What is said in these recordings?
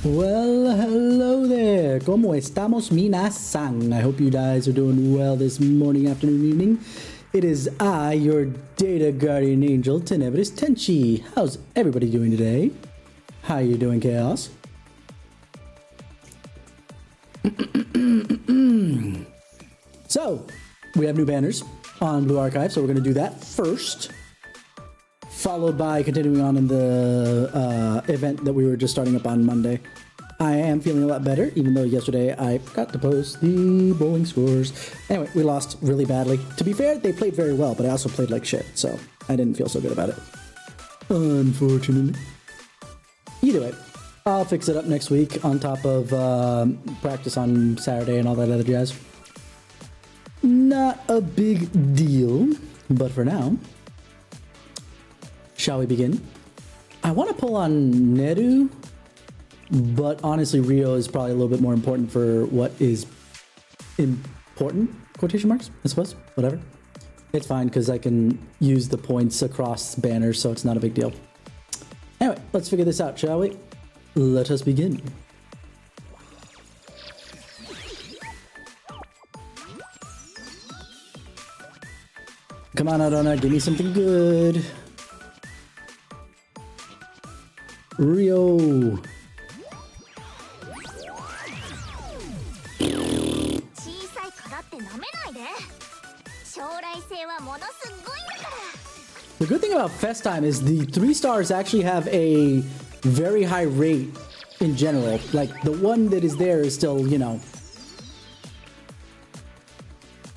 Well, hello there. ¿Cómo estamos, minasan? I hope you guys are doing well this morning, afternoon, evening. It is I, your data guardian angel, TenebrisTenshi. How's everybody doing today? How you doing, Chaos? So, we have new banners on Blue Archive, so we're going to do that first. Followed by continuing on in the event that we were just starting up on Monday. I am feeling a lot better, even though yesterday I forgot to post the bowling scores. Anyway, we lost really badly. To be fair, they played very well, but I also played like shit, so I didn't feel so good about it. Unfortunately. Either way, I'll fix it up next week on top of practice on Saturday and all that other jazz. Not a big deal, but for now, shall we begin? I want to pull on Neru, but honestly, Rio is probably a little bit more important for what is important, quotation marks, I suppose, whatever. It's fine, because I can use the points across banners, so it's not a big deal. Anyway, let's figure this out, shall we? Let us begin. Come on, Adona, give me something good. Rio. The good thing about Fest Time is the 3 stars actually have a very high rate in general. Like, the one that is there is still, you know.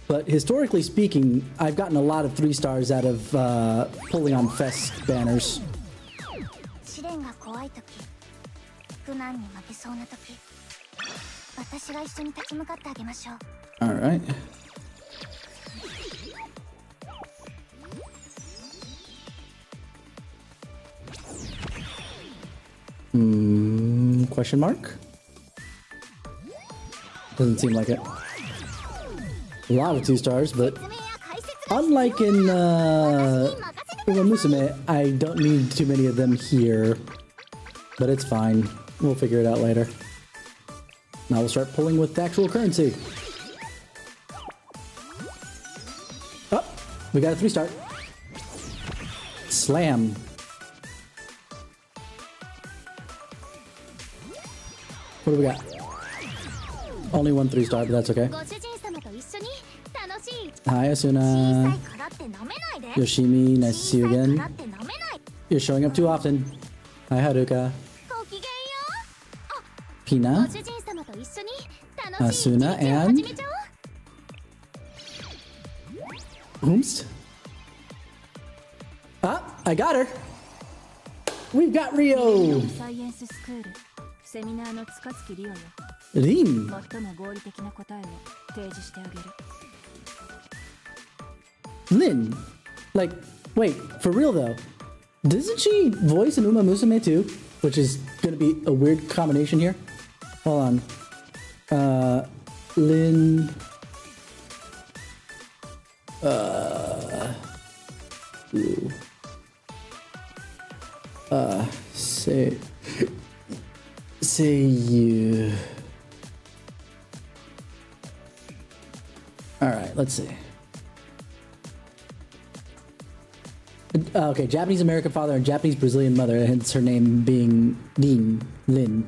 But historically speaking, I've gotten a lot of 3 stars out of pulling on Fest banners. Alright. Question mark? Doesn't seem like it. A lot of 2 stars, but unlike in Uma Musume, I don't need too many of them here. But it's fine. We'll figure it out later. Now we'll start pulling with actual currency. Oh, we got a 3 star. Slam. What do we got? Only 1 3 star, but that's okay. Hi, Asuna. Yoshimi, nice to see you again. You're showing up too often. Hi, Haruka. Pina. Asuna, and... Ooms. Ah, I got her. We've got Rio. Rin. Lin. Like, wait, for real though. Doesn't she voice an Uma Musume too? Which is gonna be a weird combination here. Hold on. Lin. Ooh. Say you. Alright, let's see. Okay, Japanese American father and Japanese Brazilian mother, hence her name being Lin.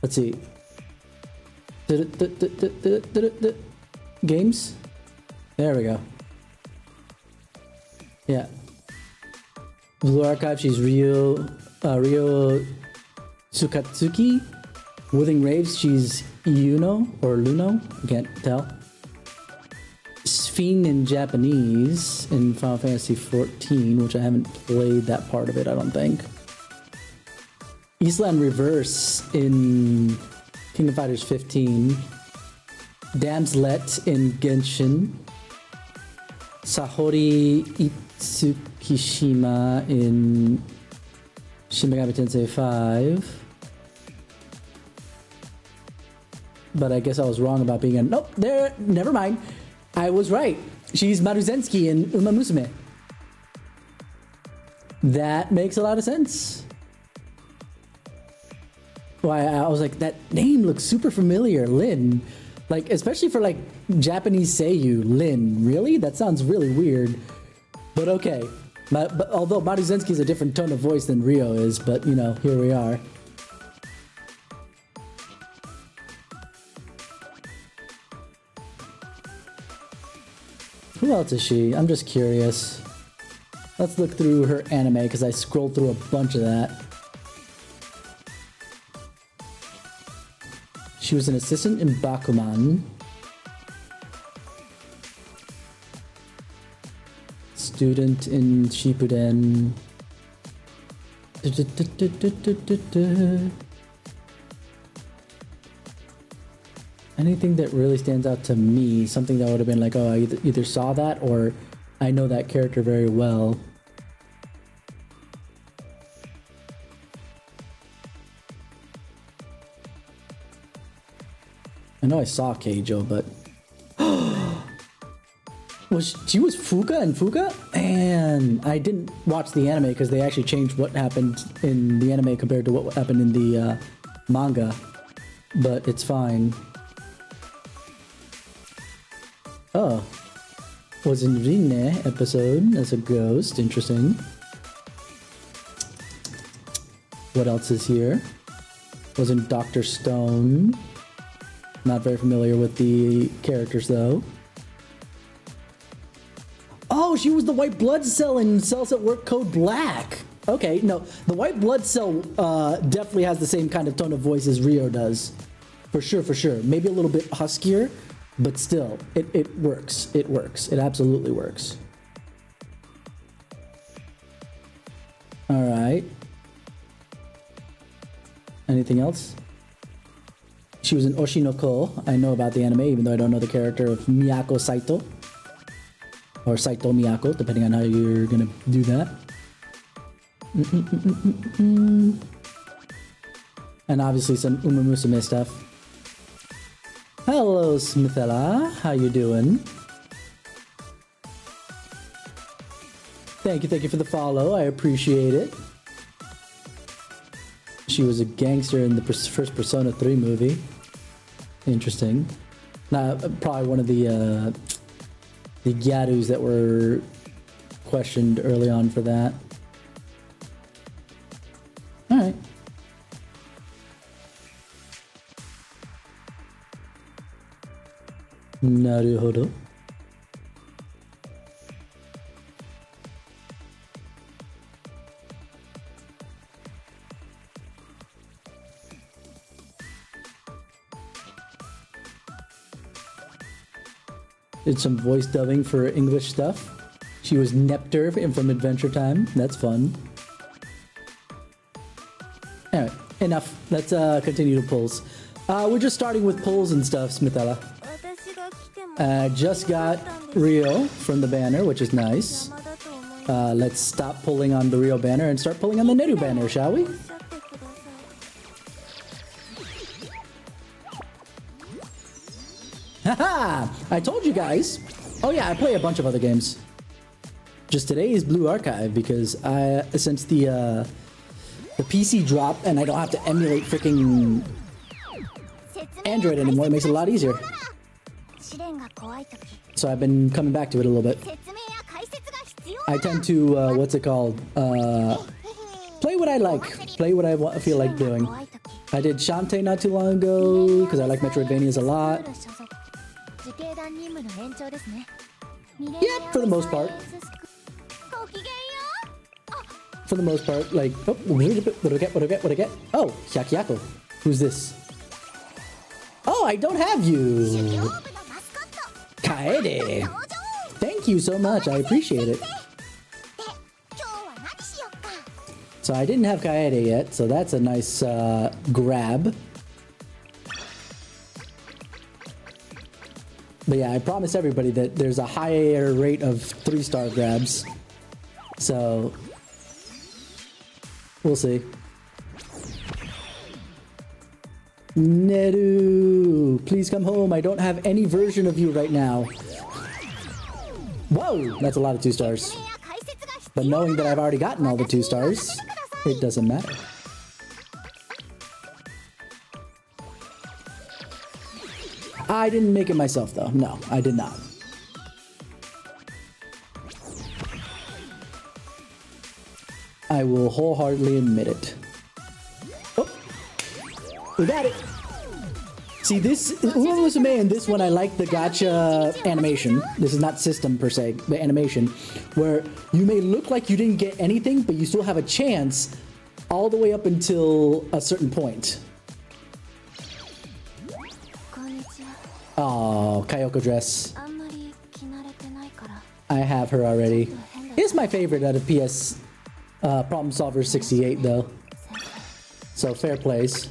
Let's see. Games? There we go. Yeah. Blue Archive, she's Rio Tsukatsuki. Withing Raves, she's Yuno or Luno, I can't tell. Sphene in Japanese in Final Fantasy XIV, which I haven't played that part of it, I don't think. Island Reverse in King of Fighters 15. Damslet in Genshin. Sahori Itsukishima in Shin Megami Tensei 5. But I guess I was wrong about being a... Nope, there, never mind. I was right. She's Maruzensky in Uma Musume. That makes a lot of sense. why I was like, that name looks super familiar, Lin. Like, especially for like Japanese Seiyu, Lin. Really? That sounds really weird. But okay. But although Maruzenski is a different tone of voice than Ryo is, but you know, here we are. Who else is she? I'm just curious. Let's look through her anime because I scrolled through a bunch of that. She was an assistant in Bakuman. Student in Shippuden. Anything that really stands out to me, something that would have been like, oh, I either saw that or I know that character very well. I know I saw Keijo, but she was Fuka in Fuka? And I didn't watch the anime because they actually changed what happened in the anime compared to what happened in the manga. But it's fine. Oh. Was in Rinne episode as a ghost. Interesting. What else is here? Was in Dr. Stone. Not very familiar with the characters though. Oh, she was the white blood cell in Cells at Work Code Black. Okay, no, the white blood cell definitely has the same kind of tone of voice as Ryo does. For sure, for sure. Maybe a little bit huskier, but still, it works. It works. It absolutely works. All right. Anything else? She was in Oshinoko. I know about the anime, even though I don't know the character of Miyako Saito. Or Saito Miyako, depending on how you're gonna do that. And obviously some Uma Musume stuff. Hello, Smithella. How you doing? Thank you for the follow. I appreciate it. She was a gangster in the first Persona 3 movie. Interesting. Probably one of the Gyarus that were questioned early on for that. Alright. Naruhodo. Did some voice dubbing for English stuff. She was Nepter from Adventure Time. That's fun. Alright, enough. Let's continue to pulls. We're just starting with pulls and stuff, Smithella. Just got Ryo from the banner, which is nice. Let's stop pulling on the Ryo banner and start pulling on the Neru banner, shall we? Haha! I told you guys! Oh yeah, I play a bunch of other games. Just today is Blue Archive because since the PC dropped and I don't have to emulate freaking Android anymore, it makes it a lot easier. So I've been coming back to it a little bit. I tend to, what's it called? Play what I like. Play what I feel like doing. I did Shantae not too long ago because I like Metroidvanias a lot. Yeah, for the most part. For the most part, like, oh, what do I get? Oh, Hyakyako. Who's this? Oh, I don't have you. Kaede. Thank you so much, I appreciate it. So I didn't have Kaede yet, so that's a nice grab. But yeah, I promise everybody that there's a higher rate of 3-star grabs. So we'll see. Neru, please come home. I don't have any version of you right now. Whoa, that's a lot of 2 stars. But knowing that I've already gotten all the 2 stars, it doesn't matter. I didn't make it myself though. No, I did not. I will wholeheartedly admit it. Oh, we got it. See, this Umamusume in this one, I like the gacha animation. This is not system per se, the animation, where you may look like you didn't get anything, but you still have a chance all the way up until a certain point. Oh, Kayoko dress. I have her already. It's my favorite out of PS Problem Solver 68 though. So fair plays.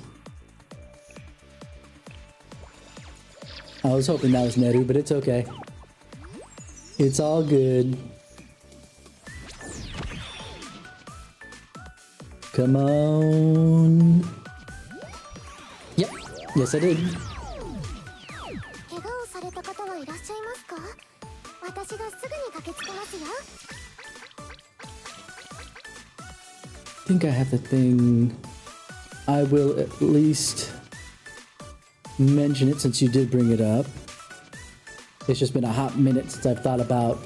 I was hoping that was Neru, but it's okay. It's all good. Come on. Yep. Yes, I did. I think I have the thing. I will at least mention it since you did bring it up. It's just been a hot minute since I've thought about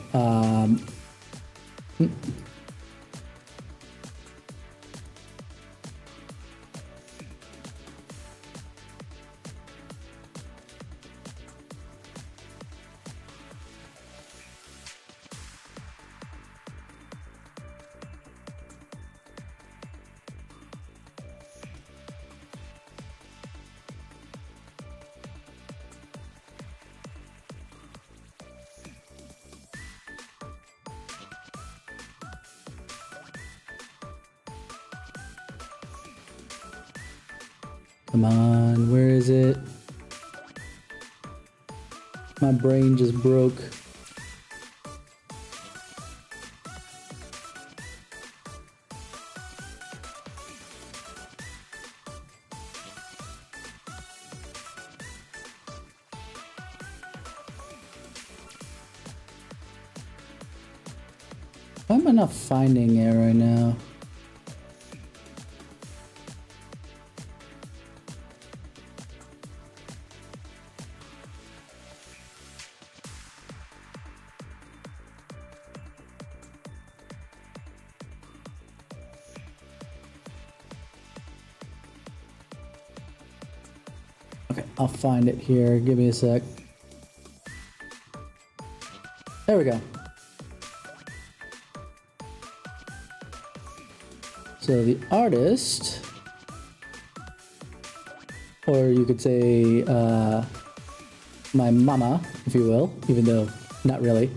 come on, where is it? My brain just broke. Why am I not finding it right now? Okay, I'll find it here. Give me a sec. There we go. So the artist, or you could say my mama, if you will, even though not really,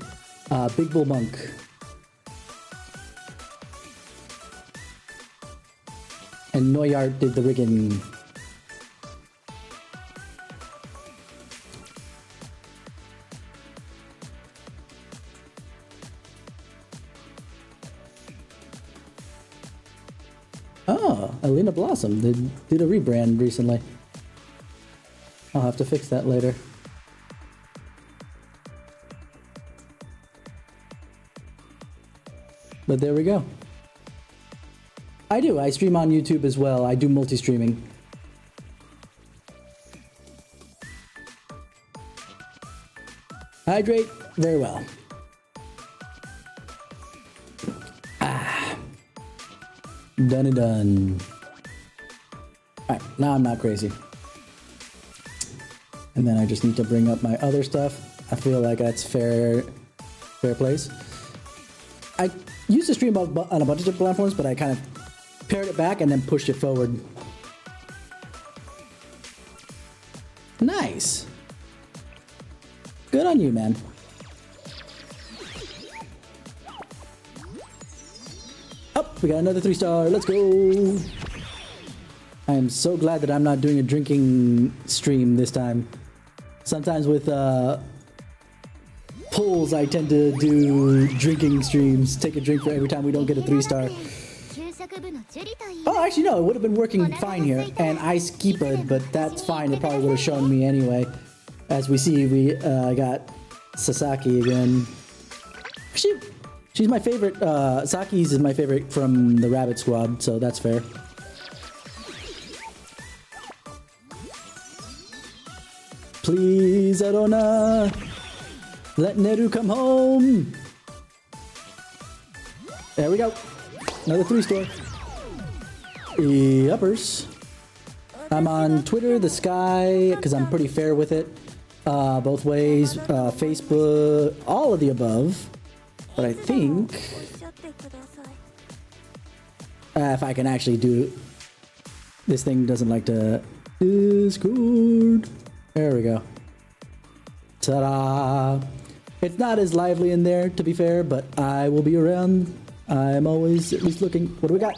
Big Bull Monk. And Noyart did the rigging. Oh, Alina Blossom did a rebrand recently. I'll have to fix that later. But there we go. I do. I stream on YouTube as well. I do multi-streaming. Hydrate very well. Done and done. Alright, now I'm not crazy. And then I just need to bring up my other stuff. I feel like that's fair place. I used to stream on a bunch of different platforms, but I kind of pared it back and then pushed it forward. Nice. Good on you, man. We got another 3-star. Let's go. I am so glad that I'm not doing a drinking stream this time. Sometimes with pulls, I tend to do drinking streams. Take a drink for every time we don't get a 3-star. Oh, actually, no. It would have been working fine here. And I skipped, but that's fine. It probably would have shown me anyway. As we see, we got Sasaki again. She's my favorite. Saki's is my favorite from the Rabbit Squad, so that's fair. Please, Arona. Let Neru come home. There we go. Another 3-star. Uppers. I'm on Twitter, the Sky, because I'm pretty fair with it. Both ways. Facebook, all of the above. But I think if I can actually do it. This thing doesn't like to Discord. There we go. Ta-da! It's not as lively in there, to be fair, but I will be around. I'm always at least looking. What do we got?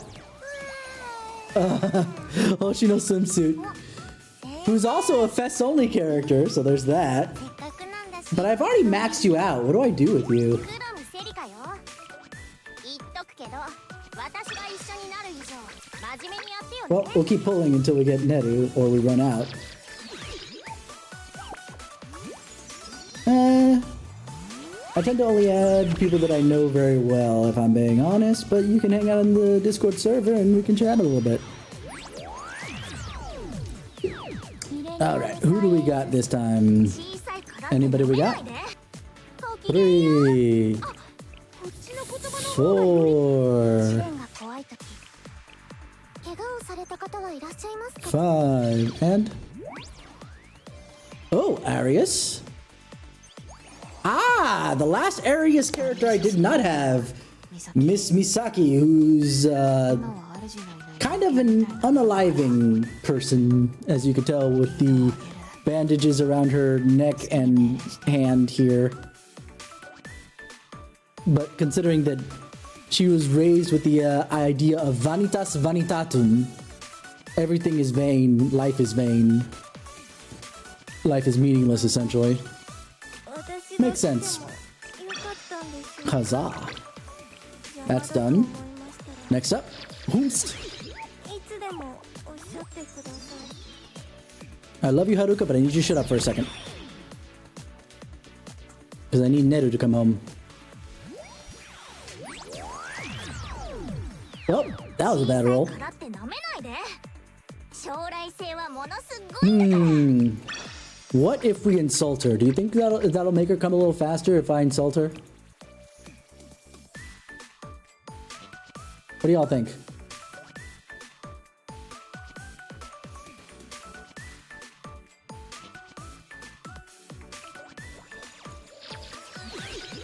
Hoshino Swimsuit, who's also a Fest-only character, so there's that. But I've already maxed you out. What do I do with you? Well, we'll keep pulling until we get Neru, or we run out. I tend to only add people that I know very well, if I'm being honest, but you can hang out in the Discord server and we can chat a little bit. Alright, who do we got this time? Anybody we got? 3, 4, 5, and... Oh, Arius. Ah, the last Arius character I did not have. Miss Misaki, who's kind of an unaliving person, as you could tell with the bandages around her neck and hand here. But considering that she was raised with the idea of vanitas vanitatum, everything is vain, life is vain, life is meaningless essentially. Makes sense. Huzzah. That's done. Next up, Hoomst. I love you, Haruka, but I need you to shut up for a second. Because I need Neru to come home. Well, that was a bad roll. What if we insult her? Do you think that'll make her come a little faster if I insult her? What do y'all think?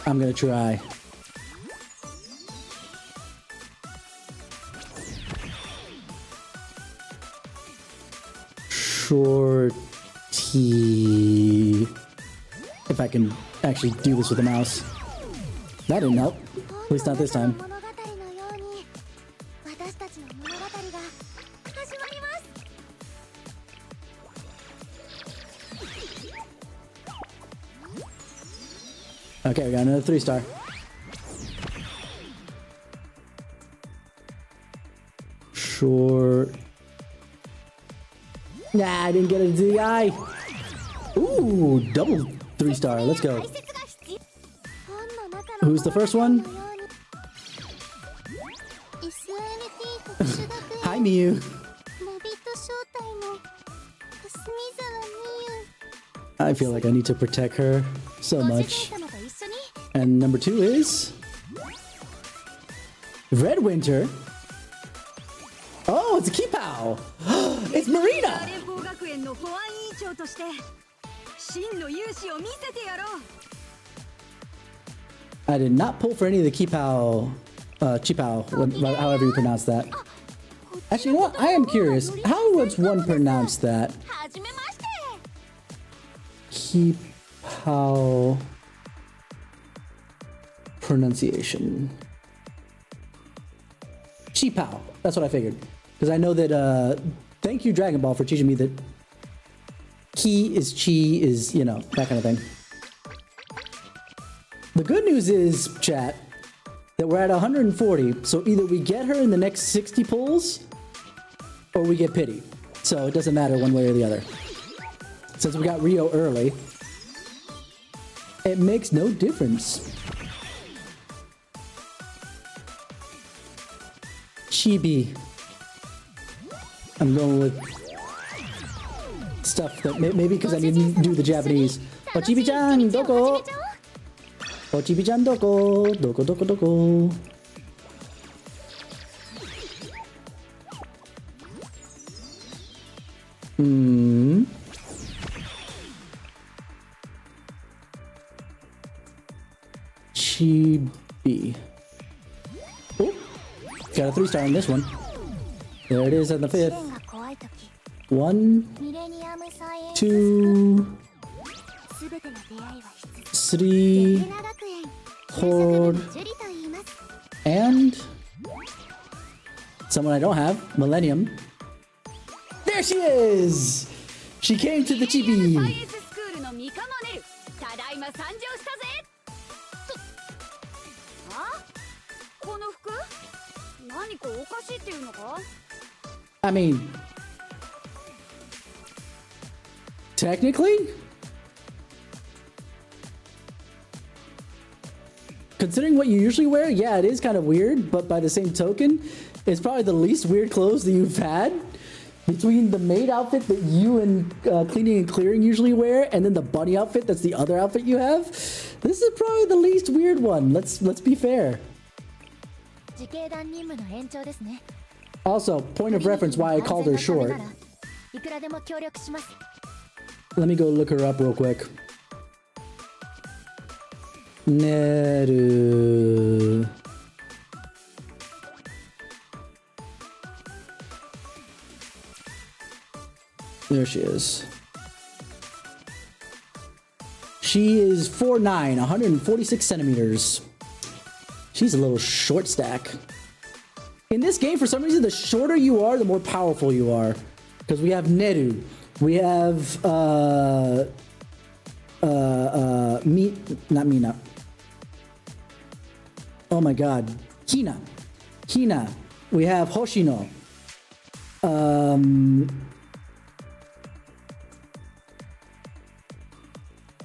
I'm gonna try. Shorty. If I can actually do this with a mouse. That didn't help. At least not this time. Okay, we got another 3-star. Short. Nah, I didn't get it to the eye. Ooh, double 3-star. Let's go. Who's the first one? Hi, Miyu. I feel like I need to protect her so much. And number 2 is... Red Winter. Oh, it's a Kipow. It's Marina. I did not pull for any of the Kipow, Chipao, however you pronounce that. Actually, you know what? I am curious. How would one pronounce that? Kipow pronunciation. Chipao. That's what I figured. Because I know that, thank you, Dragon Ball, for teaching me that Ki is Chi is, you know, that kind of thing. The good news is, chat, that we're at 140, so either we get her in the next 60 pulls, or we get pity. So it doesn't matter one way or the other. Since we got Rio early, it makes no difference. Chibi. I'm going with stuff that maybe because I didn't do the Japanese. Ochibi-chan, doko? Ochibi-chan, doko? Doko, doko, doko. Chibi. Oh, got a 3-star in this one. There it is on the 5th. 1, 2, 3, 4, and someone I don't have, Millennium. There she is! She came to the chibi. I mean, technically, considering what you usually wear, yeah, it is kind of weird, but by the same token, it's probably the least weird clothes that you've had. Between the maid outfit that you and cleaning and clearing usually wear, and then the bunny outfit that's the other outfit you have, this is probably the least weird one. Let's be fair. Also, point of reference why I called her short. Let me go look her up real quick. Neru. There she is. She is 4'9", 146 centimeters. She's a little short stack. In this game, for some reason, the shorter you are, the more powerful you are. Because we have Neru. We have, not Mina. Oh my god. Hina. We have Hoshino.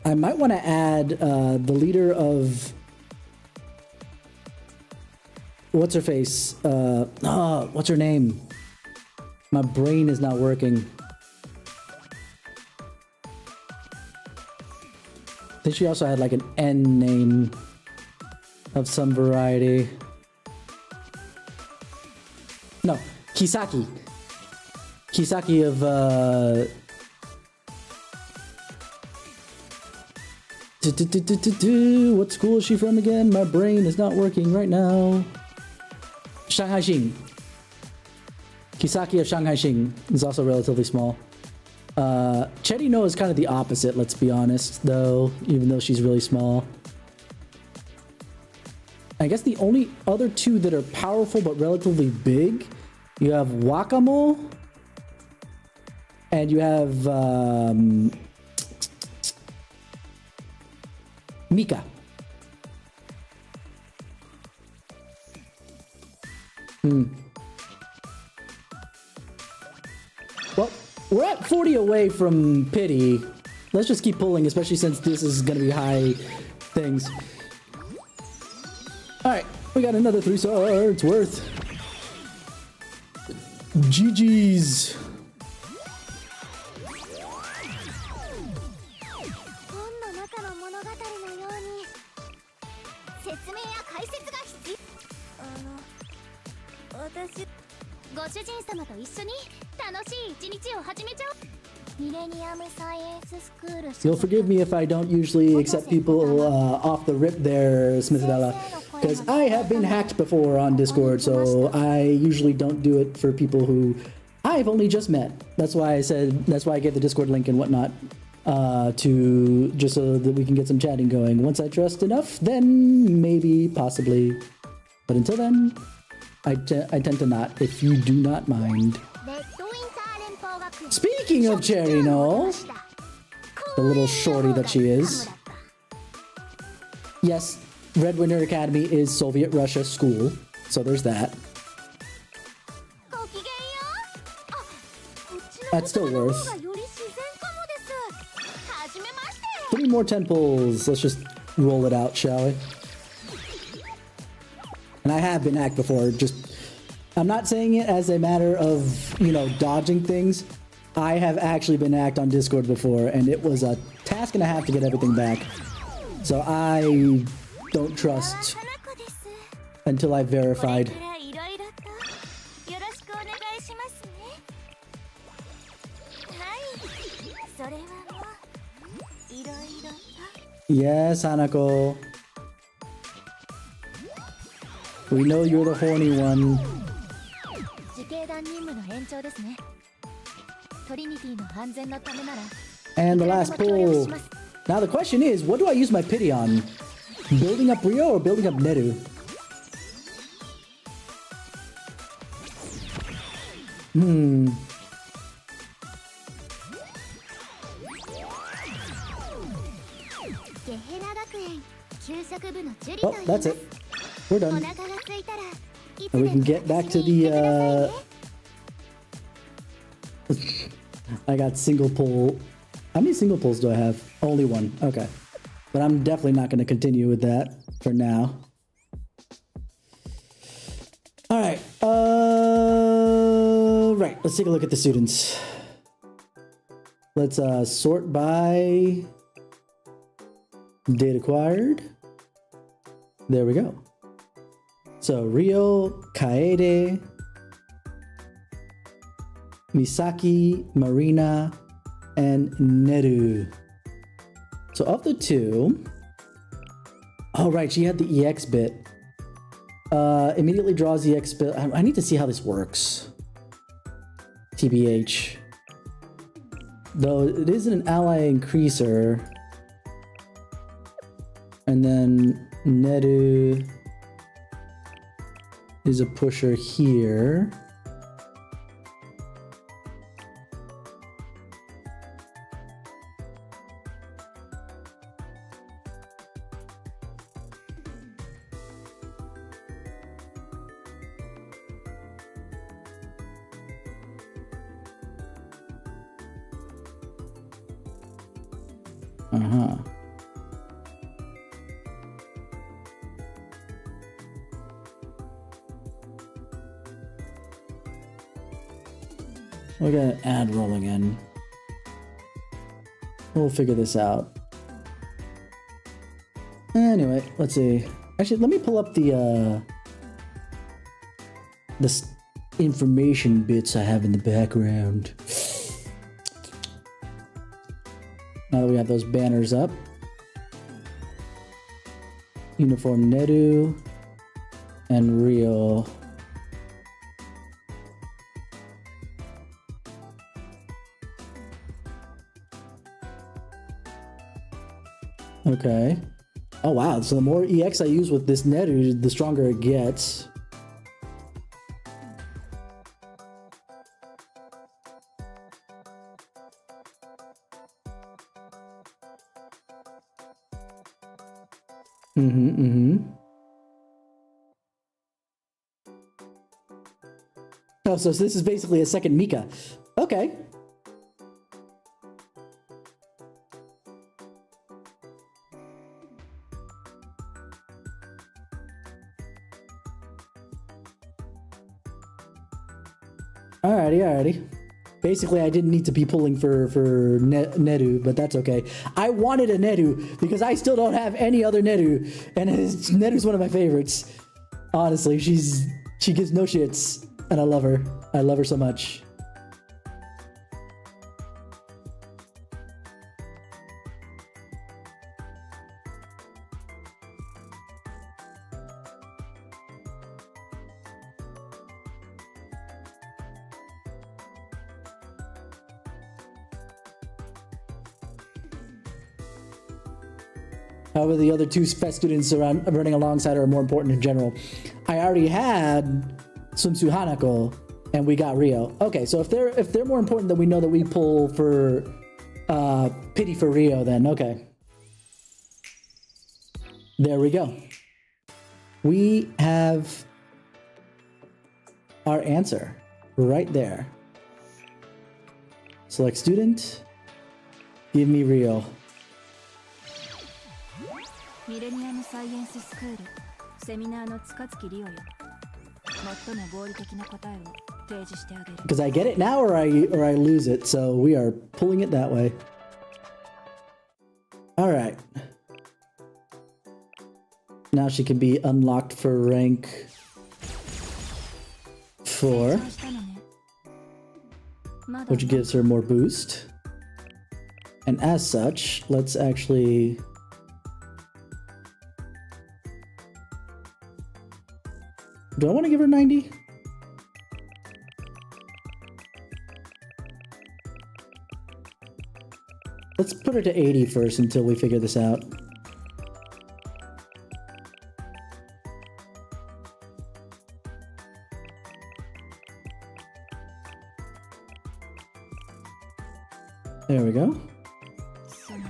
I might want to add the leader of... What's her face? What's her name? My brain is not working. I think she also had like an N name of some variety. No, Kisaki. Kisaki of what school is she from again? My brain is not working right now. Shanghai Xing. Kisaki of Shanghai Xing is also relatively small. Cherino is kind of the opposite, let's be honest, though, even though she's really small. I guess the only other two that are powerful but relatively big, you have Wakamo, and you have Mika. Well, we're at 40 away from pity. Let's just keep pulling, especially since this is gonna be high things. Alright, we got another 3-star. It's worth. GG's. You'll forgive me if I don't usually accept people off the rip there, Smithadella, because I have been hacked before on Discord, so I usually don't do it for people who I've only just met. That's why I gave the Discord link and whatnot, to just so that we can get some chatting going. Once I trust enough, then maybe, possibly. But until then, I tend to not, if you do not mind. Speaking of Cherino, the little shorty that she is. Yes, Red Winter Academy is Soviet Russia school, so there's that. That's still worth. 3 more 10 pulls. Let's just roll it out, shall we? And I have been hacked before, I'm not saying it as a matter of, you know, dodging things. I have actually been hacked on Discord before, and it was a task and a half to get everything back. So I don't trust until I've verified. Yes, Hanako. We know you're the horny one. And the last pull. Now the question is, what do I use my pity on? Building up Rio or building up Neru? Oh, that's it. We're done. And we can get back to the, I got single pull. How many single pulls do I have? Only one. Okay. But I'm definitely not going to continue with that for now. All right. Right. Let's take a look at the students. Let's sort by date acquired. There we go. So Rio, Kaede, Misaki, Marina, and Neru. So of the two, oh right, she had the EX bit. Immediately draws the EX bit. I need to see how this works. TBH. Though it isn't an ally increaser. And then Neru is a pusher here. We're gonna add rolling in. We'll figure this out. Anyway, let's see. Actually, let me pull up the information bits I have in the background. Now that we have those banners up. Uniform Neru and Rio. Okay. Oh wow, so the more EX I use with this Neru, the stronger it gets. Oh, so this is basically a second Mika. Okay. Alrighty. Basically, I didn't need to be pulling for Neru, but that's okay. I wanted a Neru because I still don't have any other Neru, and Neru's one of my favorites. Honestly, she gives no shits, and I love her. I love her so much. However, the other two fest students running alongside are more important in general. I already had Sunsu Hanako, and we got Rio. Okay, so if they're more important, then we know that we pull for pity for Rio. Then okay, there we go. We have our answer right there. Select student. Give me Rio. ミレニアムサイエンススクールセミナーの塚月リオよ。最も合理的な答えを提示してあげる。 Because I get it now or I lose it, so we are pulling it that way. All right. Now she can be unlocked for rank 4, したのね。まだ which gives her more boost. And as such, let's actually... Do I want to give her 90? Let's put her to 80 first until we figure this out. There we go. その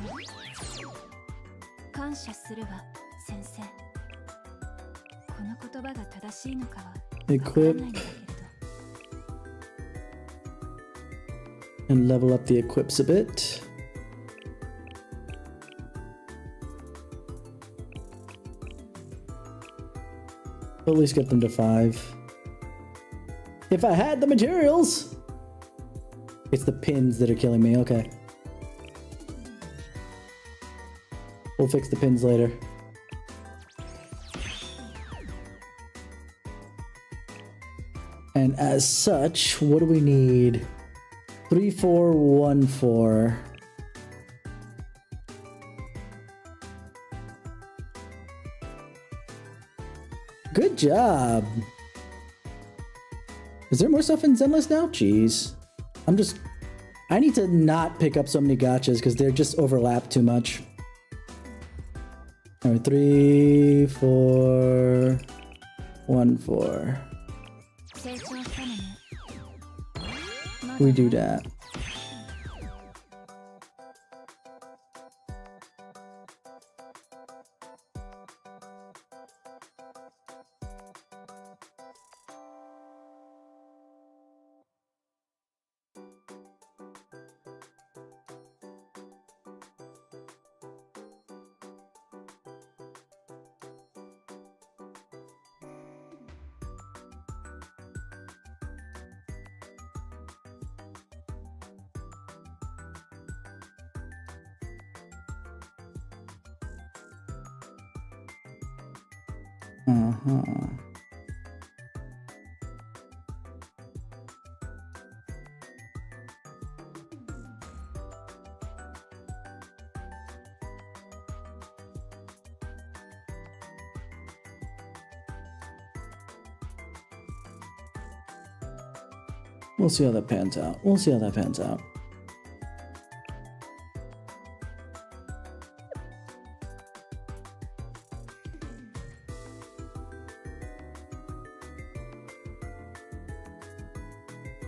感謝するわ、先生。この言葉が正しいのかはわからない Equip んだけれど。 and level up the equips a bit. At least get them to 5. If I had the materials! It's the pins that are killing me, okay. We'll fix the pins later. And as such, what do we need? 3, 4, 1, 4. Good job. Is there more stuff in Zenless now? Jeez. I need to not pick up so many gotchas because they're just overlap too much. All right, 3, 4, 1, 4. 成長したのね。まだ We do that. Uh-huh. We'll see how that pans out. We'll see how that pans out.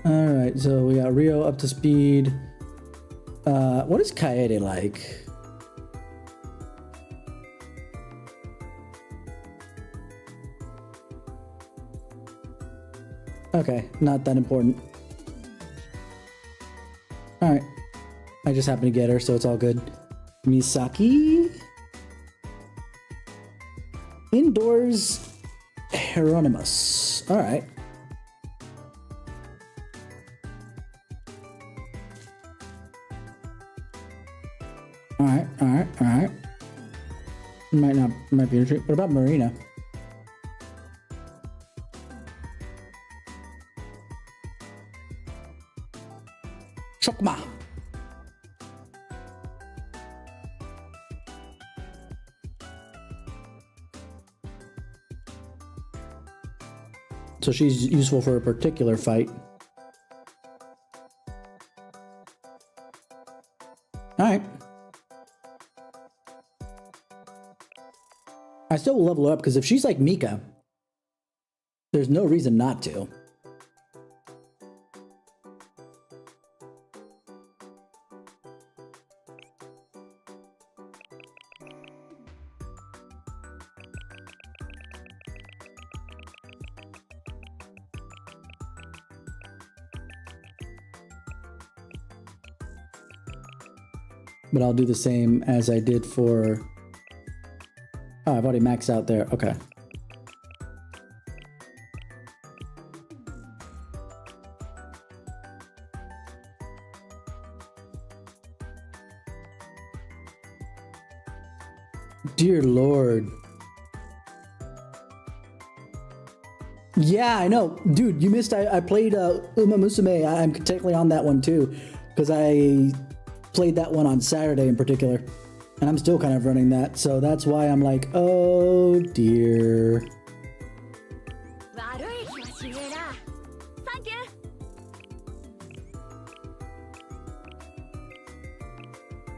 Alright, so we got Rio up to speed. What is Kaede like? Okay, not that important. Alright. I just happened to get her, so it's all good. Misaki? Indoors Hieronymus. Alright. Alright. Might be a trick. What about Marina? Chokma. So she's useful for a particular fight. Alright. I still will level her up because if she's like Mika, there's no reason not to. But I'll do the same as I did for... Oh, I've already maxed out there. Okay. Dear Lord. Yeah, I know. Dude, you missed. I played Uma Musume. I'm technically on that one too, because I played that one on Saturday in particular. And I'm still kind of running that. So that's why I'm like, oh dear.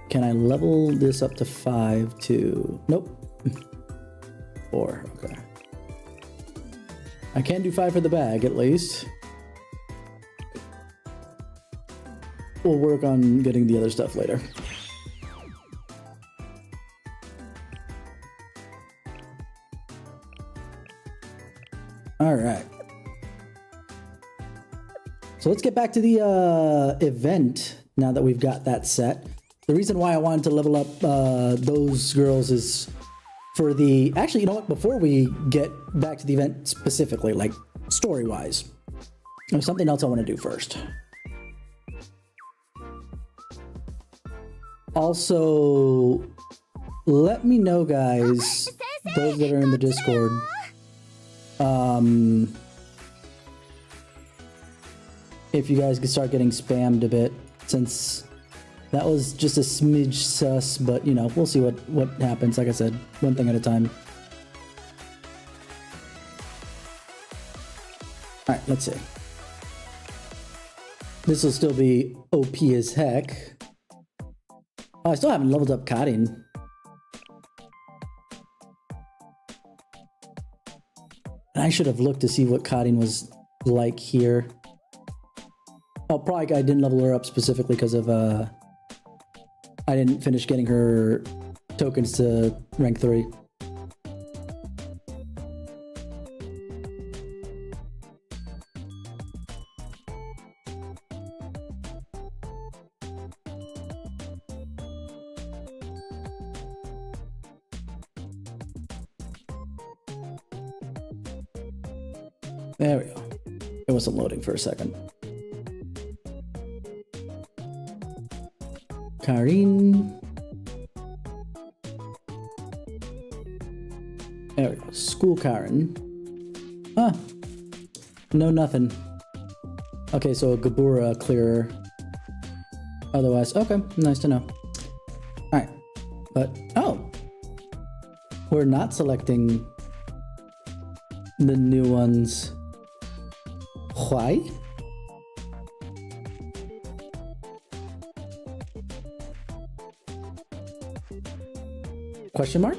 Can I level this up to 5 too? Nope. 4, okay. I can do 5 for the bag at least. We'll work on getting the other stuff later. All right. So let's get back to the event now that we've got that set. The reason why I wanted to level up those girls is for the... Actually, you know what? Before we get back to the event specifically, like story-wise, there's something else I want to do first. Also, let me know, guys, those that are in the Discord, if you guys could start getting spammed a bit, since that was just a smidge sus, but you know, we'll see what happens. Like I said, one thing at a time. All right, let's see. This will still be OP as heck. Oh, I still haven't leveled up Karin. And I should have looked to see what Karin was like here. Oh, probably I didn't level her up specifically because of I didn't finish getting her tokens to rank 3. There we go. It wasn't loading for a second. Karin. There we go. School Karin. Ah. No, nothing. Okay, so a Gabura clearer. Otherwise, okay. Nice to know. Alright. But, oh. We're not selecting the new ones. Why? Question mark?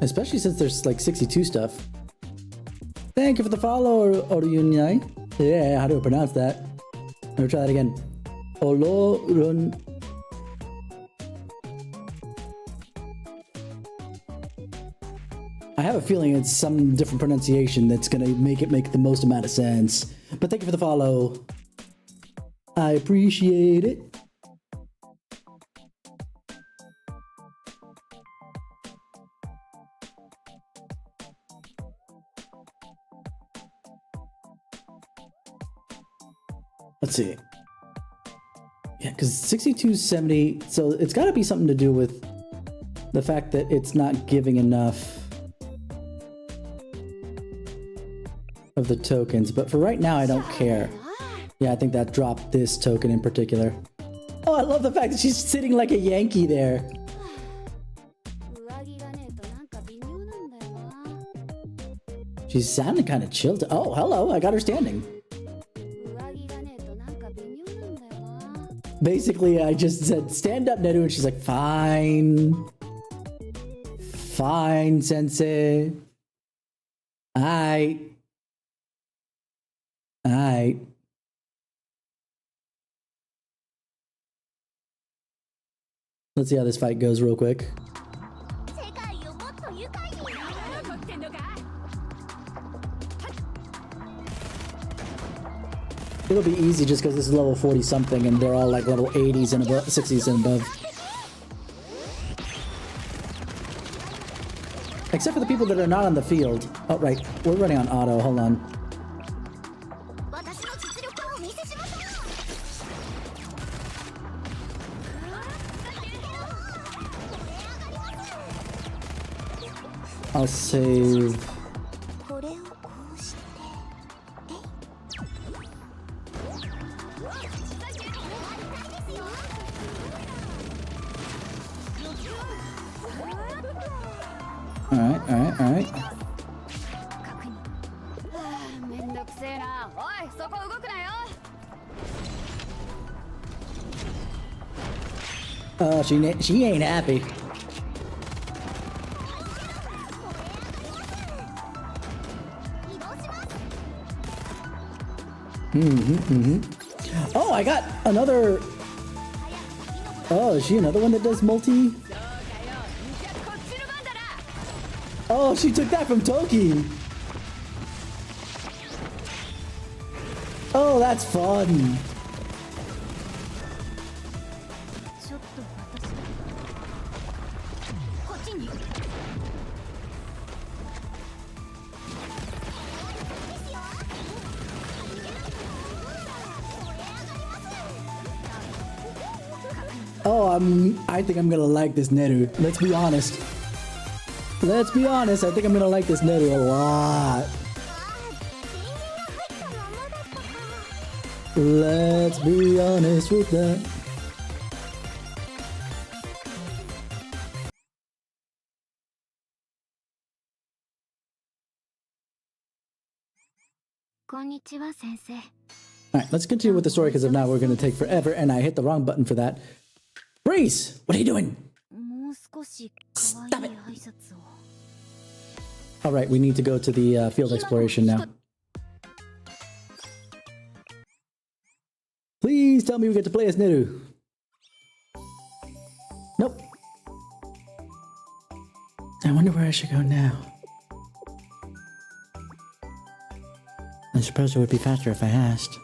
Especially since there's like 62 stuff. Thank you for the follow, Oryunyai. Yeah, how do I pronounce that? Let me try that again. Olorun. I have a feeling it's some different pronunciation that's gonna make it make the most amount of sense. But thank you for the follow. I appreciate it. Let's see. Yeah, because 6270, so it's got to be something to do with the fact that it's not giving enough of the tokens, but for right now I don't care. Yeah, I think that dropped this token in particular. Oh, I love the fact that she's sitting like a Yankee there. She's sounding kind of chilled. Oh, hello, I got her standing. Basically, I just said, stand up, Neru, and she's like, fine. Fine, sensei. Aight. Aight. Let's see how this fight goes real quick. It'll be easy just because this is level 40 something and they're all like level 80s and above, 60s and above. Except for the people that are not on the field. Oh, right. We're running on auto. Hold on. I'll save. Alright, alright, alright. She ain't happy. Oh, I got another. Oh, is she another one that does multi? Oh, she took that from Toki. Oh, that's fun. Oh, I think I'm gonna like this Neru. Let's be honest. Let's be honest, I think I'm gonna like this Neru a lot. Let's be honest with that. Alright, let's continue with the story because if not, we're gonna take forever, and I hit the wrong button for that. Breeze! What are you doing? Stop it! Alright, we need to go to the field exploration now. Please tell me we get to play as Neru. Nope. I wonder where I should go now. I suppose it would be faster if I asked.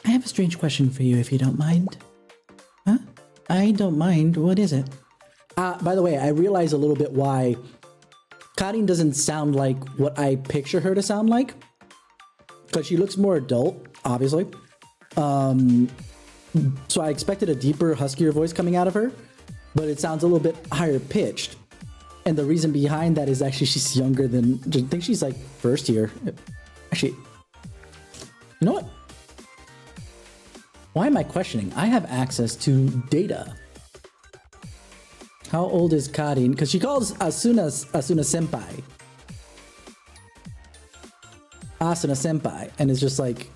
I have a strange question for you, if you don't mind. Huh? I don't mind. What is it? By the way, I realize a little bit why Karin doesn't sound like what I picture her to sound like. Because she looks more adult, obviously. So I expected a deeper, huskier voice coming out of her. But it sounds a little bit higher pitched. And the reason behind that is actually she's younger than... I think she's like first year. Actually, you know what? Why am I questioning? I have access to data. How old is Karin? Because she calls Asuna senpai. Asuna senpai. And it's just like...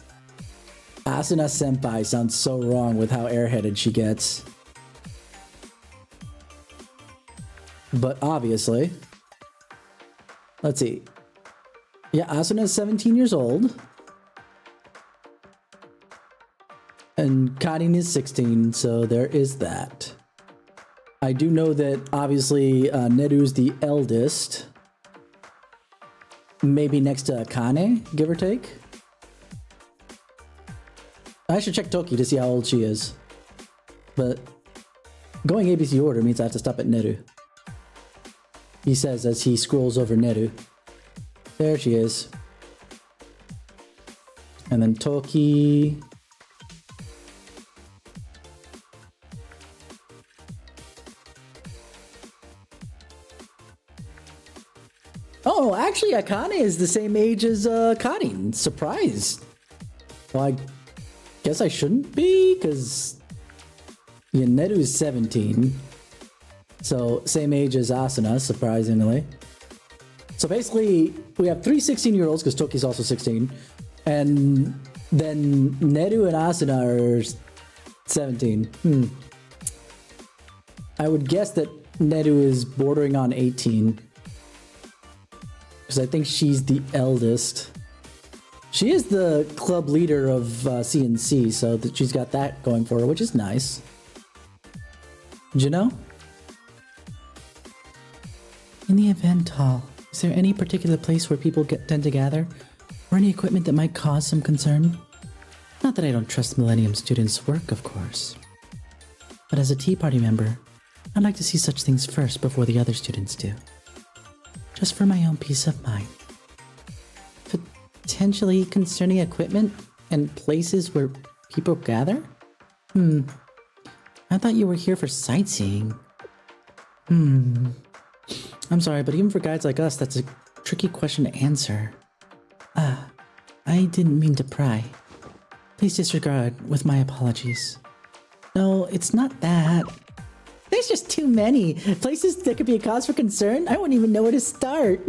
Asuna senpai sounds so wrong with how airheaded she gets. But obviously... Let's see. Yeah, Asuna is 17 years old. And Karin is 16, so there is that. I do know that, obviously, Neru's the eldest. Maybe next to Akane, give or take. I should check Toki to see how old she is. But going ABC order means I have to stop at Neru. He says as he scrolls over Neru. There she is. And then Toki... Oh, actually, Akane is the same age as Karin. Surprised. Well, I guess I shouldn't be, because yeah, Neru is 17. So, same age as Asuna, surprisingly. So basically, we have three 16-year-olds, because Toki's also 16. And then Neru and Asuna are 17. I would guess that Neru is bordering on 18. Because I think she's the eldest. She is the club leader of CNC, so that she's got that going for her, which is nice. Did you know? In the event hall, is there any particular place where people tend to gather? Or any equipment that might cause some concern? Not that I don't trust Millennium students' work, of course. But as a Tea Party member, I'd like to see such things first before the other students do. Just for my own peace of mind. Potentially concerning equipment and places where People gather? I thought you were here for sightseeing. I'm sorry, but even for guides like us, that's a tricky question to answer. I didn't mean to pry. Please disregard with my apologies. No, it's not that. There's just too many places that could be a cause for concern. I wouldn't even know where to start.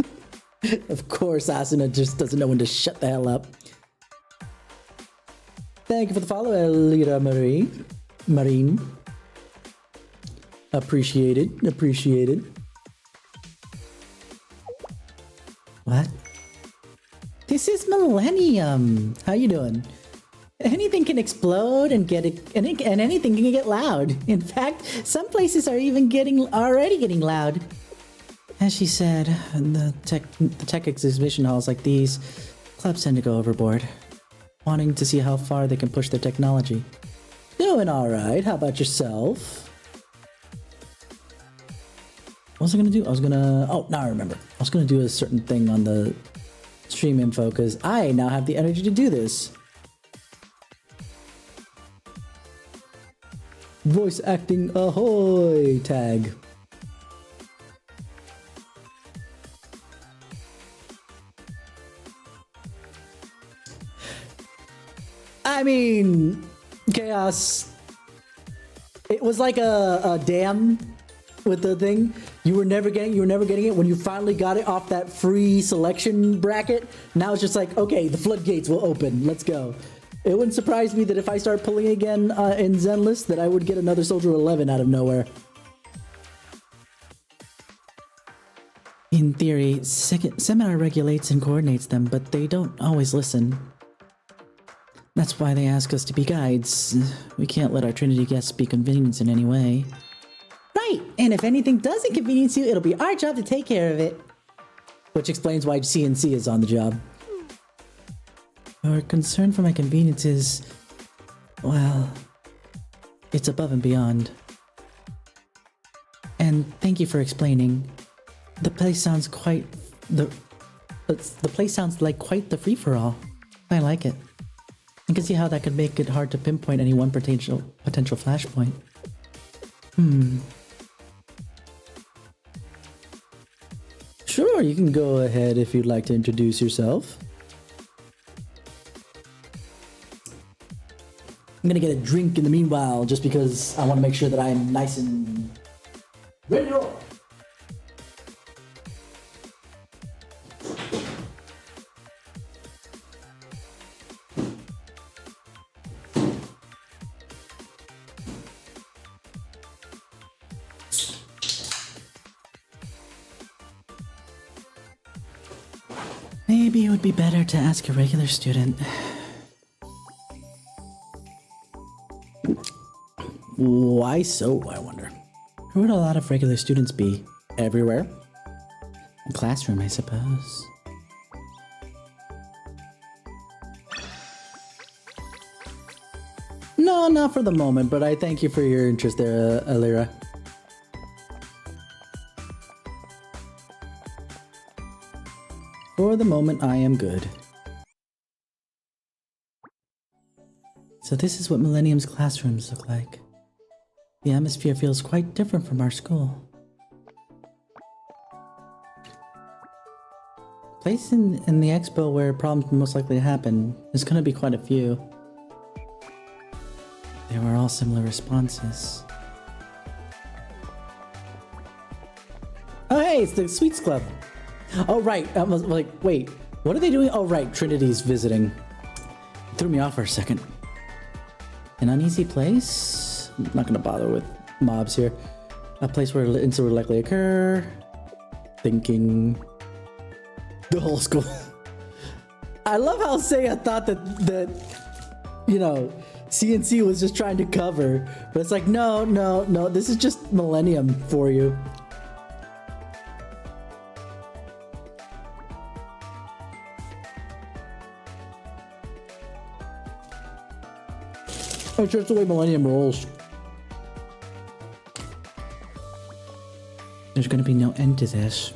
Of course, Asuna just doesn't know when to shut the hell up. Thank you for the follow, Elira Marine. Appreciated. What? This is Millennium. How you doing? Anything can explode and and anything can get loud. In fact, some places are even already getting loud. As she said, the tech exhibition halls like these, clubs tend to go overboard, wanting to see how far they can push their technology. Doing all right. How about yourself? What was I gonna do? Oh, now I remember. I was gonna do a certain thing on the stream info because I now have the energy to do this. Voice acting ahoy tag. I mean, Chaos. It was like a dam with the thing. You were never getting it. When you finally got it off that free selection bracket, now it's just like, okay, the floodgates will open. Let's go. It wouldn't surprise me that if I start pulling again in Zenlist, that I would get another Soldier 11 out of nowhere. In theory, Seminar regulates and coordinates them, but they don't always listen. That's why they ask us to be guides. We can't let our Trinity guests be convenienced in any way. Right, and if anything does inconvenience you, it'll be our job to take care of it. Which explains why CNC is on the job. Your concern for my convenience is, well, it's above and beyond. And thank you for explaining. The place sounds like quite the free-for-all. I like it. I can see how that could make it hard to pinpoint any one potential flashpoint. Sure, you can go ahead if you'd like to introduce yourself. I'm gonna get a drink in the meanwhile, just because I want to make sure that I'm nice and ready to roll. Maybe it would be better to ask a regular student. Why so, I wonder? Where would a lot of regular students be? Everywhere? A classroom, I suppose. No, not for the moment, but I thank you for your interest there, Alira. For the moment, I am good. So this is what Millennium's classrooms look like. The atmosphere feels quite different from our school. Place in the expo where problems most likely to happen. There's gonna be quite a few. They were all similar responses. Oh hey, it's the Sweets Club. Oh right, I was like, wait, what are they doing? Oh right, Trinity's visiting. It threw me off for a second. An uneasy place? I'm not gonna bother with mobs here. A place where incidents would likely occur. Thinking. The whole school. I love how Seiya thought that you know, CNC was just trying to cover, but it's like, no, this is just Millennium for you. It's just the way Millennium rolls. There's gonna be no end to this.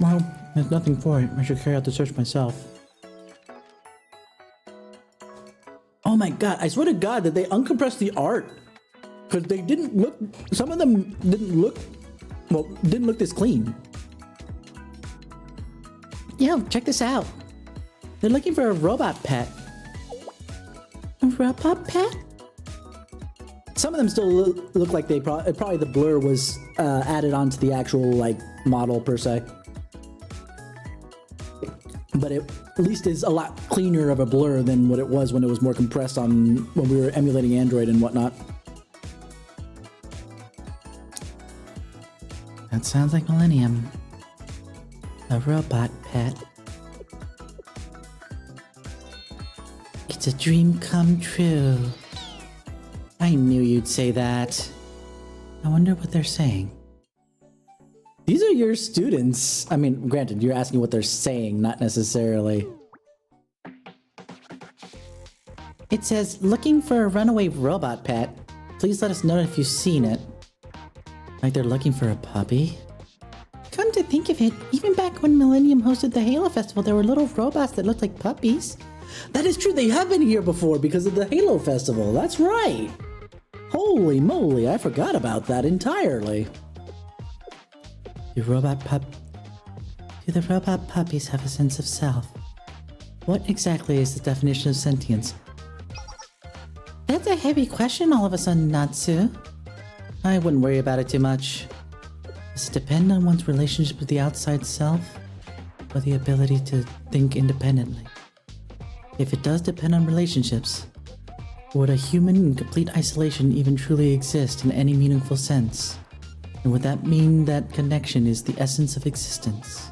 Well, there's nothing for it. I should carry out the search myself. Oh my god, I swear to god that they uncompressed the art. Because they didn't look, some of them didn't look this clean. Yo, check this out. They're looking for a robot pet. A robot pet? Some of them still look like they probably the blur was added onto the actual like model per se. But it at least is a lot cleaner of a blur than what it was when it was more compressed on when we were emulating Android and whatnot. That sounds like Millennium. A robot pet. It's a dream come true. I knew you'd say that. I wonder what they're saying. These are your students. I mean, granted, you're asking what they're saying, not necessarily. It says, looking for a runaway robot pet. Please let us know if you've seen it. Like they're looking for a puppy? Come to think of it, even back when Millennium hosted the Halo Festival, there were little robots that looked like puppies. That is true, they have been here before because of the Halo Festival, that's right! Holy moly, I forgot about that entirely. Do the robot puppies have a sense of self? What exactly is the definition of sentience? That's a heavy question all of a sudden, Natsu. I wouldn't worry about it too much. Does it depend on one's relationship with the outside self, or the ability to think independently? If it does depend on relationships, would a human in complete isolation even truly exist in any meaningful sense? And would that mean that connection is the essence of existence?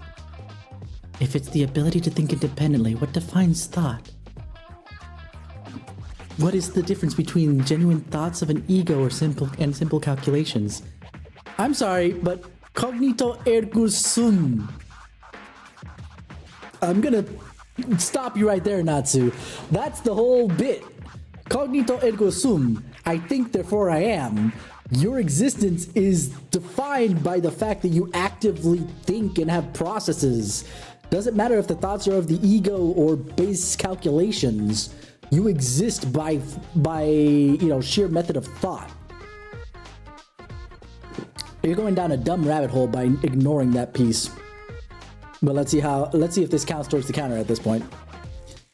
If it's the ability to think independently, what defines thought? What is the difference between genuine thoughts of an ego or simple calculations? I'm sorry, but cognito ergo sum. I'm gonna stop you right there, Natsu. That's the whole bit. Cognito ergo sum. I think, therefore I am. Your existence is defined by the fact that you actively think and have processes. Doesn't matter if the thoughts are of the ego or base calculations. You exist by sheer method of thought. You're going down a dumb rabbit hole by ignoring that piece. But let's see if this counts towards the counter at this point.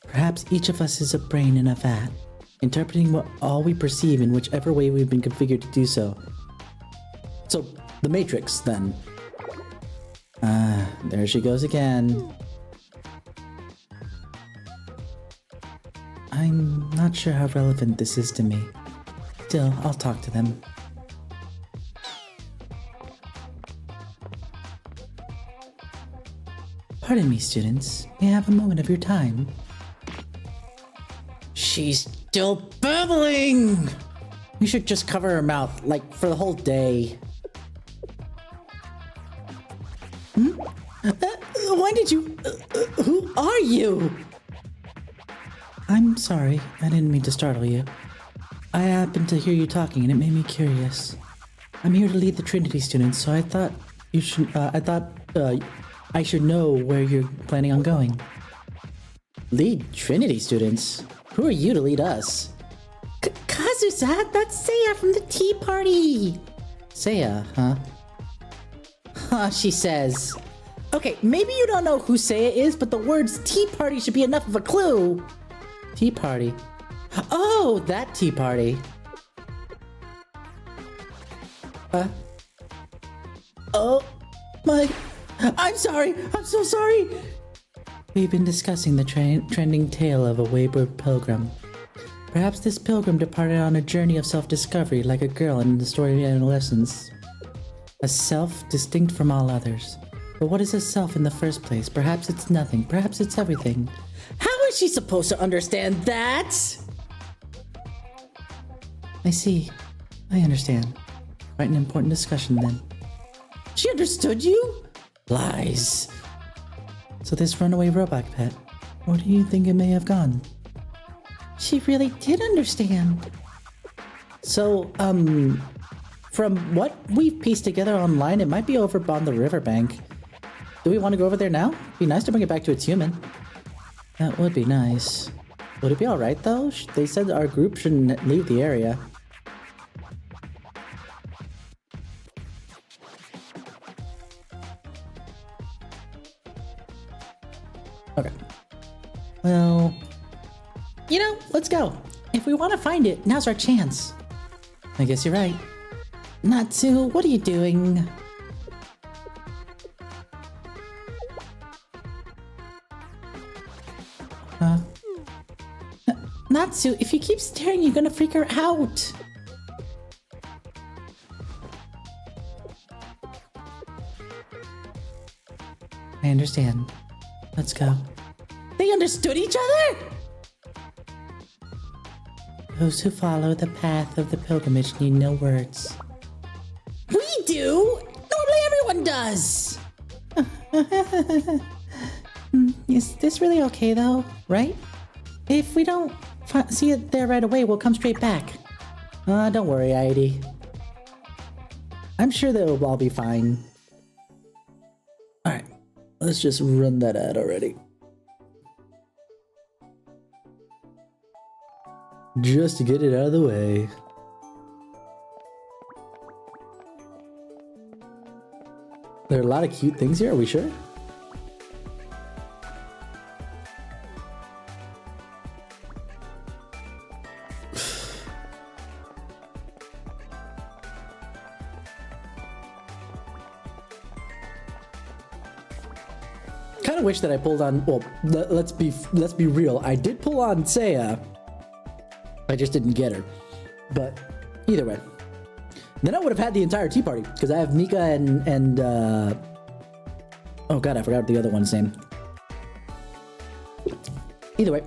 Perhaps each of us is a brain in a vat, interpreting all we perceive in whichever way we've been configured to do so. So, the Matrix, then. There she goes again. I'm not sure how relevant this is to me. Still, I'll talk to them. Pardon me, students. May I have a moment of your time? She's still babbling! We should just cover her mouth, like, for the whole day. Why did you... who are you? I'm sorry. I didn't mean to startle you. I happened to hear you talking and it made me curious. I'm here to lead the Trinity students, so I thought I should know where you're planning on going. Lead Trinity students? Who are you to lead us? Kazusa, that's Seiya from the Tea Party! Seiya, huh? Huh, she says. Okay, maybe you don't know who Seiya is, but the words Tea Party should be enough of a clue. Tea Party? Oh, that Tea Party. Oh, my... I'm sorry! I'm so sorry! We've been discussing the trending tale of a wayward pilgrim. Perhaps this pilgrim departed on a journey of self-discovery like a girl in the story of adolescence. A self distinct from all others. But what is a self in the first place? Perhaps it's nothing. Perhaps it's everything. How is she supposed to understand that? I see. I understand. Quite an important discussion then. She understood you? Lies. So this runaway robot pet, where do you think it may have gone? She really did understand. So, from what we've pieced together online, it might be over on the riverbank. Do we want to go over there now? Be nice to bring it back to its human. That would be nice. Would it be alright though? They said our group shouldn't leave the area. Okay. Well, you know, let's go. If we want to find it, now's our chance. I guess you're right. Natsu, what are you doing? Natsu, if you keep staring, you're gonna freak her out. I understand. Let's go. They understood each other? Those who follow the path of the pilgrimage need no words. We do! Normally everyone does! Is this really okay though, right? If we don't see it there right away, we'll come straight back. Don't worry, Heidi. I'm sure they'll all be fine. Alright, let's just run that ad already. Just to get it out of the way. There are a lot of cute things here, are we sure? Kind of wish that I pulled on, well, let's be real. I did pull on Seiya. I just didn't get her. But either way. Then I would have had the entire tea party, because I have Mika and oh god, I forgot the other one's name. Either way.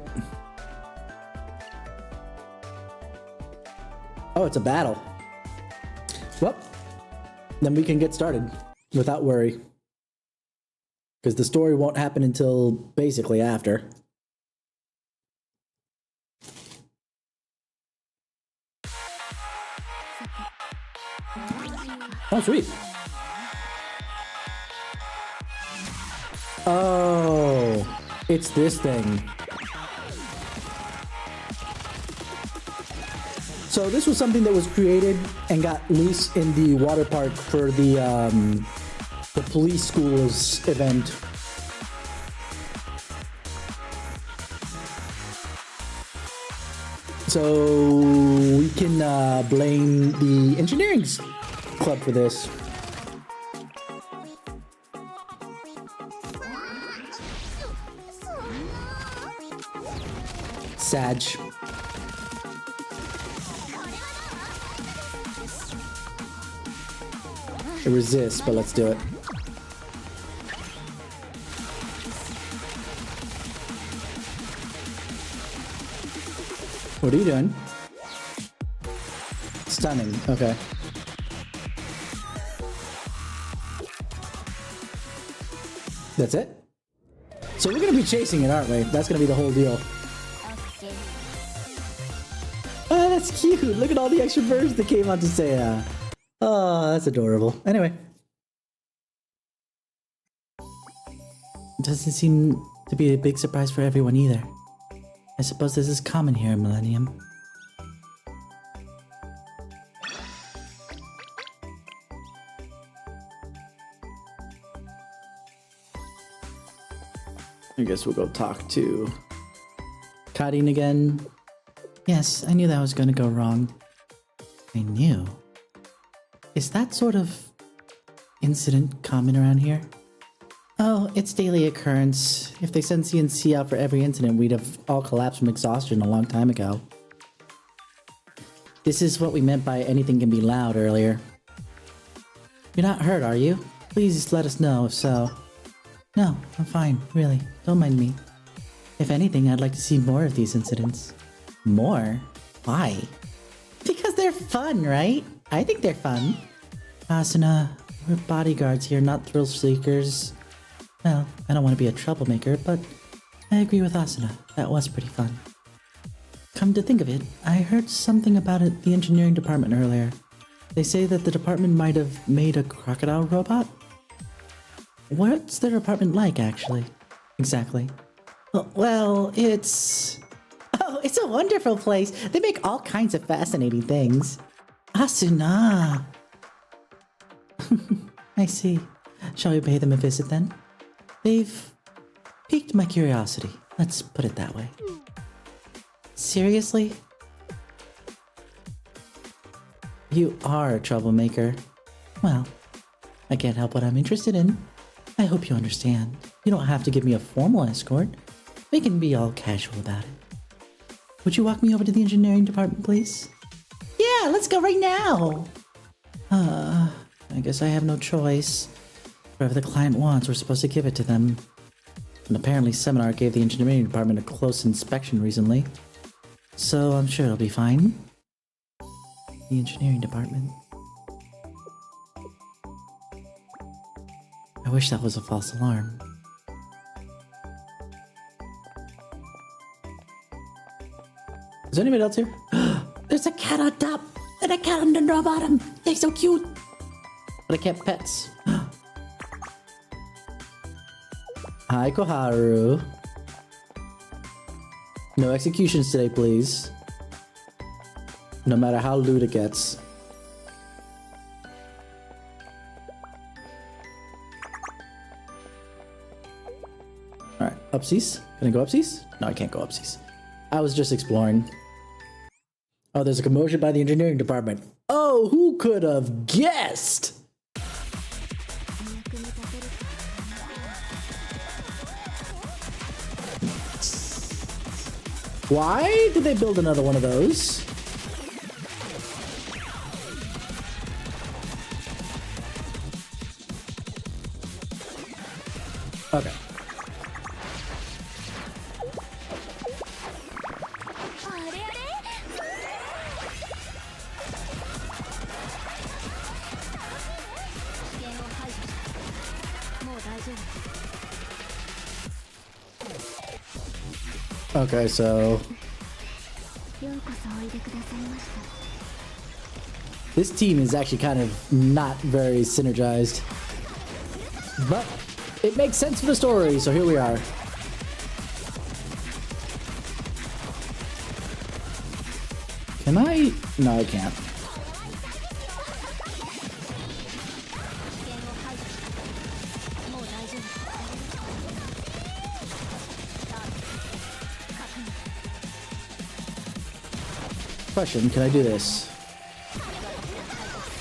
Oh, it's a battle. Well, then we can get started without worry. Because the story won't happen until basically after. Oh, sweet. Oh, it's this thing. So this was something that was created and got loose in the water park for the police schools event. So we can blame the engineering club for this. Sag. I resist, but let's do it. What are you doing? Stunning, okay. That's it? So we're gonna be chasing it, aren't we? That's gonna be the whole deal. Oh, that's cute! Look at all the extra birds that came out to say, oh, that's adorable. Anyway. Doesn't seem to be a big surprise for everyone either. I suppose this is common here in Millennium. I guess we'll go talk to Kadin again. Yes, I knew that was gonna go wrong. I knew. Is that sort of incident common around here? Oh, it's daily occurrence. If they sent CNC out for every incident, we'd have all collapsed from exhaustion a long time ago. This is what we meant by anything can be loud earlier. You're not hurt, are you? Please let us know if so. No, I'm fine, really. Don't mind me. If anything, I'd like to see more of these incidents. More? Why? Because they're fun, right? I think they're fun. Asuna, we're bodyguards here, not thrill seekers. Well, I don't want to be a troublemaker, but I agree with Asuna. That was pretty fun. Come to think of it, I heard something about it the engineering department earlier. They say that the department might have made a crocodile robot? What's their department like, actually? Exactly. Well, it's... Oh, it's a wonderful place. They make all kinds of fascinating things. Asuna. I see. Shall we pay them a visit then? They've piqued my curiosity. Let's put it that way. Seriously? You are a troublemaker. Well, I can't help what I'm interested in. I hope you understand. You don't have to give me a formal escort. We can be all casual about it. Would you walk me over to the engineering department, please? Yeah, let's go right now! I guess I have no choice. Whatever the client wants, we're supposed to give it to them. And apparently Seminar gave the engineering department a close inspection recently. So I'm sure it'll be fine. The engineering department. I wish that was a false alarm. Is there anybody else here? There's a cat on top and a cat on the bottom. They're so cute. But I can't pets. Hi, Koharu. No executions today, please. No matter how lewd it gets. Alright, upsies. Can I go upsies? No, I can't go upsies. I was just exploring. Oh, there's a commotion by the engineering department. Oh, who could have guessed? Why did they build another one of those? Okay. Okay, so this team is actually kind of not very synergized, but it makes sense for the story, so here we are. Can I? No, I can't. Question, can I do this?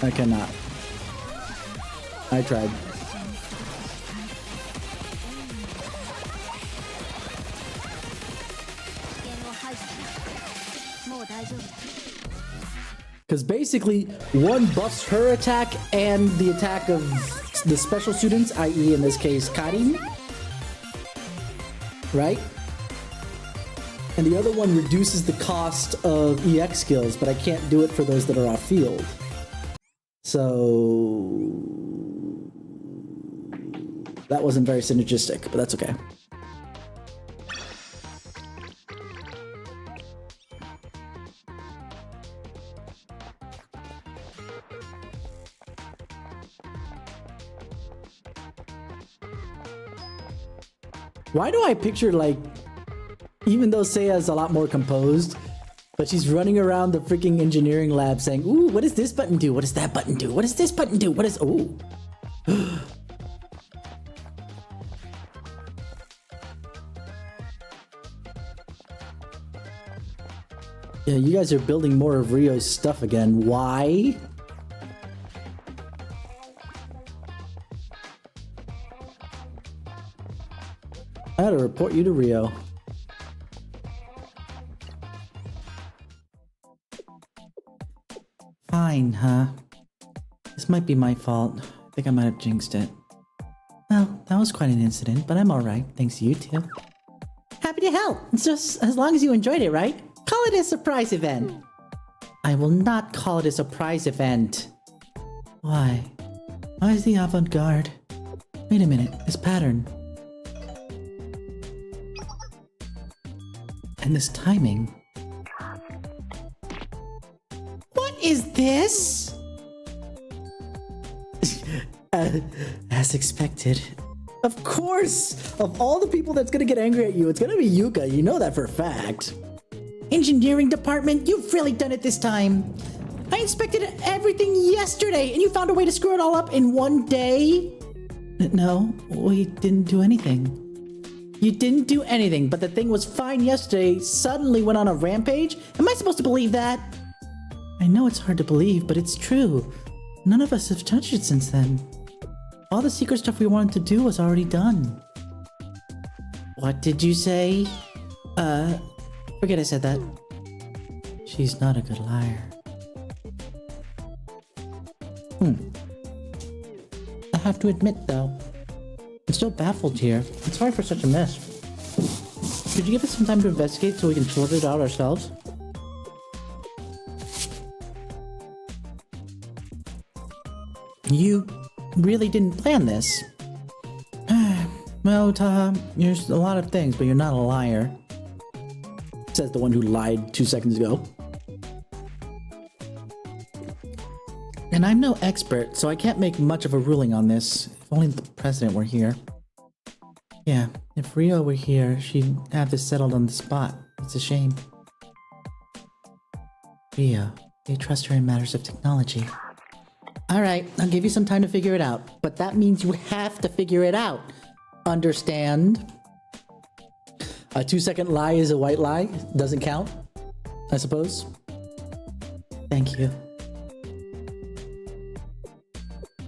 I cannot. I tried. Because basically, one buffs her attack and the attack of the special students, i.e. in this case, Karin. Right? And the other one reduces the cost of EX skills, but I can't do it for those that are off field. So that wasn't very synergistic, but that's okay. Why do I picture, like, even though Seiya's a lot more composed, but she's running around the freaking engineering lab saying, ooh, what does this button do? What does that button do? What does this button do? What is, ooh. Yeah, you guys are building more of Rio's stuff again. Why? I gotta report you to Rio. Fine, huh? This might be my fault. I think I might have jinxed it. Well, that was quite an incident, but I'm alright, thanks to you too. Happy to help! It's just as long as you enjoyed it, right? Call it a surprise event! I will not call it a surprise event. Why? Why is the avant-garde? Wait a minute, this pattern. And this timing. What is this? As expected. Of course! Of all the people that's gonna get angry at you, it's gonna be Yuka. You know that for a fact. Engineering department, you've really done it this time. I inspected everything yesterday, and you found a way to screw it all up in one day? No, we didn't do anything. You didn't do anything, but the thing was fine yesterday, suddenly went on a rampage? Am I supposed to believe that? I know it's hard to believe, but it's true. None of us have touched it since then. All the secret stuff we wanted to do was already done. What did you say? Forget I said that. She's not a good liar. I have to admit, though, I'm still baffled here. I'm sorry for such a mess. Could you give us some time to investigate so we can sort it out ourselves? You really didn't plan this. Well, Taha, you're a lot of things, but you're not a liar. Says the one who lied 2 seconds ago. And I'm no expert, so I can't make much of a ruling on this. If only the president were here. Yeah, if Rio were here, she'd have this settled on the spot. It's a shame. Rio, they trust her in matters of technology. Alright, I'll give you some time to figure it out. But that means you have to figure it out. Understand? A 2-second lie is a white lie. Doesn't count, I suppose. Thank you.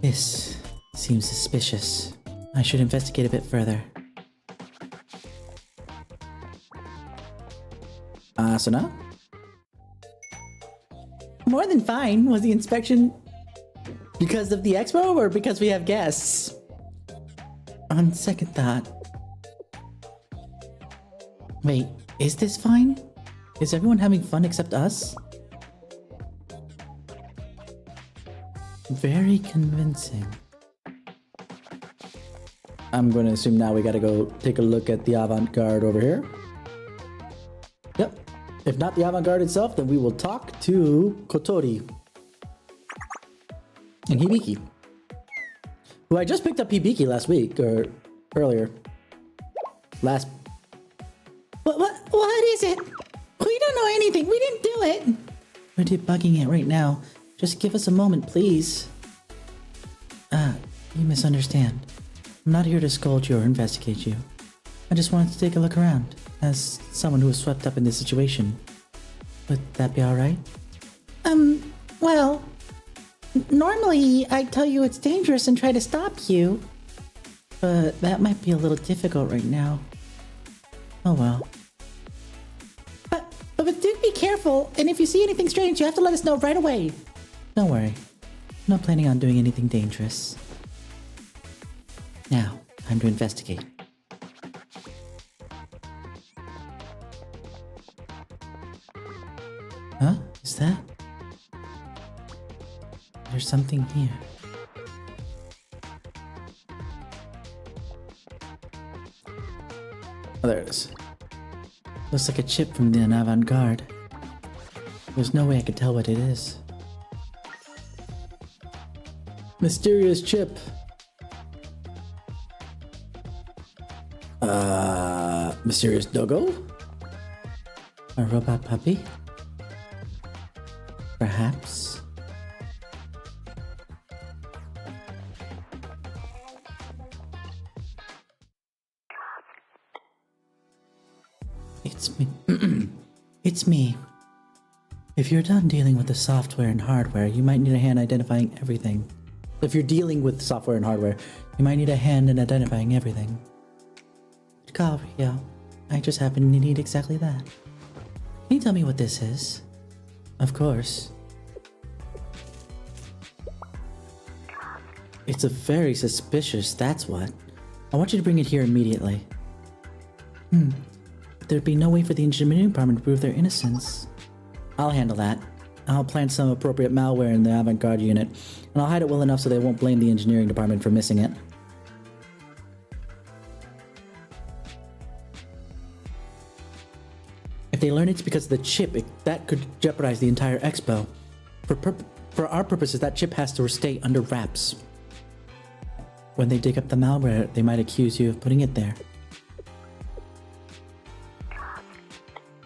This seems suspicious. I should investigate a bit further. Asuna? More than fine. Was the inspection because of the expo or because we have guests? On second thought. Wait, is this fine? Is everyone having fun except us? Very convincing. I'm going to assume now we gotta go take a look at the avant-garde over here. Yep. If not the avant-garde itself, then we will talk to Kotori. And Hibiki. Who I just picked up Hibiki last week, or earlier. What is it? We don't know anything. We didn't do it. We're debugging it right now. Just give us a moment, please. You misunderstand. I'm not here to scold you or investigate you. I just wanted to take a look around, as someone who was swept up in this situation. Would that be alright? Well, normally I'd tell you it's dangerous and try to stop you. But that might be a little difficult right now. Oh well. But do be careful, and if you see anything strange, you have to let us know right away. Don't worry. I'm not planning on doing anything dangerous. Now, time to investigate. Huh? Is that? There's something here. Oh, there it is. Looks like a chip from the avant-garde. There's no way I could tell what it is. Mysterious chip. Mysterious doggo? A robot puppy? Perhaps? It's me. It's me. If you're done dealing with the software and hardware, you might need a hand identifying everything. If you're dealing with software and hardware, you might need a hand in identifying everything. Good call, Rio. I just happen to need exactly that. Can you tell me what this is? Of course. It's a very suspicious, that's what. I want you to bring it here immediately. There'd be no way for the engineering department to prove their innocence. I'll handle that. I'll plant some appropriate malware in the avant-garde unit, and I'll hide it well enough so they won't blame the engineering department for missing it. If they learn it's because of the chip, that could jeopardize the entire expo. For our purposes, that chip has to stay under wraps. When they dig up the malware, they might accuse you of putting it there.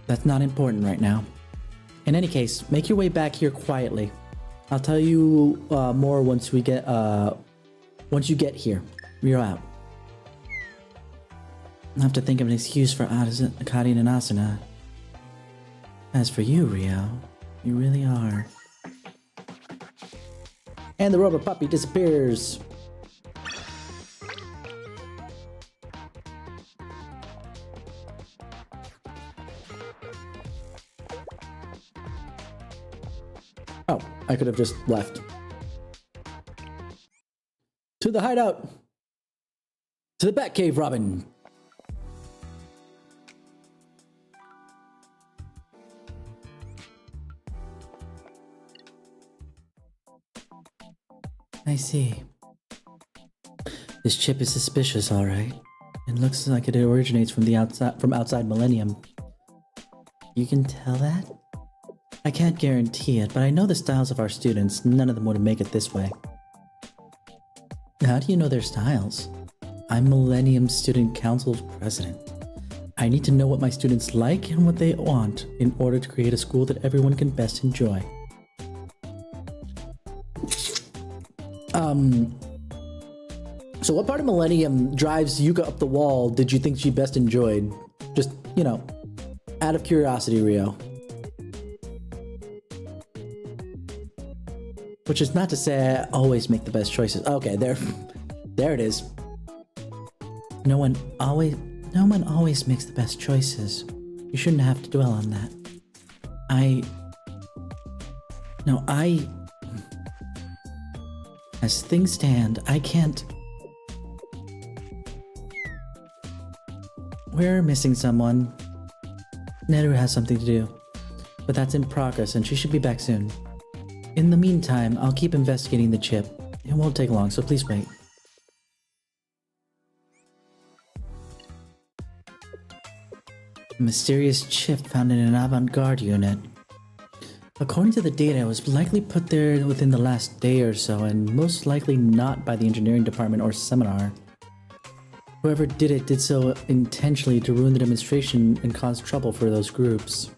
That's not important right now. In any case, make your way back here quietly. I'll tell you more once you get here. We're out. I'll have to think of an excuse for Akari and Asuna. As for you, Rio, you really are. And the rubber puppy disappears. Oh, I could have just left. To the hideout! To the Batcave, Robin! I see. This chip is suspicious, all right. It looks like it originates from outside Millennium. You can tell that? I can't guarantee it, but I know the styles of our students. None of them would make it this way. How do you know their styles? I'm Millennium Student Council's president. I need to know what my students like and what they want in order to create a school that everyone can best enjoy. So what part of Millennium drives Yuka up the wall did you think she best enjoyed? Just, you know, out of curiosity, Rio. Which is not to say I always make the best choices. Okay, there it is. No one always makes the best choices. You shouldn't have to dwell on that. As things stand, I can't. We're missing someone. Neru has something to do, but that's in progress and she should be back soon. In the meantime, I'll keep investigating the chip. It won't take long, so please wait. A mysterious chip found in an avant-garde unit. According to the data, it was likely put there within the last day or so, and most likely not by the engineering department or seminar. Whoever did it did so intentionally to ruin the demonstration and cause trouble for those groups.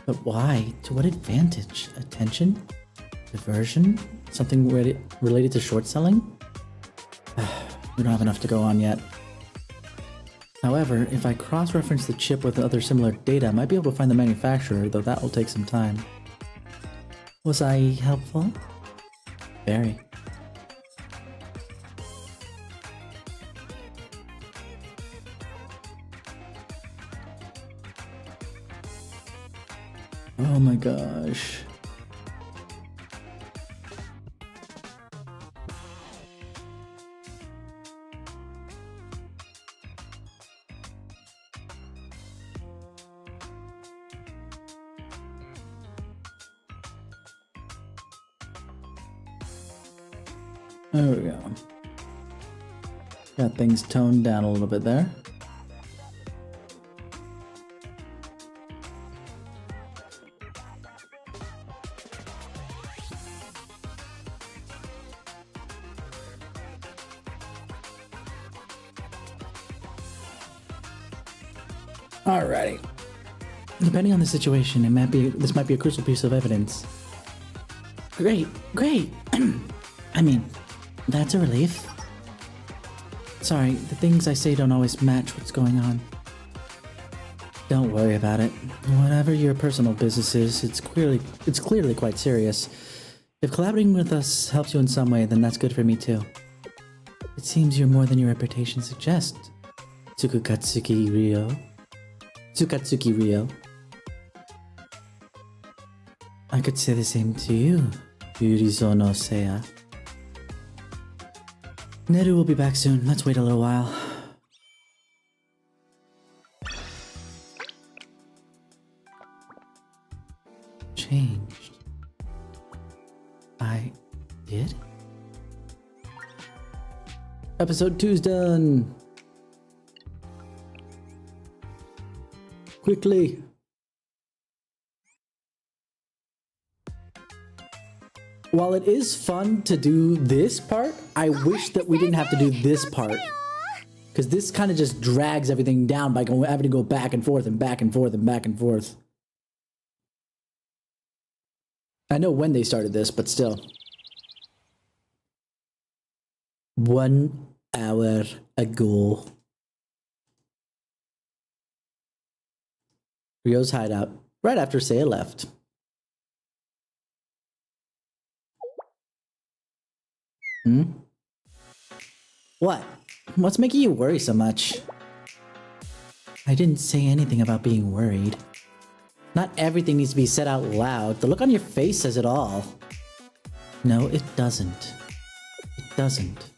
But why? To what advantage? Attention? Diversion? Something related to short selling? We don't have enough to go on yet. However, if I cross-reference the chip with other similar data, I might be able to find the manufacturer, though that will take some time. Was I helpful? Very. Oh my gosh. There we go. Got things toned down a little bit there. Alrighty. Depending on the situation, this might be a crucial piece of evidence. Great. I mean, that's a relief. Sorry, the things I say don't always match what's going on. Don't worry about it. Whatever your personal business is, it's clearly quite serious. If collaborating with us helps you in some way, then that's good for me too. It seems you're more than your reputation suggests. Tsukatsuki Rio. I could say the same to you, Yurizo no Seiya. Neru will be back soon. Let's wait a little while. Changed. I did? Episode 2's done! Quickly! While it is fun to do this part, I wish that we didn't have to do this part. Because this kind of just drags everything down by having to go back and forth and back and forth and back and forth. I know when they started this, but still. 1 hour ago. Ryo's hideout, right after Seiya left. What? What's making you worry so much? I didn't say anything about being worried. Not everything needs to be said out loud. The look on your face says it all. No, it doesn't. It doesn't.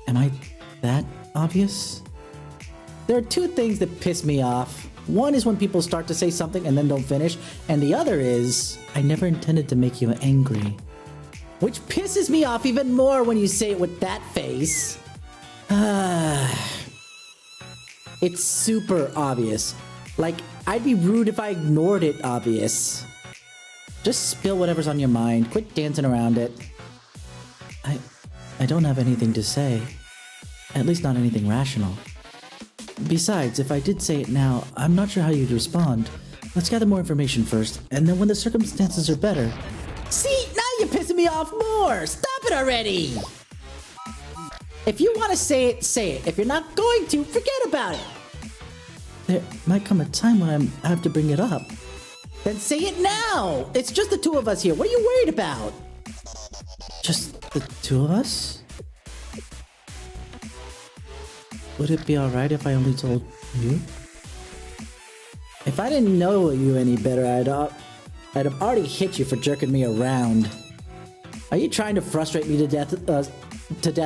Am I that obvious? There are two things that piss me off. One is when people start to say something and then don't finish, and the other is, I never intended to make you angry. Which pisses me off even more when you say it with that face. It's super obvious. Like, I'd be rude if I ignored it obvious. Just spill whatever's on your mind. Quit dancing around it. I don't have anything to say. At least not anything rational. Besides, if I did say it now, I'm not sure how you'd respond. Let's gather more information first, and then when the circumstances are better... See? Now you're pissing me off more! Stop it already! If you want to say it, say it. If you're not going to, forget about it! There might come a time when I have to bring it up. Then say it now! It's just the two of us here. What are you worried about? Just the two of us? Would it be alright if I only told you? If I didn't know you any better, I'd have already hit you for jerking me around. Are you trying to frustrate me to death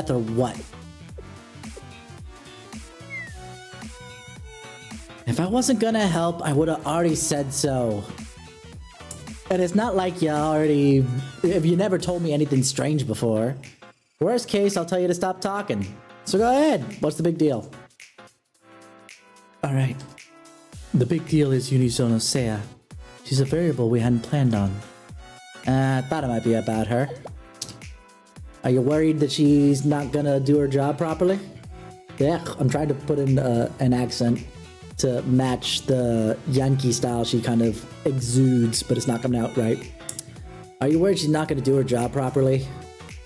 or what? If I wasn't gonna help, I would have already said so. And it's not like if you never told me anything strange before. Worst case, I'll tell you to stop talking. So go ahead. What's the big deal? Alright. The big deal is Unisono Seiya. She's a variable we hadn't planned on. I thought it might be about her. Are you worried that she's not gonna do her job properly? Yeah, I'm trying to put in an accent to match the Yankee style she kind of exudes, but it's not coming out right. Are you worried she's not gonna do her job properly?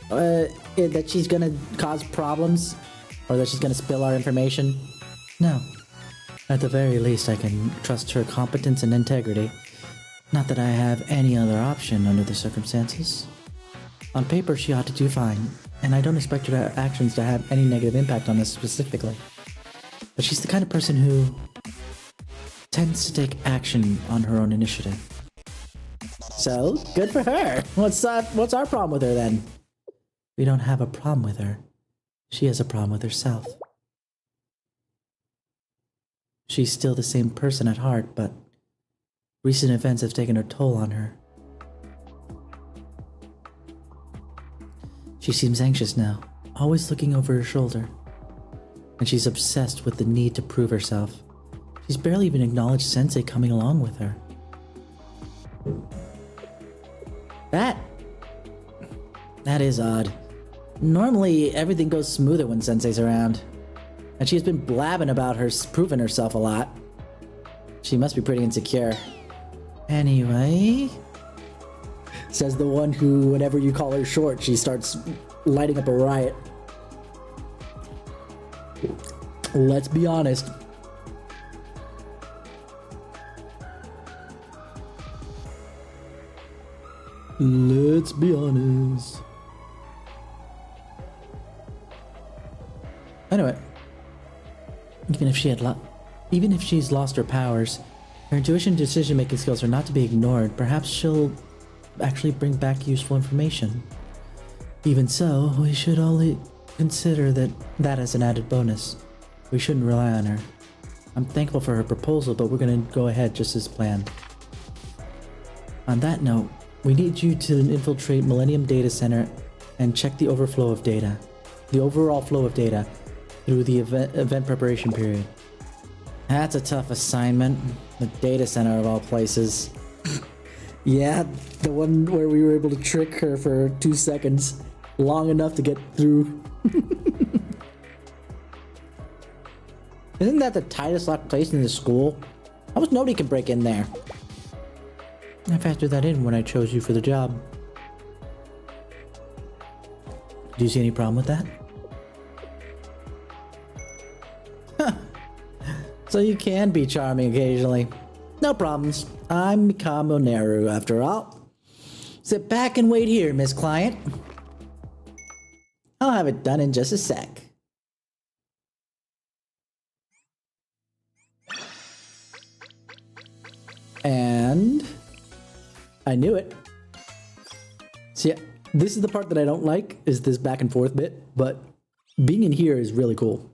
That she's gonna cause problems? Or that she's gonna spill our information? No. At the very least, I can trust her competence and integrity. Not that I have any other option under the circumstances. On paper, she ought to do fine, and I don't expect her actions to have any negative impact on us specifically. But she's the kind of person who tends to take action on her own initiative. So, good for her. What's our problem with her then? We don't have a problem with her. She has a problem with herself. She's still the same person at heart, but recent events have taken a toll on her. She seems anxious now, always looking over her shoulder. And she's obsessed with the need to prove herself. She's barely even acknowledged Sensei coming along with her. That is odd. Normally, everything goes smoother when Sensei's around. And she's been blabbing about her proving herself a lot. She must be pretty insecure. Anyway... Says the one who, whenever you call her short, she starts lighting up a riot. Let's be honest. Let's be honest. Anyway, even if she's lost her powers, her intuition and decision-making skills are not to be ignored. Perhaps she'll actually bring back useful information. Even so, we should only consider that as an added bonus. We shouldn't rely on her. I'm thankful for her proposal, but we're gonna go ahead just as planned. On that note, we need you to infiltrate Millennium Data Center and check the overall flow of data through the event preparation period. That's a tough assignment. The data center of all places. Yeah, the one where we were able to trick her for 2 seconds. long enough to get through. Isn't that the tightest locked place in the school? Almost nobody can break in there. I factored that in when I chose you for the job. Do you see any problem with that? Huh. So you can be charming occasionally. No problems. I'm Mikamo Neru after all. Sit back and wait here, Miss Client. I'll have it done in just a sec. And I knew it. See, this is the part that I don't like, is this back and forth bit, but being in here is really cool.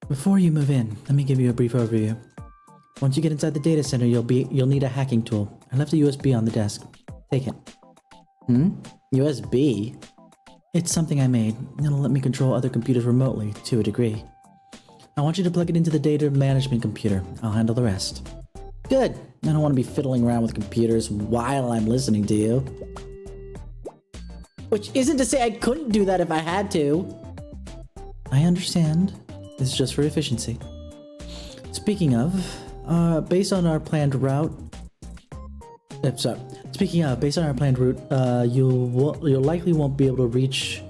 Before you move in, let me give you a brief overview. Once you get inside the data center, you'll need a hacking tool. I left a USB on the desk. Take it. USB? It's something I made. It'll let me control other computers remotely, to a degree. I want you to plug it into the data management computer. I'll handle the rest. Good. I don't want to be fiddling around with computers while I'm listening to you. Which isn't to say I couldn't do that if I had to. I understand. This is just for efficiency. Speaking of, based on our planned route, you'll likely won't be able to reach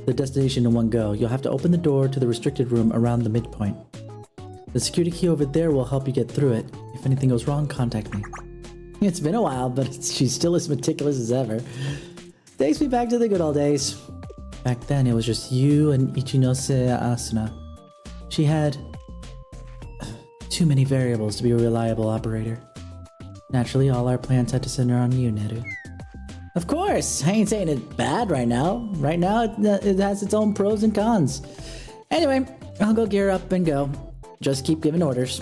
the destination in one go. You'll have to open the door to the restricted room around the midpoint. The security key over there will help you get through it. If anything goes wrong, contact me. It's been a while, but she's still as meticulous as ever. Takes me back to the good old days. Back then, it was just you and Ichinose Asuna. She had too many variables to be a reliable operator. Naturally, all our plans had to center on you, Neru. Of course! I ain't saying it's bad right now. Right now, it has its own pros and cons. Anyway, I'll go gear up and go. Just keep giving orders.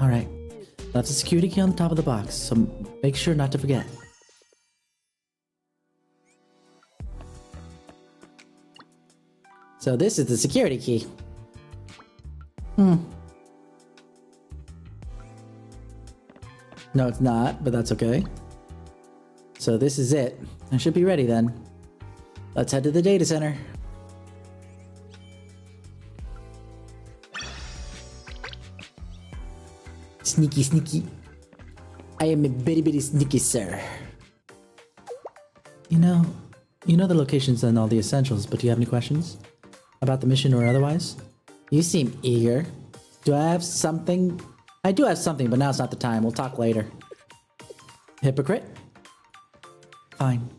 Alright. Left the security key on the top of the box, so make sure not to forget. So this is the security key. No, it's not, but that's okay. So this is it. I should be ready then. Let's head to the data center. Sneaky, sneaky. I am a bitty bitty sneaky, sir. You know the locations and all the essentials, but do you have any questions? About the mission or otherwise? You seem eager. Do I have something? I do have something, but now it's not the time. We'll talk later. Hypocrite? Fine.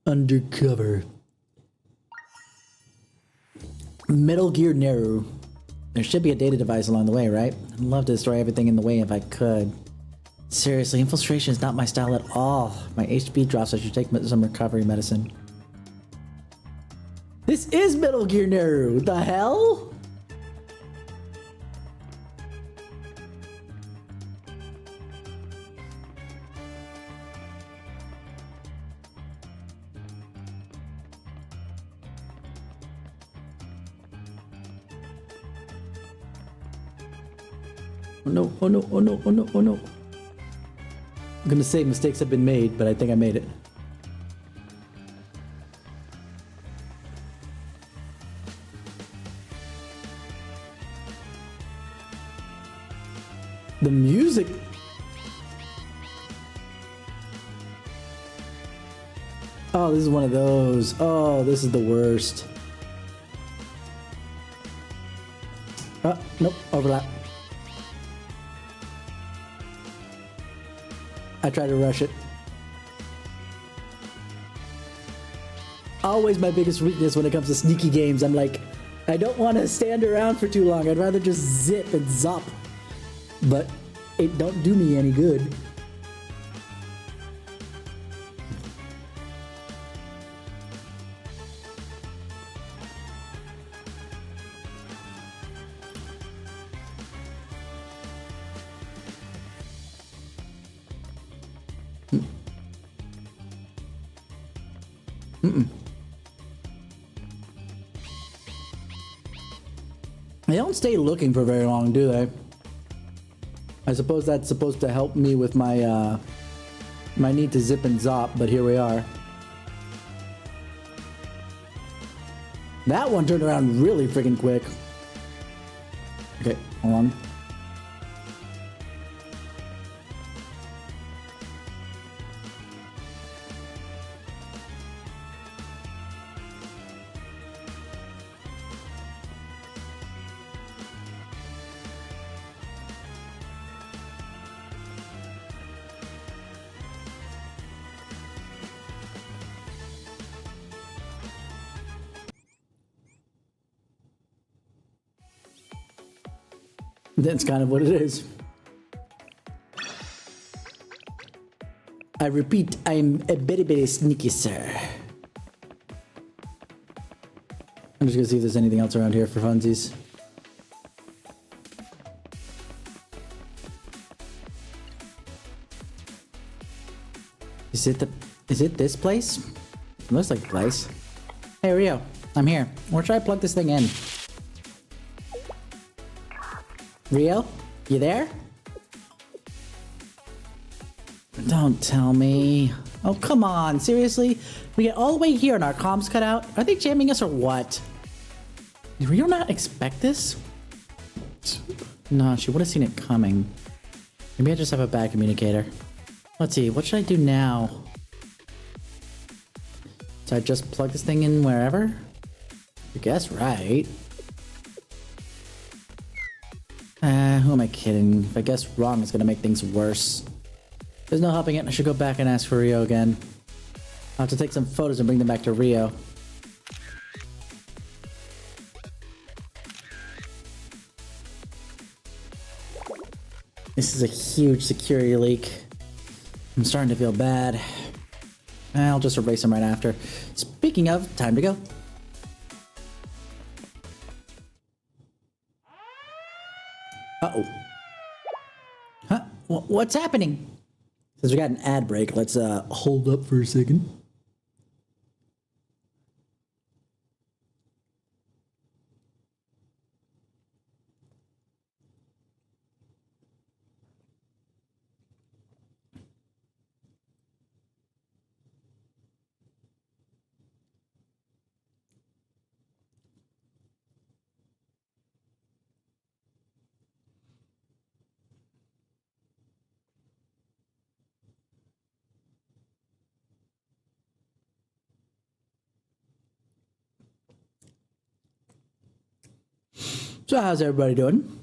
Undercover. Metal Gear Neru. There should be a data device along the way, right? I'd love to destroy everything in the way if I could. Seriously, infiltration is not my style at all. My HP drops, I should take some recovery medicine. This is Metal Gear Neru! The hell? Oh no, oh no, oh no, oh no, oh no. I'm gonna say mistakes have been made, but I think I made it. The music. Oh, this is one of those. Oh, this is the worst. Oh, nope, overlap. I try to rush it. Always my biggest weakness when it comes to sneaky games. I'm like, I don't want to stand around for too long. I'd rather just zip and zop. But it don't do me any good. They don't stay looking for very long, do they? I suppose that's supposed to help me with my my need to zip and zop, but here we are. That one turned around really freaking quick. Okay, hold on. That's kind of what it is. I repeat, I'm a very sneaky, sir. I'm just gonna see if there's anything else around here for funsies. Is it this place? It looks like the place. Hey Rio, I'm here. Where should I plug this thing in? Rio, you there? Don't tell me. Oh, come on, seriously? We get all the way here and our comms cut out? Are they jamming us or what? Did Rio not expect this? No, she would have seen it coming. Maybe I just have a bad communicator. Let's see, what should I do now? So I just plug this thing in wherever? I guess right. Who am I kidding? If I guess wrong, it's gonna make things worse. There's no helping it. I should go back and ask for Rio again. I'll have to take some photos and bring them back to Rio. This is a huge security leak. I'm starting to feel bad. I'll just erase them right after. Speaking of, time to go. Uh-oh. Huh? What's happening? Since we got an ad break, let's hold up for a second. So how's everybody doing?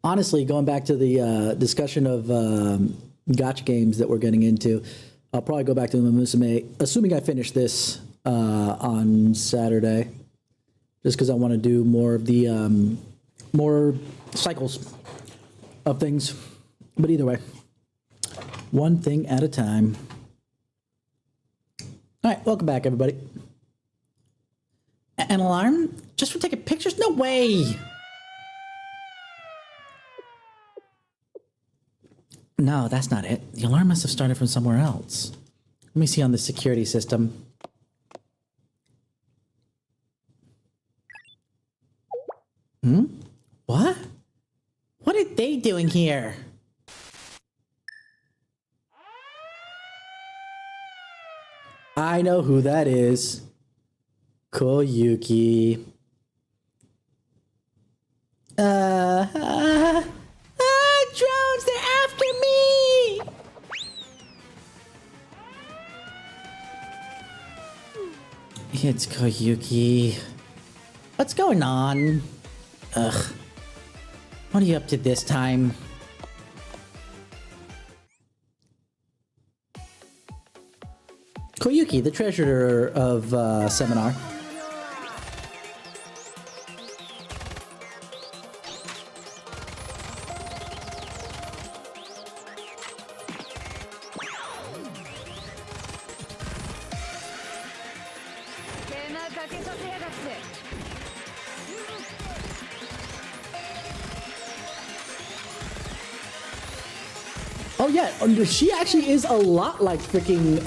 Honestly, going back to the discussion of gotcha games that we're getting into, I'll probably go back to the Musume, assuming I finish this on Saturday, just because I want to do more of the more cycles of things. But either way, one thing at a time. All right, welcome back, everybody. An alarm? Just for taking pictures? No way! No, that's not it. The alarm must have started from somewhere else. Let me see on the security system. What? What are they doing here? I know who that is. Koyuki. Drones, they're after me! It's Koyuki. What's going on? Ugh. What are you up to this time? Koyuki, the treasurer of Seminar. Oh yeah, she actually is a lot like freaking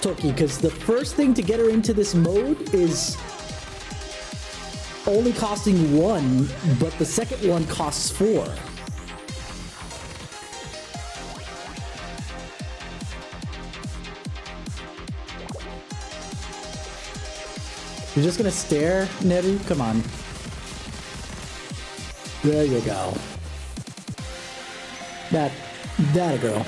Toki, because the first thing to get her into this mode is only costing 1, but the second one costs 4. You're just gonna stare, Neru? Come on. There you go. That a girl.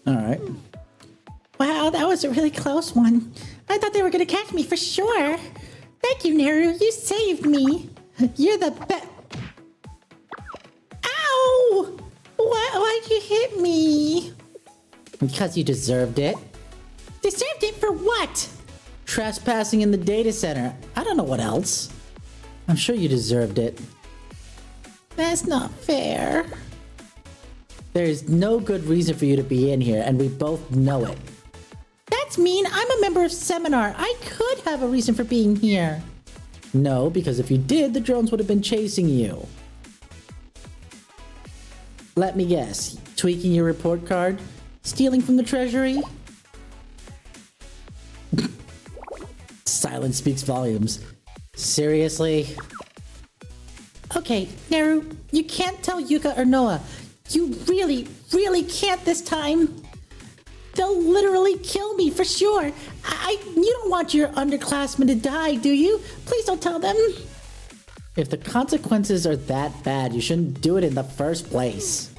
All right. Wow, that was a really close one. I thought they were gonna catch me for sure. Thank you, Neru. You saved me. You're the best. Ow! Why'd you hit me? Because you deserved it. Deserved it for what? Trespassing in the data center. I don't know what else. I'm sure you deserved it. That's not fair. There is no good reason for you to be in here, and we both know it. That's mean. I'm a member of Seminar. I could have a reason for being here. No, because if you did, the drones would have been chasing you. Let me guess. Tweaking your report card? Stealing from the treasury? Silence speaks volumes. Seriously? Okay, Neru, you can't tell Yuka or Noah. You really, really can't this time. They'll literally kill me for sure. You don't want your underclassmen to die, do you? Please don't tell them. If the consequences are that bad, you shouldn't do it in the first place.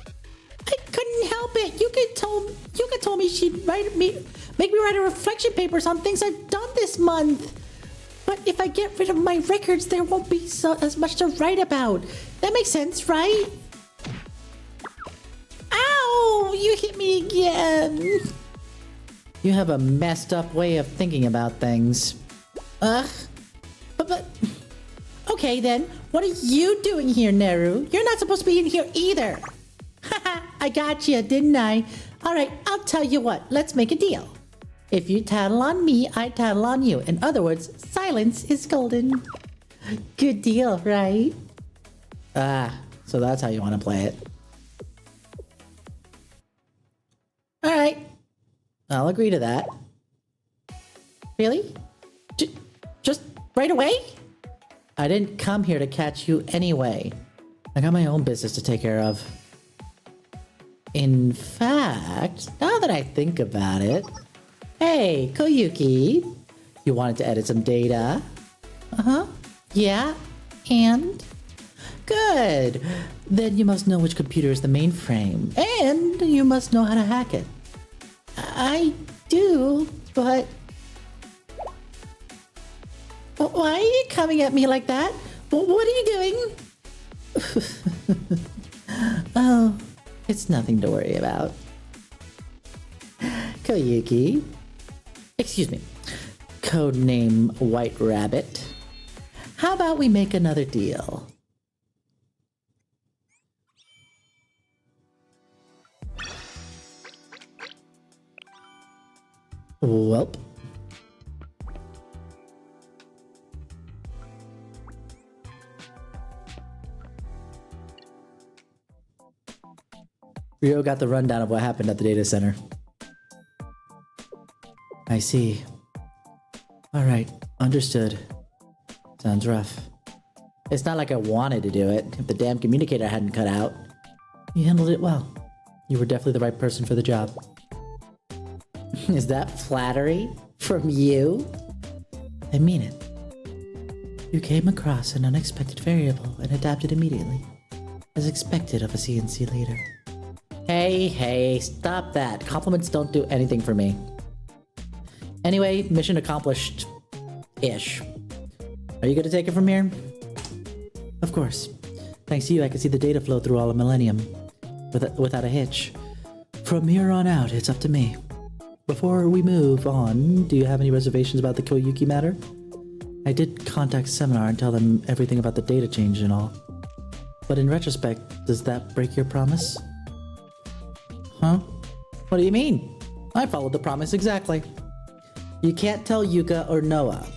I couldn't help it. Yuka told me she'd make me write a reflection papers on things I've done this month. But if I get rid of my records, there won't be as much to write about. That makes sense, right? Ow! You hit me again. You have a messed up way of thinking about things. Ugh. But okay then, what are you doing here, Neru? You're not supposed to be in here either. Haha, I got you, didn't I? Alright, I'll tell you what, let's make a deal. If you tattle on me, I tattle on you. In other words, silence is golden. Good deal, right? Ah, so that's how you want to play it. Alright. I'll agree to that. Really? Just right away? I didn't come here to catch you anyway. I got my own business to take care of. In fact, now that I think about it... Hey, Koyuki! You wanted to edit some data? Uh-huh. Yeah. And? Good! Then you must know which computer is the mainframe. And you must know how to hack it. I do, but... Why are you coming at me like that? What are you doing? Oh, it's nothing to worry about. Koyuki. Excuse me. Codename White Rabbit. How about we make another deal? Welp. Rio got the rundown of what happened at the data center. I see. Alright, understood. Sounds rough. It's not like I wanted to do it. If the damn communicator hadn't cut out. You handled it well. You were definitely the right person for the job. Is that flattery? From you? I mean it. You came across an unexpected variable and adapted immediately, as expected of a CNC leader. Hey, stop that. Compliments don't do anything for me. Anyway, mission accomplished-ish. Are you gonna take it from here? Of course. Thanks to you, I can see the data flow through all of Millennium, without a hitch. From here on out, it's up to me. Before we move on, do you have any reservations about the Koyuki matter? I did contact Seminar and tell them everything about the data change and all. But in retrospect, does that break your promise? Huh? What do you mean? I followed the promise exactly. You can't tell Yuka or Noah.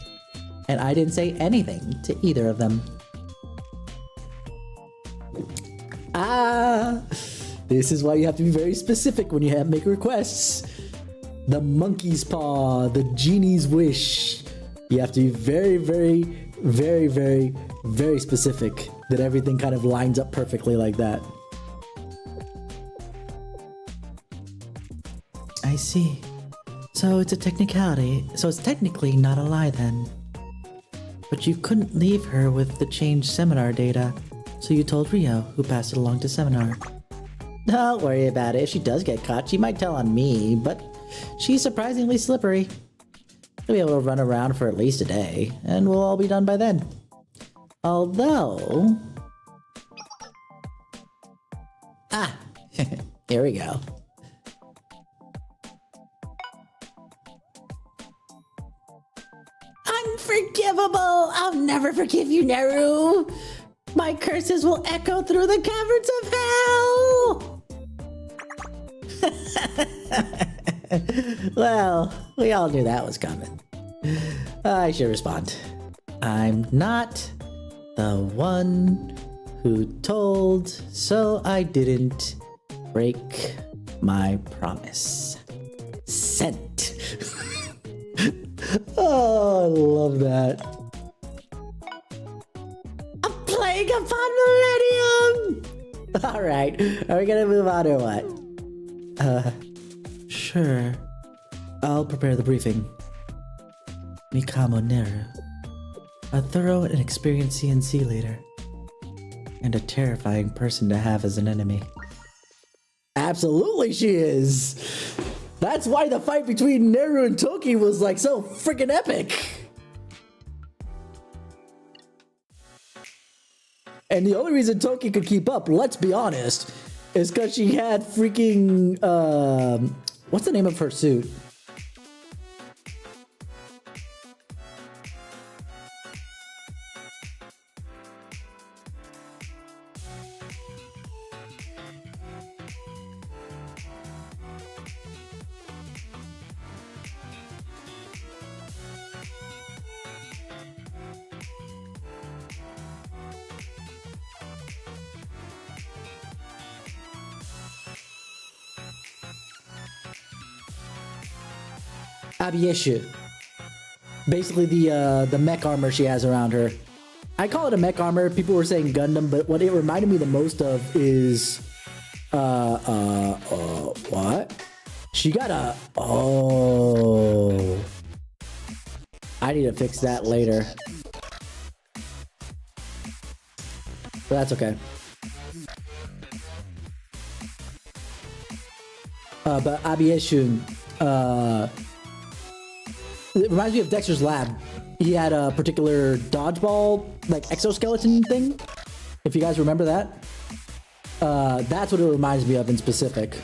And I didn't say anything to either of them. Ah, this is why you have to be very specific when you make requests. The monkey's paw, the genie's wish. You have to be very, very, very, very, very specific that everything kind of lines up perfectly like that. I see. So it's a technicality. So it's technically not a lie then. But you couldn't leave her with the changed seminar data. So you told Rio, who passed it along to seminar. Don't worry about it. If she does get caught, she might tell on me, but she's surprisingly slippery. She'll be able to run around for at least a day, and we'll all be done by then. Although... Ah! Here we go. Unforgivable! I'll never forgive you, Neru! My curses will echo through the caverns of hell! Well, we all knew that was coming. I should respond. I'm not the one who told, so I didn't break my promise. Sent. Oh, I love that. A plague upon Millennium! Alright, are we gonna move on or what? Sure. I'll prepare the briefing. Mikamo Neru. A thorough and experienced CNC leader. And a terrifying person to have as an enemy. Absolutely she is! That's why the fight between Neru and Toki was like so freaking epic! And the only reason Toki could keep up, let's be honest, is because she had freaking, what's the name of her suit? Abieshu. Basically the mech armor she has around her. I call it a mech armor. People were saying Gundam, but what it reminded me the most of is what? She got a I need to fix that later. But that's okay. But Abieshu, it reminds me of Dexter's Lab. He had a particular dodgeball, like exoskeleton thing. If you guys remember that. That's what it reminds me of in specific.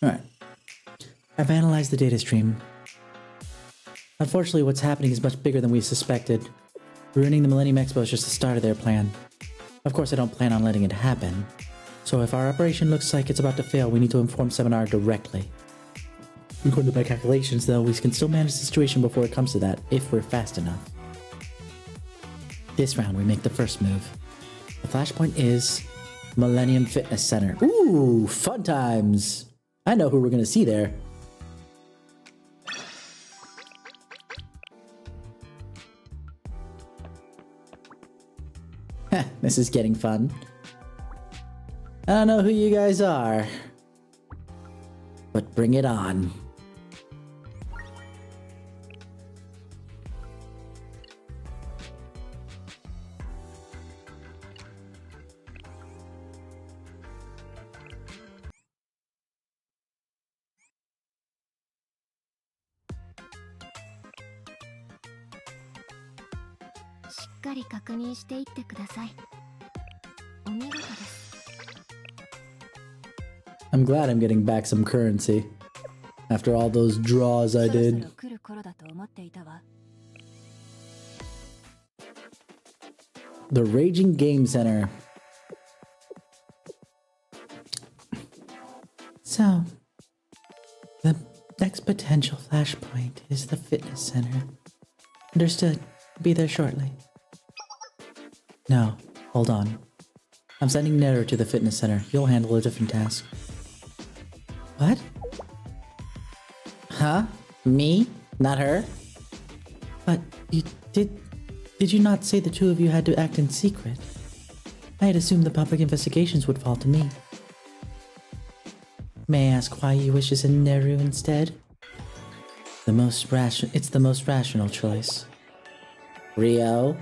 Alright. I've analyzed the data stream. Unfortunately, what's happening is much bigger than we suspected. Ruining the Millennium Expo is just the start of their plan. Of course, I don't plan on letting it happen. So if our operation looks like it's about to fail, we need to inform Seminar directly. According to my calculations, though, we can still manage the situation before it comes to that, if we're fast enough. This round, we make the first move. The flashpoint is Millennium Fitness Center. Ooh, fun times. I know who we're gonna see there. This is getting fun. I don't know who you guys are, but bring it on. しっかり確認していってください。お見事です。 I'm glad I'm getting back some currency after all those draws I そろそ did. ろ来る頃だと思っていたわ。 The Raging Game Center. So, the next potential flashpoint is the fitness center. Understood. Be there shortly. No, hold on. I'm sending Neru to the fitness center. You'll handle a different task. What? Huh? Me? Not her? But you did you not say the two of you had to act in secret? I had assumed the public investigations would fall to me. May I ask why you wish to send Neru instead? It's the most rational choice. Rio?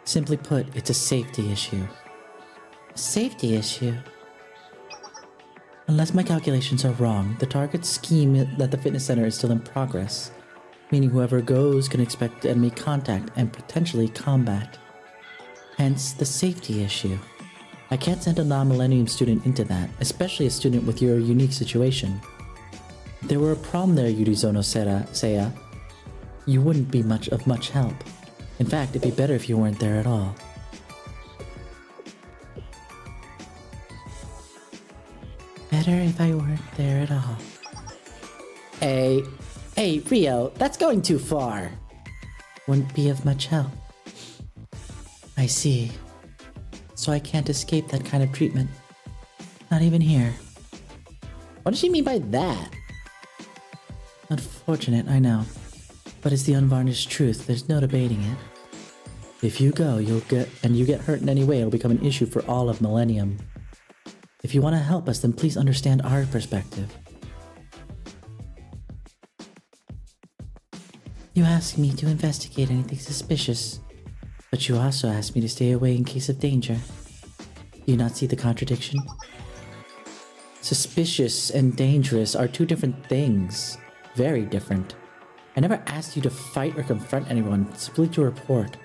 Simply put, it's a safety issue. A safety issue? Unless my calculations are wrong, the target scheme at the fitness center is still in progress, meaning whoever goes can expect enemy contact and potentially combat. Hence, the safety issue. I can't send a non-millennium student into that, especially a student with your unique situation. If there were a problem there, Yurizono Seiya, you wouldn't be of much help. In fact, it'd be better if you weren't there at all. Better if I weren't there at all. Hey, Rio, that's going too far. Wouldn't be of much help. I see. So I can't escape that kind of treatment. Not even here. What does she mean by that? Unfortunate, I know. But it's the unvarnished truth, there's no debating it. If you go, you get hurt in any way, it'll become an issue for all of Millennium. If you want to help us, then please understand our perspective. You asked me to investigate anything suspicious, but you also asked me to stay away in case of danger. Do you not see the contradiction? Suspicious and dangerous are two different things. Very different. I never asked you to fight or confront anyone, simply to report.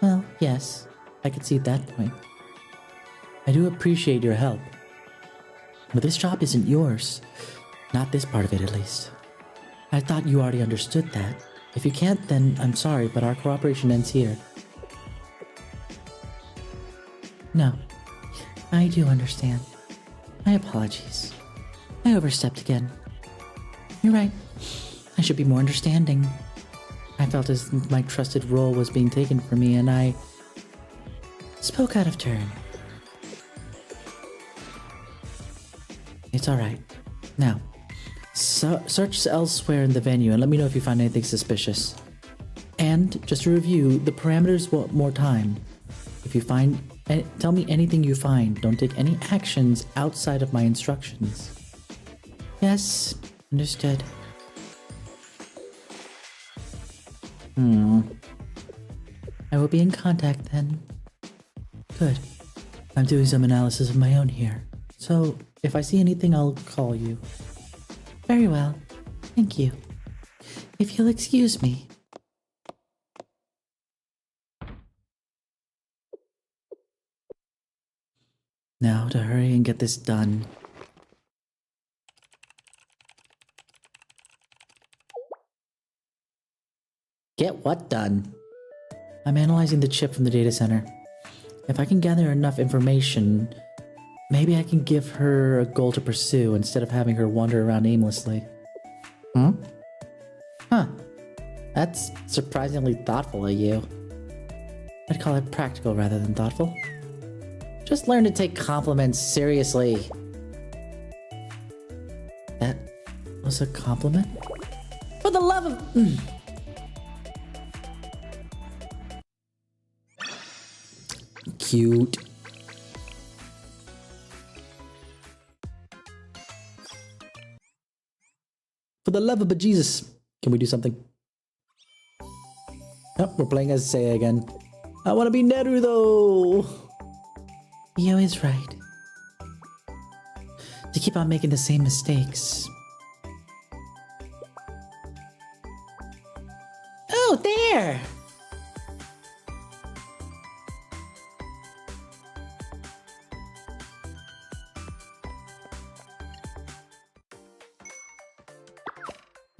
Well, yes, I could see that point. I do appreciate your help. But this job isn't yours. Not this part of it, at least. I thought you already understood that. If you can't, then I'm sorry, but our cooperation ends here. No, I do understand. My apologies. I overstepped again. You're right. I should be more understanding. I felt as my trusted role was being taken from me, and I spoke out of turn. It's alright. Now, search elsewhere in the venue and let me know if you find anything suspicious. And, just to review, the parameters want more time. If you find... tell me anything you find. Don't take any actions outside of my instructions. Yes, understood. I will be in contact then. Good. I'm doing some analysis of my own here. So, if I see anything, I'll call you. Very well. Thank you. If you'll excuse me. Now to hurry and get this done. Get what done? I'm analyzing the chip from the data center. If I can gather enough information, maybe I can give her a goal to pursue instead of having her wander around aimlessly. Huh. That's surprisingly thoughtful of you. I'd call it practical rather than thoughtful. Just learn to take compliments seriously. That was a compliment? For the love of... Cute. For the love of bejesus, can we do something? Oh, we're playing as Seiya again. I want to be Neru though. Rio is right. To keep on making the same mistakes. Oh, there!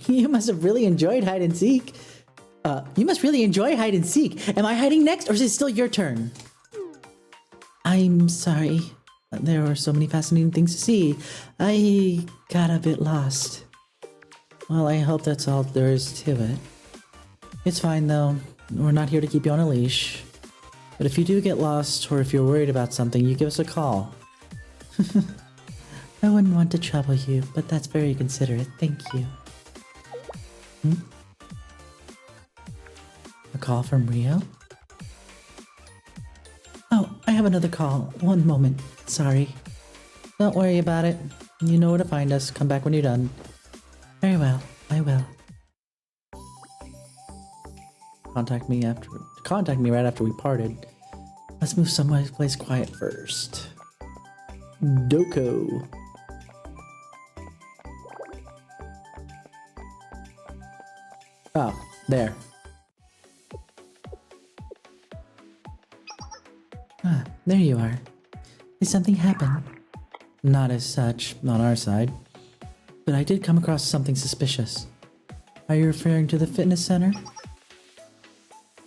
You must have really enjoyed hide and seek. You must really enjoy hide and seek. Am I hiding next, or is it still your turn? I'm sorry. There were so many fascinating things to see. I got a bit lost. Well, I hope that's all there is to it. It's fine, though. We're not here to keep you on a leash. But if you do get lost, or if you're worried about something, you give us a call. I wouldn't want to trouble you, but that's very considerate. Thank you. A call from Rio? Oh, I have another call. One moment. Sorry. Don't worry about it. You know where to find us. Come back when you're done. Very well. I will. Contact me right after we parted. Let's move someplace quiet first. Doko. Oh, there. Ah, there you are. Did something happen? Not as such, on our side. But I did come across something suspicious. Are you referring to the fitness center?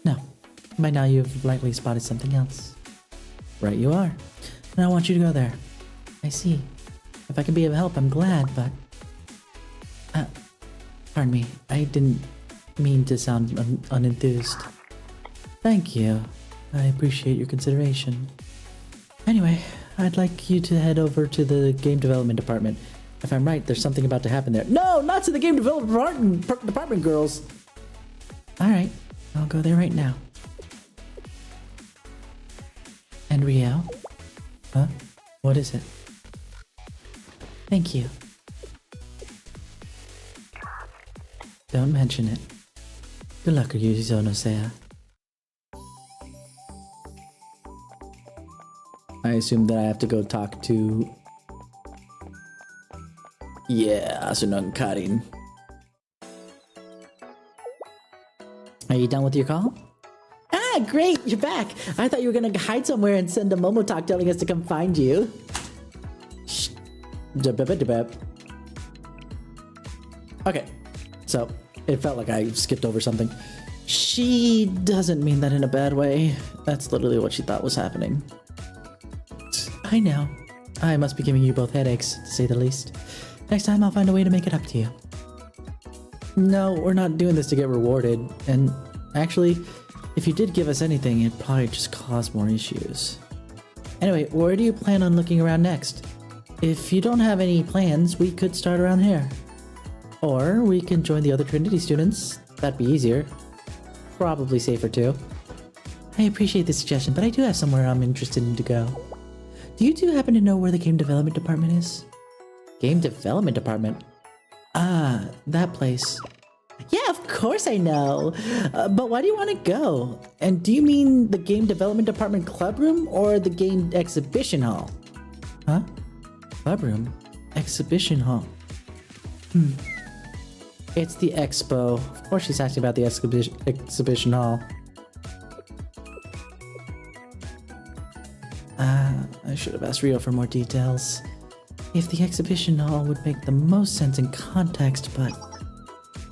No. By now you've likely spotted something else. Right you are. And I want you to go there. I see. If I can be of help, I'm glad, but... pardon me. I didn't mean to sound unenthused. Thank you. I appreciate your consideration. Anyway, I'd like you to head over to the game development department. If I'm right, there's something about to happen there. No, not to the game development department, girls! Alright, I'll go there right now. And Rio? Huh? What is it? Thank you. Don't mention it. Good luck, Ryuzo no Seiya. I assume that I have to go talk to... Yeah, Asunong Karin. Are you done with your call? Ah, great, you're back. I thought you were gonna hide somewhere and send a Momotalk telling us to come find you. Shh. Okay, so it felt like I skipped over something. She doesn't mean that in a bad way. That's literally what she thought was happening. I know. I must be giving you both headaches, to say the least. Next time I'll find a way to make it up to you. No, we're not doing this to get rewarded. And actually, if you did give us anything, it'd probably just cause more issues. Anyway, where do you plan on looking around next? If you don't have any plans, we could start around here. Or we can join the other Trinity students. That'd be easier. Probably safer too. I appreciate the suggestion, but I do have somewhere I'm interested in to go. Do you two happen to know where the game development department is? Game development department? Ah, that place. Yeah, of course I know. But why do you want to go? And do you mean the game development department club room or the game exhibition hall? Huh? Club room? Exhibition hall? It's the expo. Of course she's asking about the exhibition hall. I should have asked Rio for more details. If the exhibition hall would make the most sense in context, but...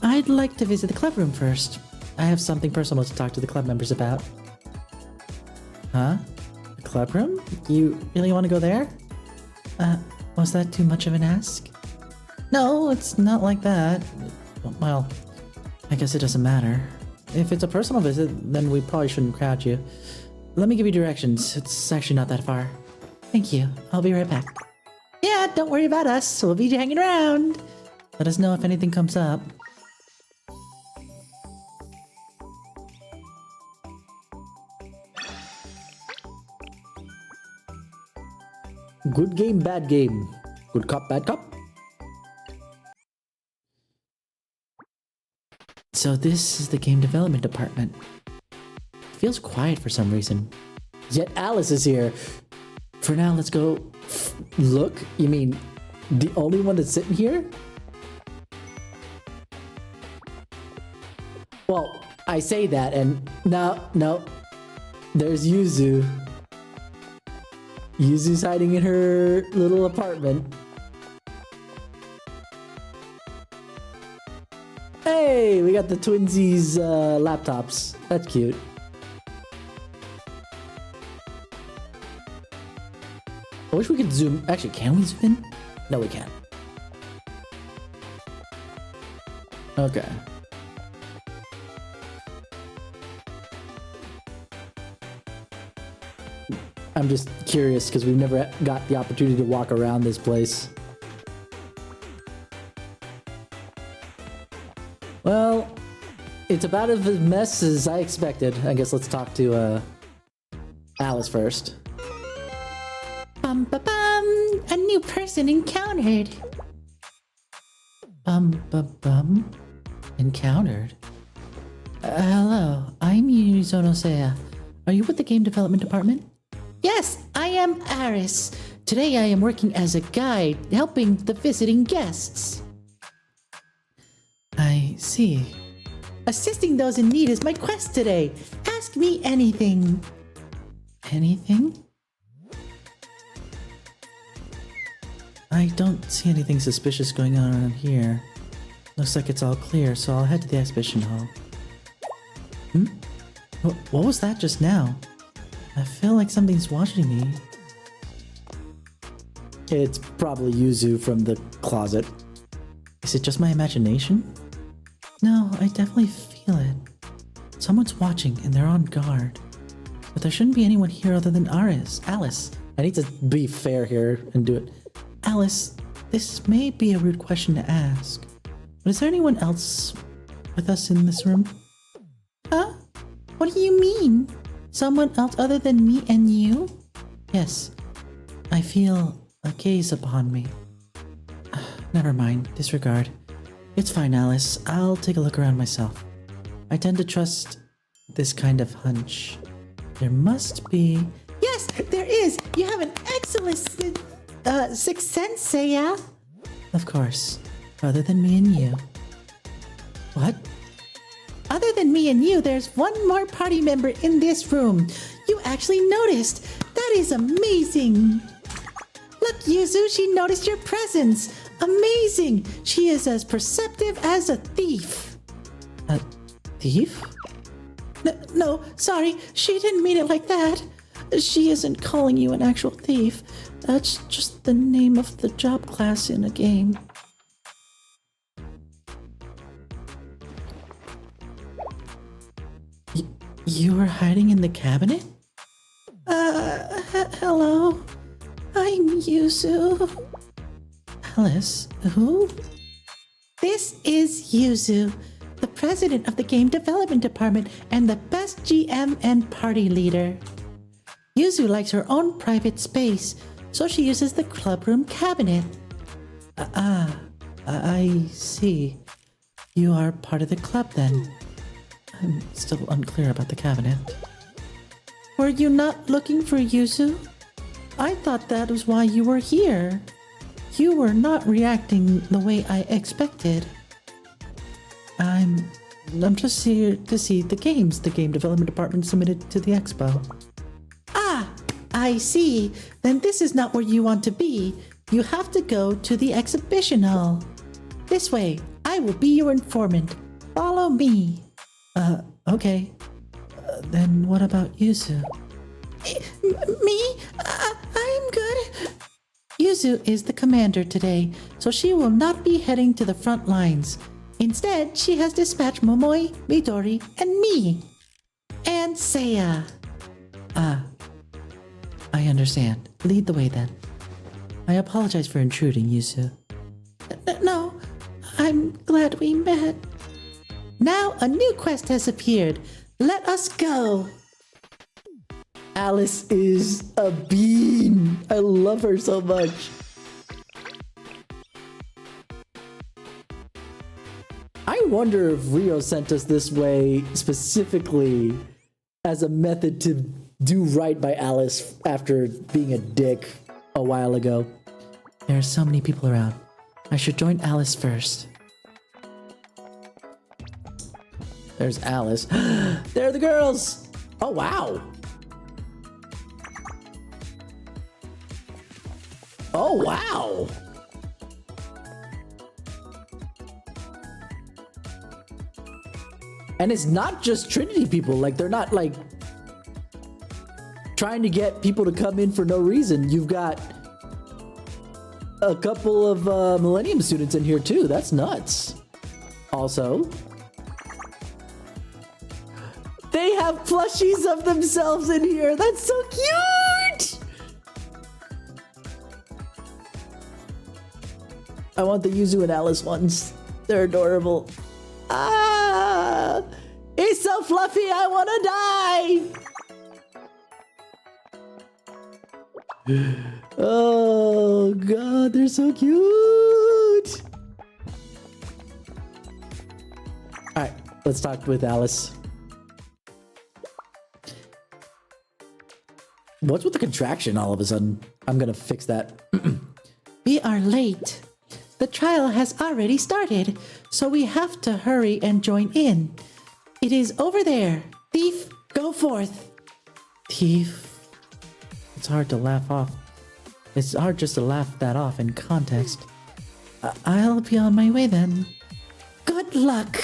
I'd like to visit the club room first. I have something personal to talk to the club members about. Huh? The club room? You really want to go there? Was that too much of an ask? No, it's not like that. Well, I guess it doesn't matter. If it's a personal visit, then we probably shouldn't crowd you. Let me give you directions. It's actually not that far. Thank you. I'll be right back. Yeah, don't worry about us. We'll be hanging around. Let us know if anything comes up. Good game, bad game. Good cop, bad cop. So this is the game development department. It feels quiet for some reason. Yet Alice is here. For now, let's go look. You mean the only one that's sitting here? Well, I say that and no. There's Yuzu. Yuzu's hiding in her little apartment. Hey, we got the twinsies laptops. That's cute. I wish we could zoom. Actually, can we zoom in? No, we can't. Okay. I'm just curious because we've never got the opportunity to walk around this place. Well, it's about as a mess as I expected. I guess let's talk to Alice first. Bum ba bum! A new person encountered. Encountered? Hello, I'm Yurizono Seiya. Are you with the game development department? Yes, I am Aris. Today I am working as a guide, helping the visiting guests. I see. Assisting those in need is my quest today. Ask me anything. Anything? I don't see anything suspicious going on around here. Looks like it's all clear, so I'll head to the exhibition hall. What was that just now? I feel like something's watching me. It's probably Yuzu from the closet. Is it just my imagination? No, I definitely feel it. Someone's watching and they're on guard. But there shouldn't be anyone here other than Alice. I need to be fair here and do it. Alice, this may be a rude question to ask, but is there anyone else with us in this room? Huh? What do you mean? Someone else other than me and you? Yes, I feel a gaze upon me. Never mind, disregard. It's fine, Alice. I'll take a look around myself. I tend to trust this kind of hunch. There must be... Yes, there is! You have an excellent sixth sense, Seiya. Of course. Other than me and you. What? Other than me and you, there's one more party member in this room. You actually noticed. That is amazing. Look, Yuzu, she noticed your presence. Amazing. She is as perceptive as a thief. A thief? No, sorry. She didn't mean it like that. She isn't calling you an actual thief. That's just the name of the job class in a game. You were hiding in the cabinet? Hello? I'm Yuzu. Alice, who? This is Yuzu, the president of the game development department and the best GM and party leader. Yuzu likes her own private space, so she uses the clubroom cabinet. I see. You are part of the club then. I'm still unclear about the cabinet. Were you not looking for Yuzu? I thought that was why you were here. You were not reacting the way I expected. I'm just here to see the games the game development department submitted to the expo. Ah, I see. Then this is not where you want to be. You have to go to the exhibition hall. This way, I will be your informant. Follow me. Okay. Then what about Yuzu? Me? I'm good. Yuzu is the commander today, so she will not be heading to the front lines. Instead, she has dispatched Momoi, Midori, and me. And Seiya. I understand. Lead the way then. I apologize for intruding, Yuzu. No, I'm glad we met. Now a new quest has appeared. Let us go. Alice is a bean. I love her so much. I wonder if Rio sent us this way specifically as a method to do right by Alice after being a dick a while ago. There are so many people around. I should join Alice first. There's Alice. There are the girls. Oh, wow. Oh, wow. And it's not just Trinity people. Like, they're not like trying to get people to come in for no reason. You've got a couple of Millennium students in here too. That's nuts. Also, they have plushies of themselves in here. That's so cute. I want the Yuzu and Alice ones. They're adorable. Ah, it's so fluffy. I want to die. Oh God, they're so cute. All right, let's talk with Alice. What's with the contraction all of a sudden? I'm gonna fix that. We are late. The trial has already started, so we have to hurry and join in. It is over there. Thief, go forth. Thief. It's hard to laugh off. It's hard just to laugh that off in context. I'll be on my way then. Good luck.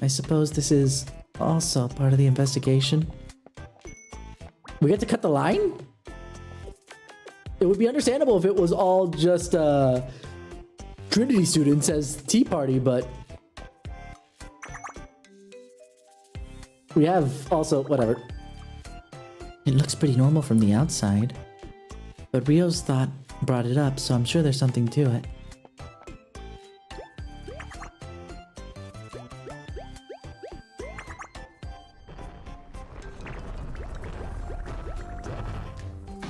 I suppose this is also part of the investigation. We get to cut the line? It would be understandable if it was all just Trinity students as Tea Party, but we have also, whatever. It looks pretty normal from the outside, but Rio's thought brought it up, so I'm sure there's something to it.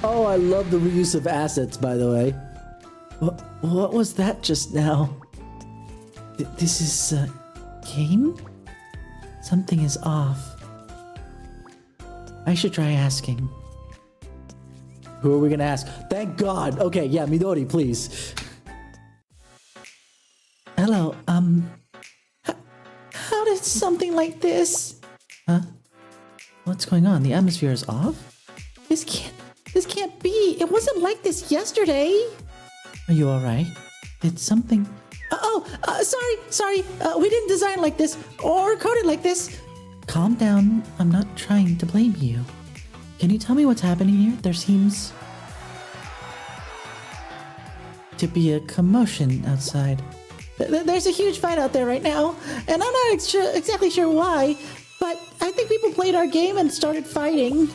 Oh, I love the reuse of assets, by the way. What was that just now? This is a game? Something is off. I should try asking. Who are we gonna ask? Thank God. Okay, yeah, Midori, please. Hello, how did something like this? Huh? What's going on? The atmosphere is off? This can't be. It wasn't like this yesterday. Are you alright? Did something... sorry. We didn't design like this or code it like this. Calm down. I'm not trying to blame you. Can you tell me what's happening here? There seems to be a commotion outside. There's a huge fight out there right now, and I'm not exactly sure why, but I think people played our game and started fighting.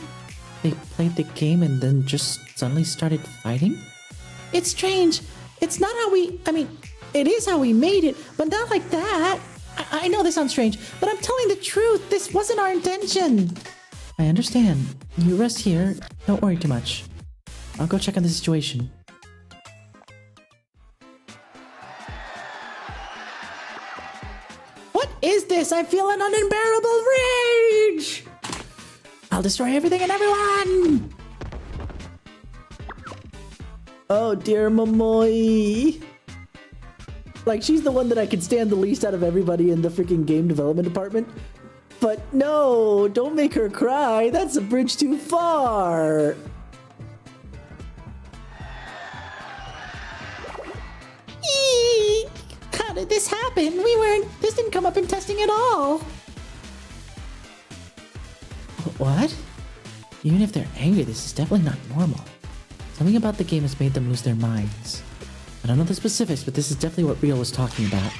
They played the game and then just suddenly started fighting? It's strange. It's not how it is how we made it, but not like that. I know this sounds strange, but I'm telling the truth. This wasn't our intention. I understand. You rest here. Don't worry too much. I'll go check on the situation. What is this? I feel an unbearable rage! I'll destroy everything and everyone! Oh dear Momoy. Like, she's the one that I could stand the least out of everybody in the freaking game development department. But no, don't make her cry. That's a bridge too far. Eek! How did this happen? This didn't come up in testing at all. What? Even if they're angry, this is definitely not normal. Something about the game has made them lose their minds. I don't know the specifics, but this is definitely what Rio was talking about.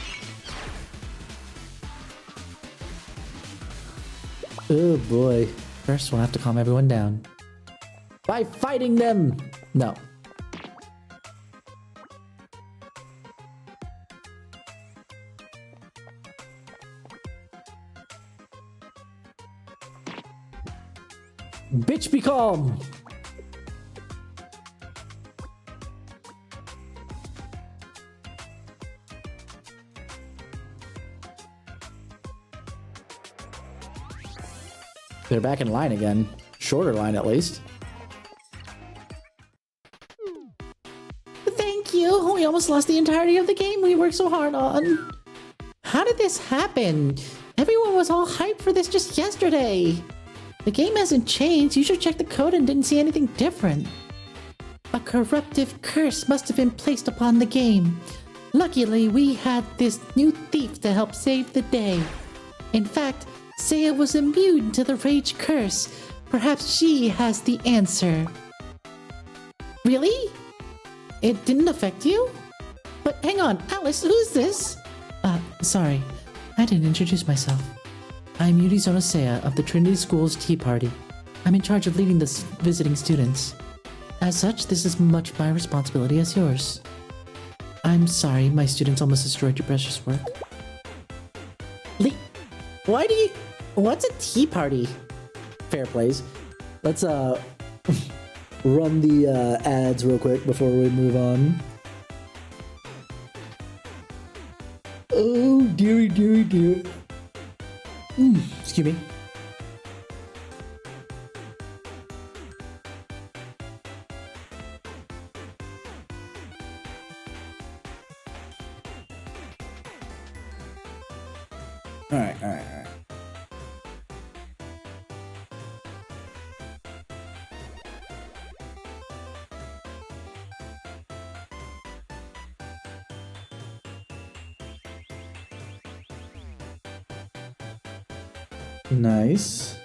Oh boy. First, we'll have to calm everyone down. By fighting them! No. Bitch, be calm! They're back in line again. Shorter line, at least. Thank you! We almost lost the entirety of the game we worked so hard on. How did this happen? Everyone was all hyped for this just yesterday. The game hasn't changed. You should check the code and didn't see anything different. A corruptive curse must have been placed upon the game. Luckily, we had this new thief to help save the day. In fact, Saya was immune to the rage curse. Perhaps she has the answer. Really? It didn't affect you? But hang on, Alice, who's this? Sorry. I didn't introduce myself. I'm Yurizono Saya of the Trinity School's Tea Party. I'm in charge of leading the visiting students. As such, this is much my responsibility as yours. I'm sorry, my students almost destroyed your precious work. Why do you... What's a tea party? Fair plays. Let's run the ads real quick before we move on. Oh, dearie, dearie, dear. Excuse me. All right. Nice.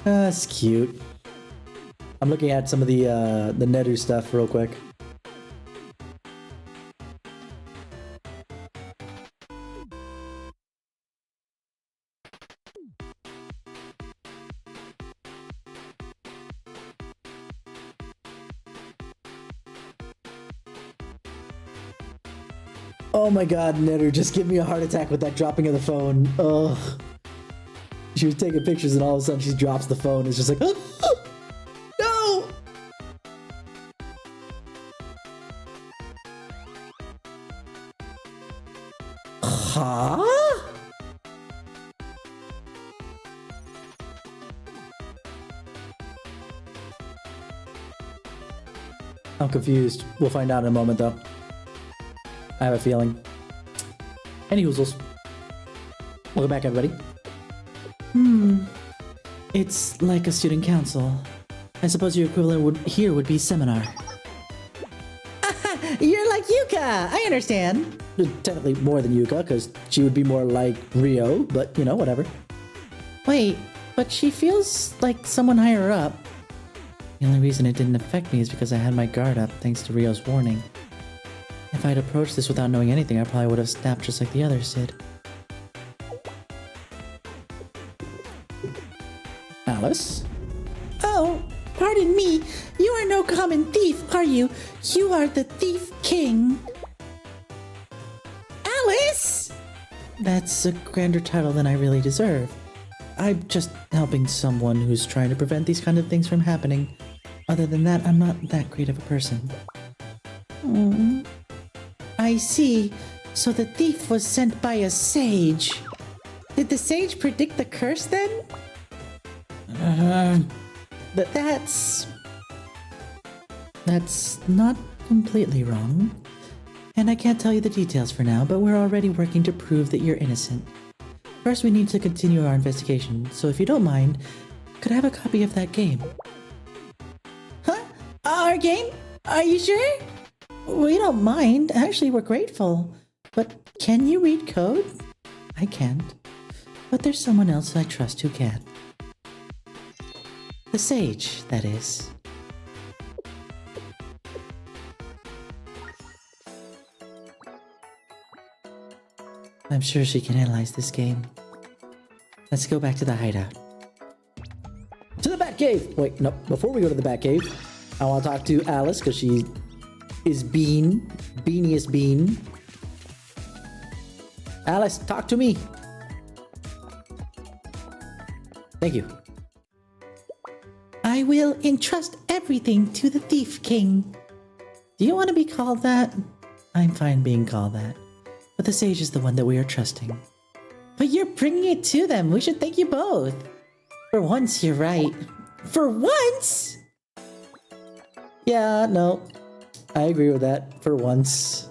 That's cute. I'm looking at some of the Nedu stuff real quick. Oh my god, Nedu, just give me a heart attack with that dropping of the phone. Ugh. She was taking pictures and all of a sudden she drops the phone. It's just like, no! Huh? I'm confused. We'll find out in a moment though. I have a feeling. Any hoozles. Welcome back, everybody. It's like a student council. I suppose your equivalent here would be seminar. You're like Yuka! I understand. Technically more than Yuka, because she would be more like Rio, but you know, whatever. Wait, but she feels like someone higher up. The only reason it didn't affect me is because I had my guard up thanks to Rio's warning. If I'd approached this without knowing anything, I probably would have snapped just like the others did. Alice? Oh, pardon me. You are no common thief, are you? You are the Thief King. Alice! That's a grander title than I really deserve. I'm just helping someone who's trying to prevent these kind of things from happening. Other than that, I'm not that great of a person. I see. So the thief was sent by a sage. Did the sage predict the curse then? That's not completely wrong. And I can't tell you the details for now, but we're already working to prove that you're innocent. First, we need to continue our investigation, so if you don't mind, could I have a copy of that game? Huh? Our game? Are you sure? We don't mind. Actually, we're grateful. But can you read code? I can't. But there's someone else I trust who can. The sage, that is. I'm sure she can analyze this game. Let's go back to the hideout. To the Batcave! Wait, no, before we go to the Batcave, I want to talk to Alice, because she is Beaniest Bean. Alice, talk to me! Thank you. I will entrust everything to the Thief King. Do you want to be called that? I'm fine being called that. But the sage is the one that we are trusting. But you're bringing it to them. We should thank you both. For once, you're right. For once? Yeah, no. I agree with that for once.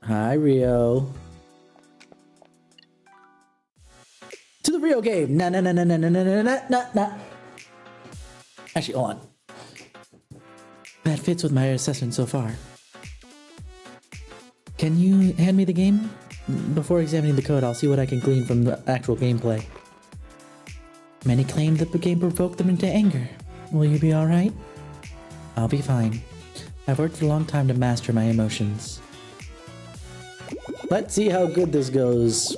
Hi, Rio. To the Rio game. Nah, nah, nah, nah, nah, nah, nah, nah, nah, nah. Actually, hold on. That fits with my assessment so far. Can you hand me the game? Before examining the code, I'll see what I can glean from the actual gameplay. Many claim that the game provoked them into anger. Will you be alright? I'll be fine. I've worked a long time to master my emotions. Let's see how good this goes.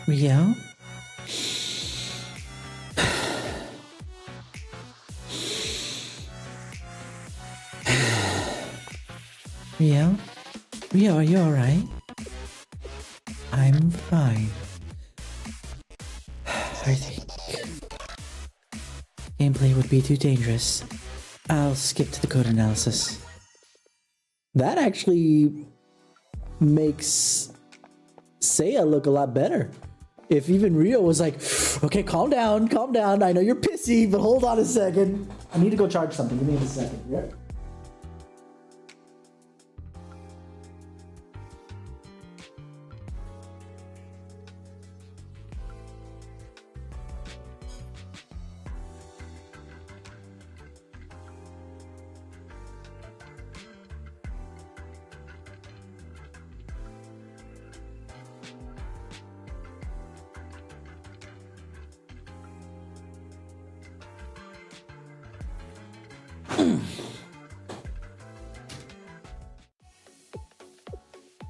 Rio? Rio? Rio, are you alright? I'm fine. I think gameplay would be too dangerous. I'll skip to the code analysis. That actually makes Seiya look a lot better. If even Rio was like, okay, calm down, I know you're pissy, but hold on a second. I need to go charge something. Give me a second. Yeah.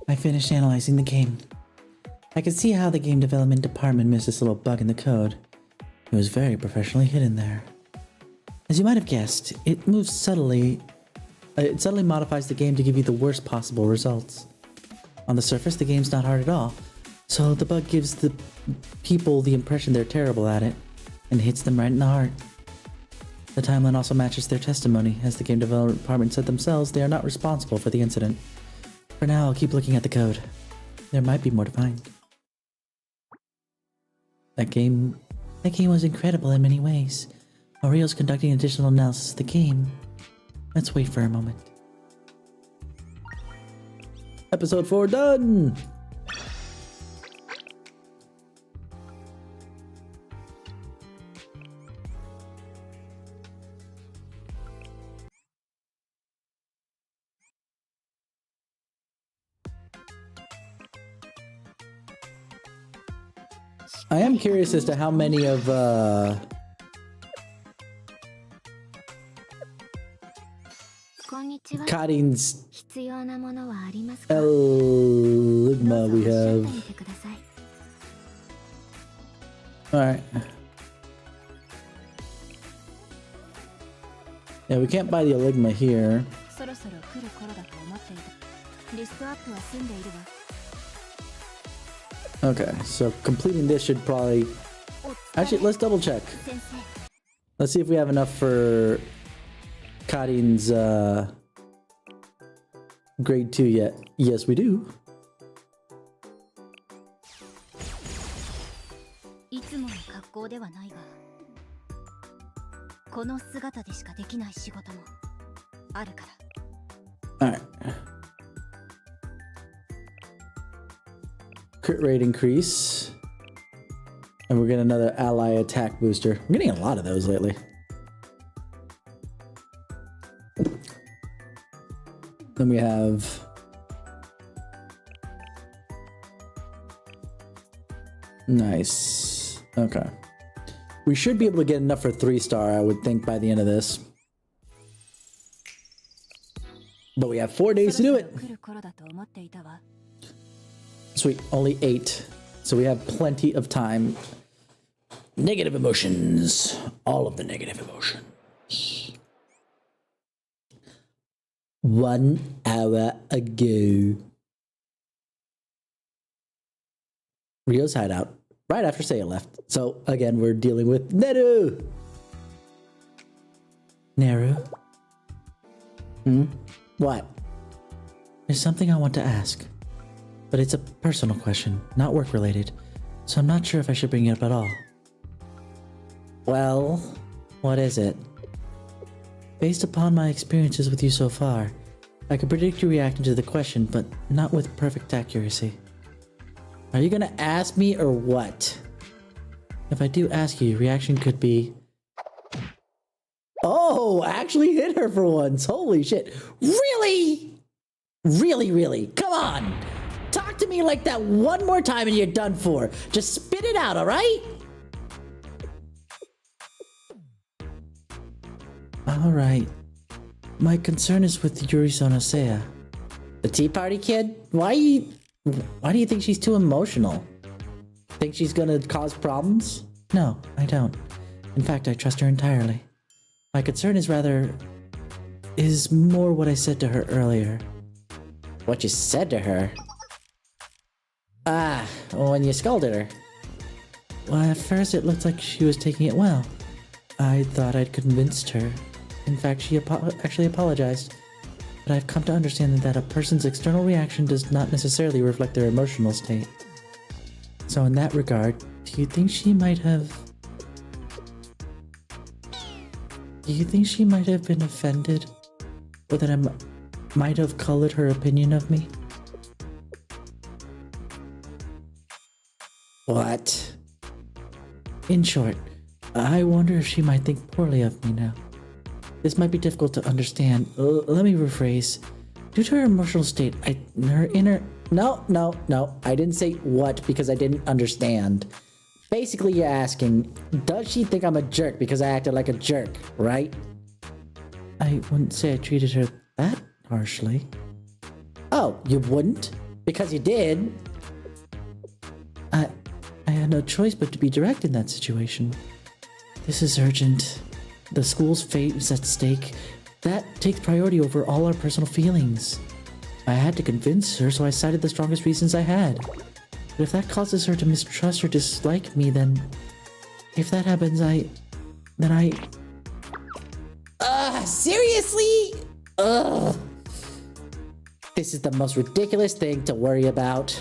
I finished analyzing the game. I could see how the game development department missed this little bug in the code. It was very professionally hidden there. As you might have guessed, it moves subtly. It subtly modifies the game to give you the worst possible results. On the surface, the game's not hard at all, so the bug gives the people the impression they're terrible at it, and hits them right in the heart. The timeline also matches their testimony, as the game development department said themselves they are not responsible for the incident. For now, I'll keep looking at the code. There might be more to find. That game was incredible in many ways. While Rio's conducting additional analysis of the game, let's wait for a moment. Episode 4 done! I am curious as to how many of Karin's Eligma we have. Alright. Yeah, we can't buy the Eligma here. Okay, so completing this should probably... Actually, let's double check. Let's see if we have enough for Karin's grade 2 yet. Yes, we do. Alright. Crit rate increase. And we're getting another ally attack booster. I'm getting a lot of those lately. Then we have... Nice. Okay. We should be able to get enough for 3-star, I would think, by the end of this. But we have 4 days to do it. Sweet, only 8. So we have plenty of time. Negative emotions. All of the negative emotions. 1 hour ago. Rio's hideout. Right after Seiya left. So, again, we're dealing with Neru. Neru? What? There's something I want to ask. But it's a personal question, not work-related. So I'm not sure if I should bring it up at all. Well, What is it? Based upon my experiences with you so far, I could predict your reaction to the question, but not with perfect accuracy. are you gonna ask me or what? If I do ask you, your reaction could be, Oh, actually hit her for once. Holy shit. Really? Really, really? Come on. Talk to me like that one more time and you're done for. Just spit it out, all right? alright. My concern is with Yuri Sonosea. The Tea Party kid? Why do you think she's too emotional? Think she's gonna cause problems? No, I don't. In fact, I trust her entirely. My concern is more what I said to her earlier. What you said to her? Ah, when you scolded her. Well, at first it looked like she was taking it well. I thought I'd convinced her. In fact, she actually apologized. But I've come to understand that a person's external reaction does not necessarily reflect their emotional state. So in that regard, do you think she might have been offended? Or that I might have colored her opinion of me? What? In short, I wonder if she might think poorly of me now. This might be difficult to understand. Let me rephrase. Due to her emotional state, her inner... No. I didn't say what because I didn't understand. Basically, you're asking, does she think I'm a jerk because I acted like a jerk, right? I wouldn't say I treated her that harshly. Oh, you wouldn't? Because you did. I had no choice but to be direct in that situation. This is urgent. The school's fate is at stake. That takes priority over all our personal feelings. I had to convince her, so I cited the strongest reasons I had. But if that causes her to mistrust or dislike me, then... If that happens, Seriously? Ugh. This is the most ridiculous thing to worry about.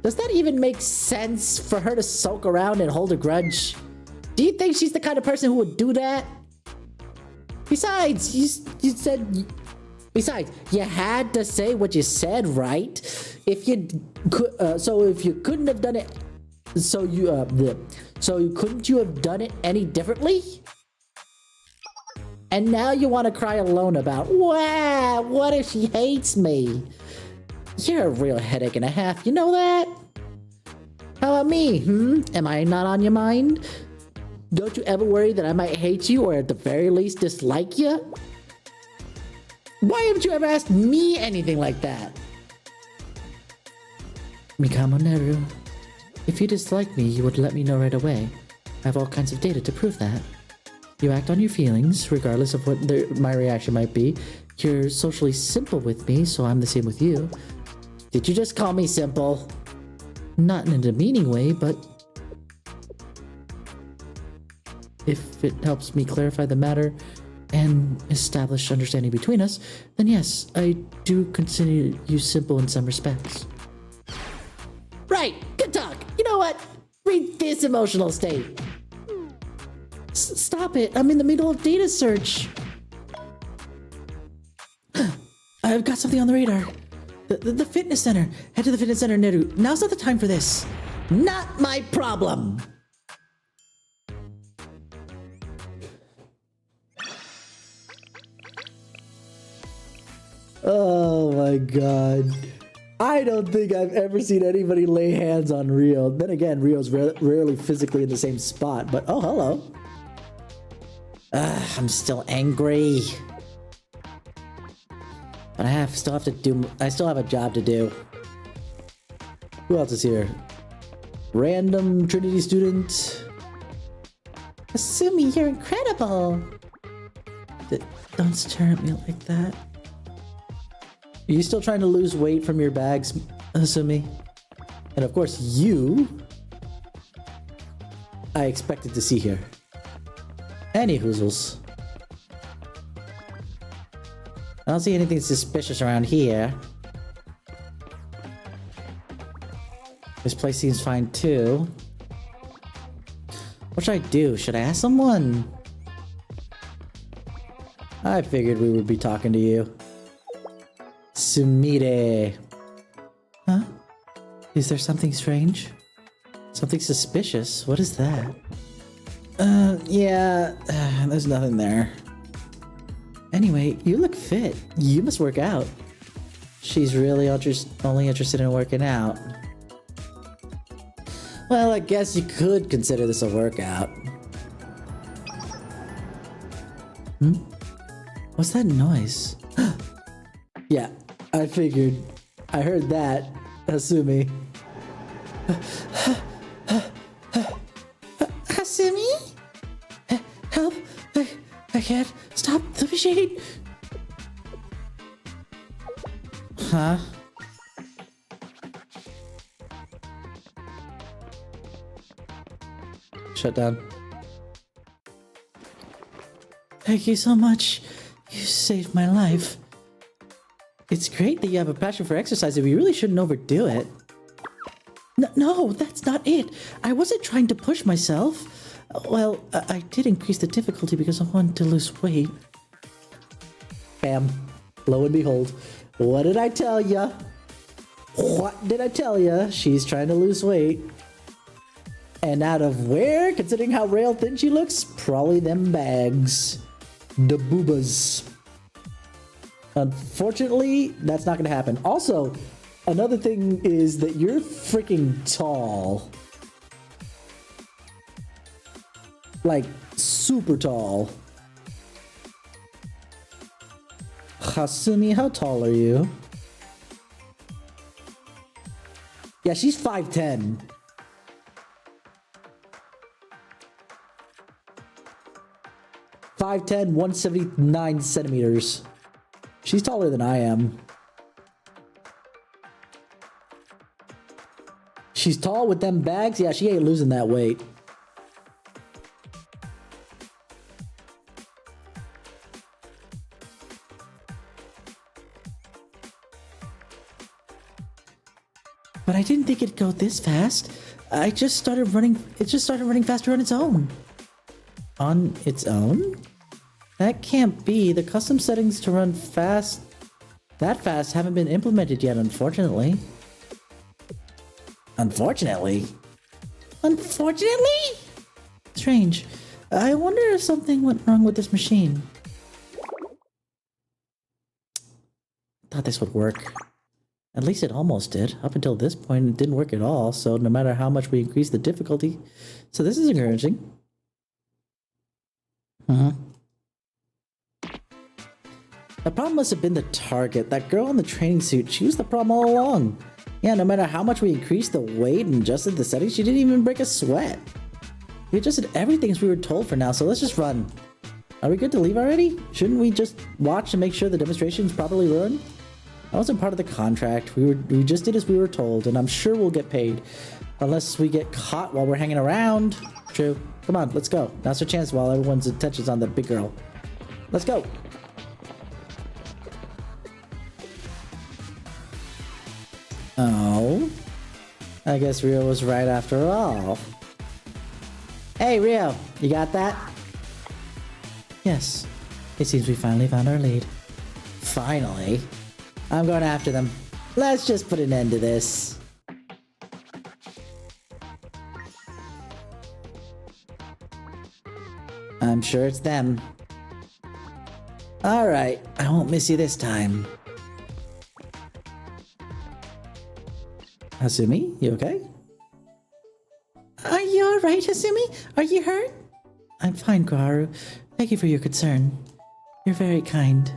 Does that even make sense for her to sulk around and hold a grudge? Do you think she's the kind of person who would do that? Besides, you said... Besides, you had to say what you said, right? If you could, so if you couldn't have done it, couldn't you have done it any differently? And now you want to cry alone about, wow, what if she hates me? You're a real headache and a half, you know that? How about me, Am I not on your mind? Don't you ever worry that I might hate you or at the very least dislike you? Why haven't you ever asked me anything like that? Mikamo Neru, if you dislike me, you would let me know right away. I have all kinds of data to prove that. You act on your feelings, regardless of what my reaction might be. You're socially simple with me, so I'm the same with you. Did you just call me simple? Not in a demeaning way, but... If it helps me clarify the matter and establish understanding between us, then yes, I do consider you simple in some respects. Right, good talk. You know what? Read this emotional state. Stop it, I'm in the middle of data search. I've got something on the radar. The fitness center. Head to the fitness center, Neru. Now's not the time for this. Not my problem. Oh my god. I don't think I've ever seen anybody lay hands on Rio. Then again, Rio's rarely physically in the same spot, but oh, hello. I'm still angry. But I still have a job to do. Who else is here? Random Trinity student. Asumi, you're incredible. Don't stare at me like that. Are you still trying to lose weight from your bags, Asumi? And of course, you... I expected to see here. Any hoozles. don't see anything suspicious around here. This place seems fine too. What should I do? Should I ask someone? I figured we would be talking to you. Sumire. Huh? Is there something strange? Something suspicious? What is that? Yeah, there's nothing there. Anyway, you look fit. You must work out. She's really only interested in working out. Well, I guess you could consider this a workout. What's that noise? Yeah, I figured. I heard that, Hasumi. Hasumi? Help! I can't stop the machine! Huh? Shut down. Thank you so much. You saved my life. It's great that you have a passion for exercise, but you really shouldn't overdo it. No, that's not it. I wasn't trying to push myself. Well, I did increase the difficulty because I wanted to lose weight. Bam. Lo and behold. What did I tell ya? What did I tell ya? She's trying to lose weight. And out of where? Considering how rail thin she looks? Probably them bags. The boobas. Unfortunately, that's not gonna happen. Also, another thing is that you're freaking tall. Like, super tall. Hasumi, how tall are you? Yeah, she's 5'10". (5'10", 179 centimeters. She's taller than I am. She's tall with them bags? Yeah, she ain't losing that weight. But I didn't think it'd go this fast. It just started running faster on its own. On its own? That can't be. The custom settings to run that fast haven't been implemented yet, unfortunately. Unfortunately? Strange. I wonder if something went wrong with this machine. Thought this would work. At least it almost did. Up until this point, it didn't work at all, so no matter how much we increase the difficulty. So this is encouraging. The problem must have been the target. That girl in the training suit, she was the problem all along. Yeah, no matter how much we increased the weight and adjusted the settings, she didn't even break a sweat. We adjusted everything as we were told for now, so let's just run. Are we good to leave already? Shouldn't we just watch and make sure the demonstration's properly run? That wasn't part of the contract. We just did as we were told, and I'm sure we'll get paid. Unless we get caught while we're hanging around. True. Come on, let's go. Now's our chance while everyone's attention's on the big girl. Let's go. Oh. I guess Rio was right after all. Hey, Rio, you got that? Yes. It seems we finally found our lead. Finally? I'm going after them. Let's just put an end to this. I'm sure it's them. Alright, I won't miss you this time. Hasumi, you okay? Are you alright, Hasumi? Are you hurt? I'm fine, Koharu. Thank you for your concern. You're very kind.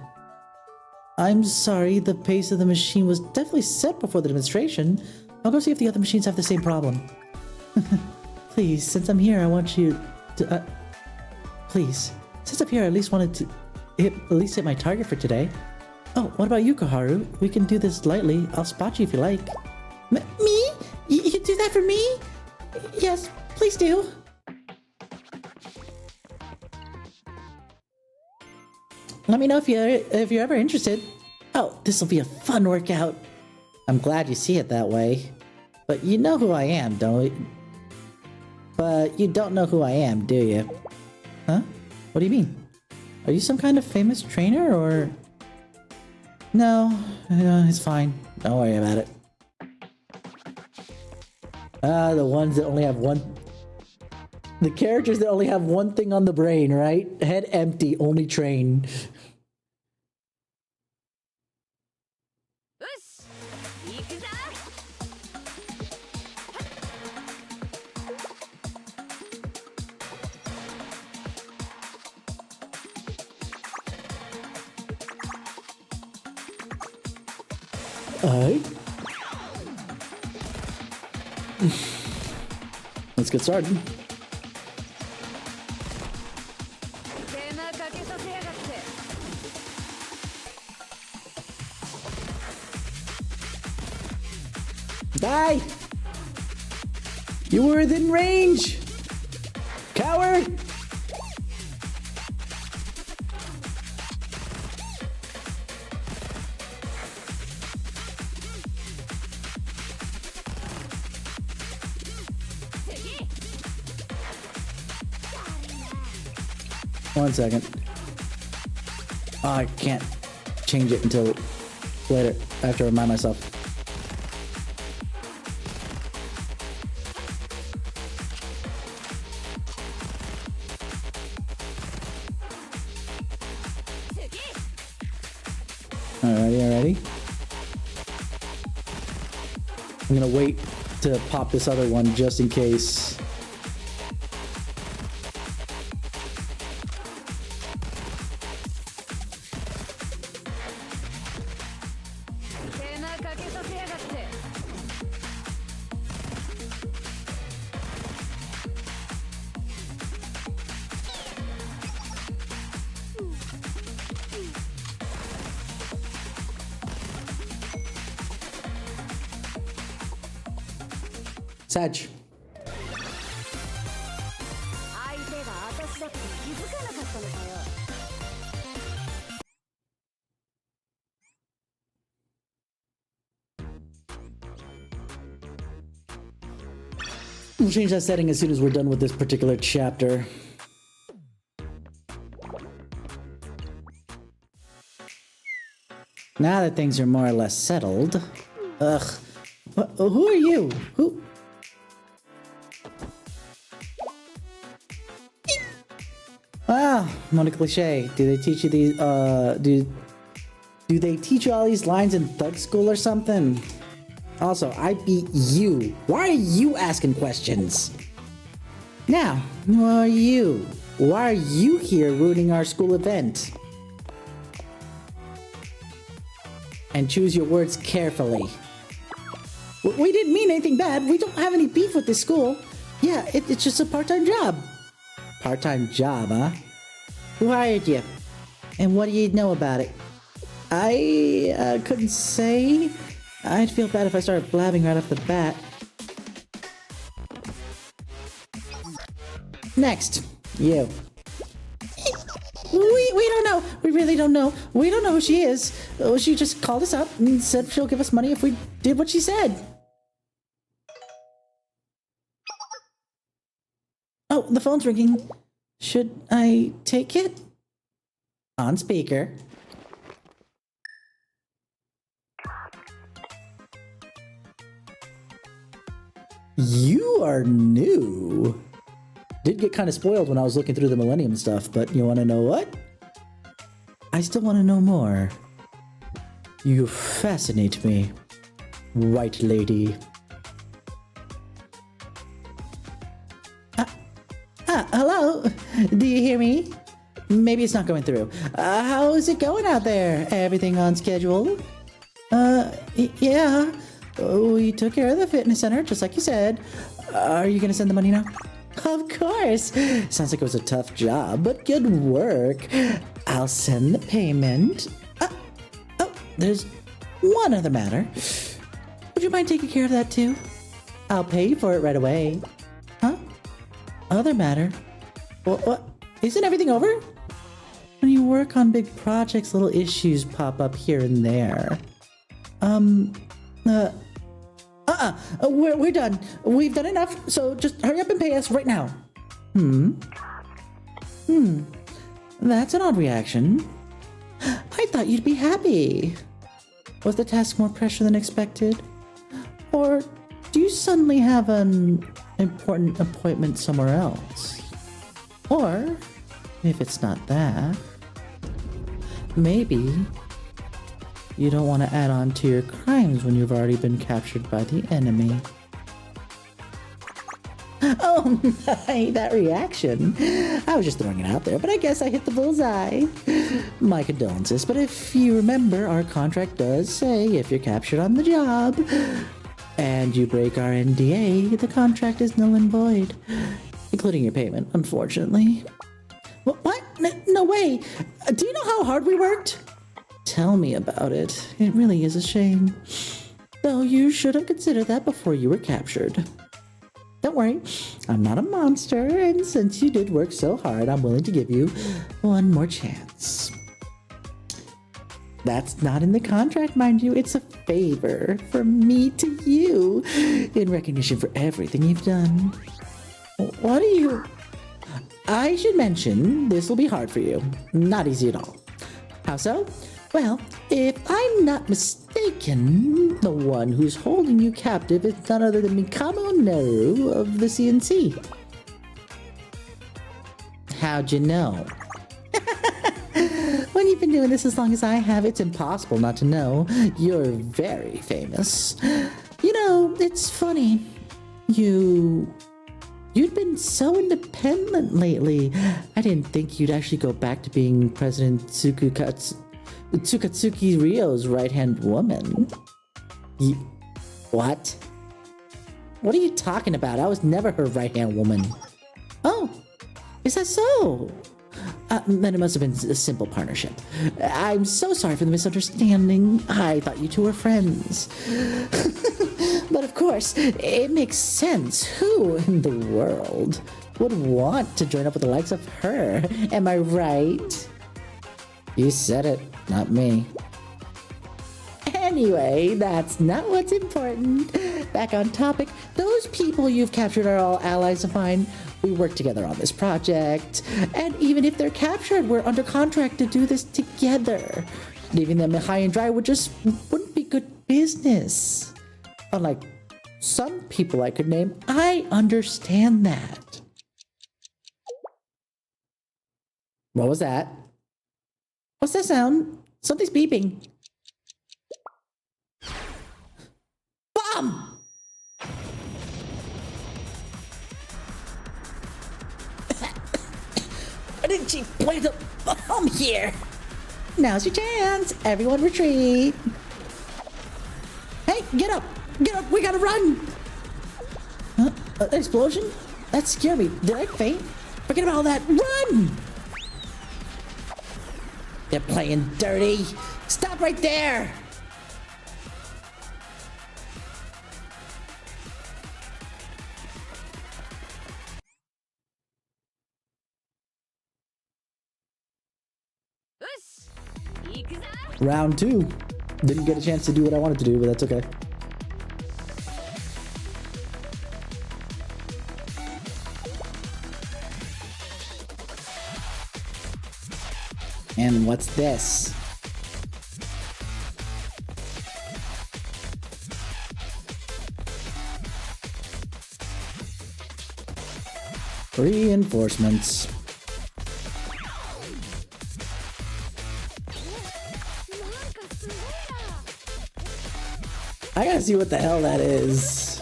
I'm sorry, the pace of the machine was definitely set before the demonstration. I'll go see if the other machines have the same problem. Please, since I'm here, I want you to... Please, since I'm here, I at least wanted to hit my target for today. Oh, what about you, Koharu? We can do this lightly. I'll spot you if you like. Me? You do that for me? Yes, please do. Let me know if you're ever interested. Oh, this will be a fun workout. I'm glad you see it that way. But you know who I am, don't you? But you don't know who I am, do you? Huh? What do you mean? Are you some kind of famous trainer, or...? No, it's fine. Don't worry about it. Ah, the ones that only have one... The characters that only have one thing on the brain, right? Head empty, only train. Alright. Let's get started. Die! You were within range! Coward! One second. Oh, I can't change it until later. I have to remind myself. Alrighty. I'm gonna wait to pop this other one just in case. Sag. 相手が私だって気づかなかったのかよ。We'll change that setting as soon as we're done with this particular chapter. Now that things are more or less settled. Ugh. Who are you? Who? Ah, Mona Cliche. Do they teach you these, do they teach you all these lines in thug school or something? Also, I beat you. Why are you asking questions? Now, who are you? Why are you here ruining our school event? And choose your words carefully. We didn't mean anything bad. We don't have any beef with this school. Yeah, it's just a part-time job. Part-time job, huh? Who hired you? And what do you know about it? I couldn't say. I'd feel bad if I started blabbing right off the bat. Next, you. We don't know. We really don't know. We don't know who she is. She just called us up and said she'll give us money if we did what she said. Oh, the phone's ringing. Should I take it? On speaker. You are new. Did get kind of spoiled when I was looking through the Millennium stuff, but you want to know what? I still want to know more. You fascinate me, white lady. Hello? Do you hear me? Maybe it's not going through. How's it going out there? Everything on schedule? Yeah. We took care of the fitness center, just like you said. Are you gonna send the money now? Of course. Sounds like it was a tough job, but good work. I'll send the payment. Oh, there's one other matter. Would you mind taking care of that too? I'll pay you for it right away. Huh? Other matter? What? Isn't everything over? When you work on big projects, little issues pop up here and there. We're done. We've done enough, so just hurry up and pay us right now. That's an odd reaction. I thought you'd be happy. Was the task more pressure than expected? Or do you suddenly have an important appointment somewhere else? Or, if it's not that, maybe you don't want to add on to your crimes when you've already been captured by the enemy. Oh my, that reaction. I was just throwing it out there, but I guess I hit the bullseye. My condolences, but if you remember, our contract does say if you're captured on the job and you break our NDA, the contract is null and void, including your payment, unfortunately. What? No way. Do you know how hard we worked? Tell me about it. It really is a shame. Though you should have considered that before you were captured. Don't worry, I'm not a monster, and since you did work so hard, I'm willing to give you one more chance. That's not in the contract, mind you. It's a favor from me to you in recognition for everything you've done. What do you... I should mention, this will be hard for you. Not easy at all. How so? Well, if I'm not mistaken, the one who's holding you captive is none other than Mikamo Neru of the CNC. How'd you know? When you've been doing this as long as I have, it's impossible not to know. You're very famous. You know, it's funny. You'd been so independent lately. I didn't think you'd actually go back to being President Tsukatsuki Ryo's right-hand woman. What? What are you talking about? I was never her right-hand woman. Oh, is that so? Then it must have been a simple partnership. I'm so sorry for the misunderstanding. I thought you two were friends. But of course, it makes sense. Who in the world would want to join up with the likes of her? Am I right? You said it, not me. Anyway, that's not what's important. Back on topic, those people you've captured are all allies of mine. We work together on this project. And even if they're captured, we're under contract to do this together. Leaving them high and dry wouldn't be good business. Unlike some people I could name, I understand that. What was that? What's that sound? Something's beeping. Bomb! Why didn't she plant a bomb here? Now's your chance. Everyone retreat. Hey, get up! Get up! We gotta run! Huh? An explosion? That scared me. Did I faint? Forget about all that. Run! They're playing dirty. Stop right there! Round 2. Didn't get a chance to do what I wanted to do, but that's okay. And what's this? Reinforcements. I gotta see what the hell that is.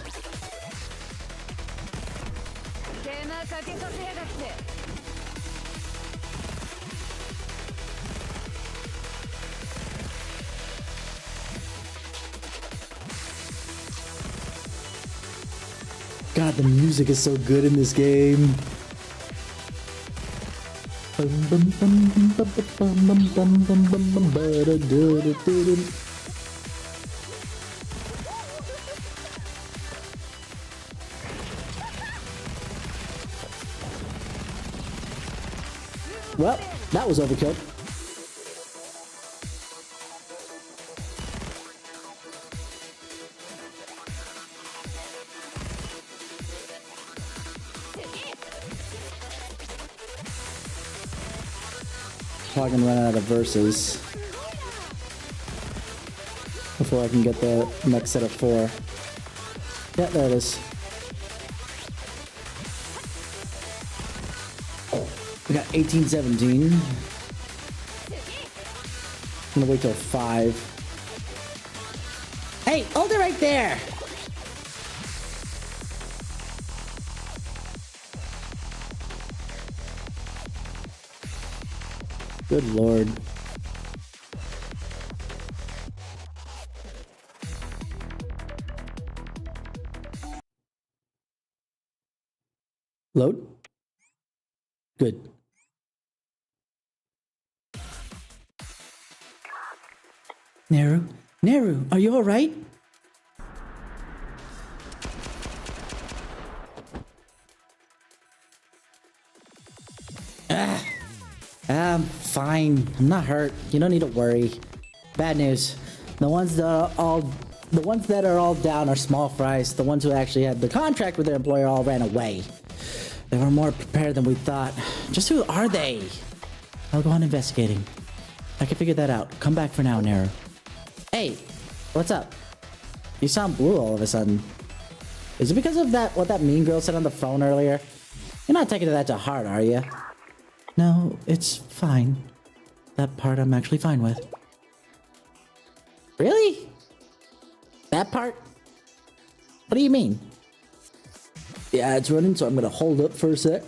God, the music is so good in this game. Well, That was overkill. Probably gonna run out of verses before I can get the next set of 4. Yeah, there it is. We got 18, 17. I'm gonna wait till 5. Hey, hold it right there. Good lord. Load. Good. Neru, are you all right? I'm fine. I'm not hurt. You don't need to worry. Bad news. The ones that are all down are small fries. The ones who actually had the contract with their employer all ran away. They were more prepared than we thought. Just who are they? I'll go on investigating. I can figure that out. Come back for now, Neru. Hey, what's up? You sound blue all of a sudden. Is it because of what that mean girl said on the phone earlier? You're not taking that to heart, are you? No, it's fine. That part I'm actually fine with. Really? That part? What do you mean? Yeah, it's running, so I'm gonna hold up for a sec.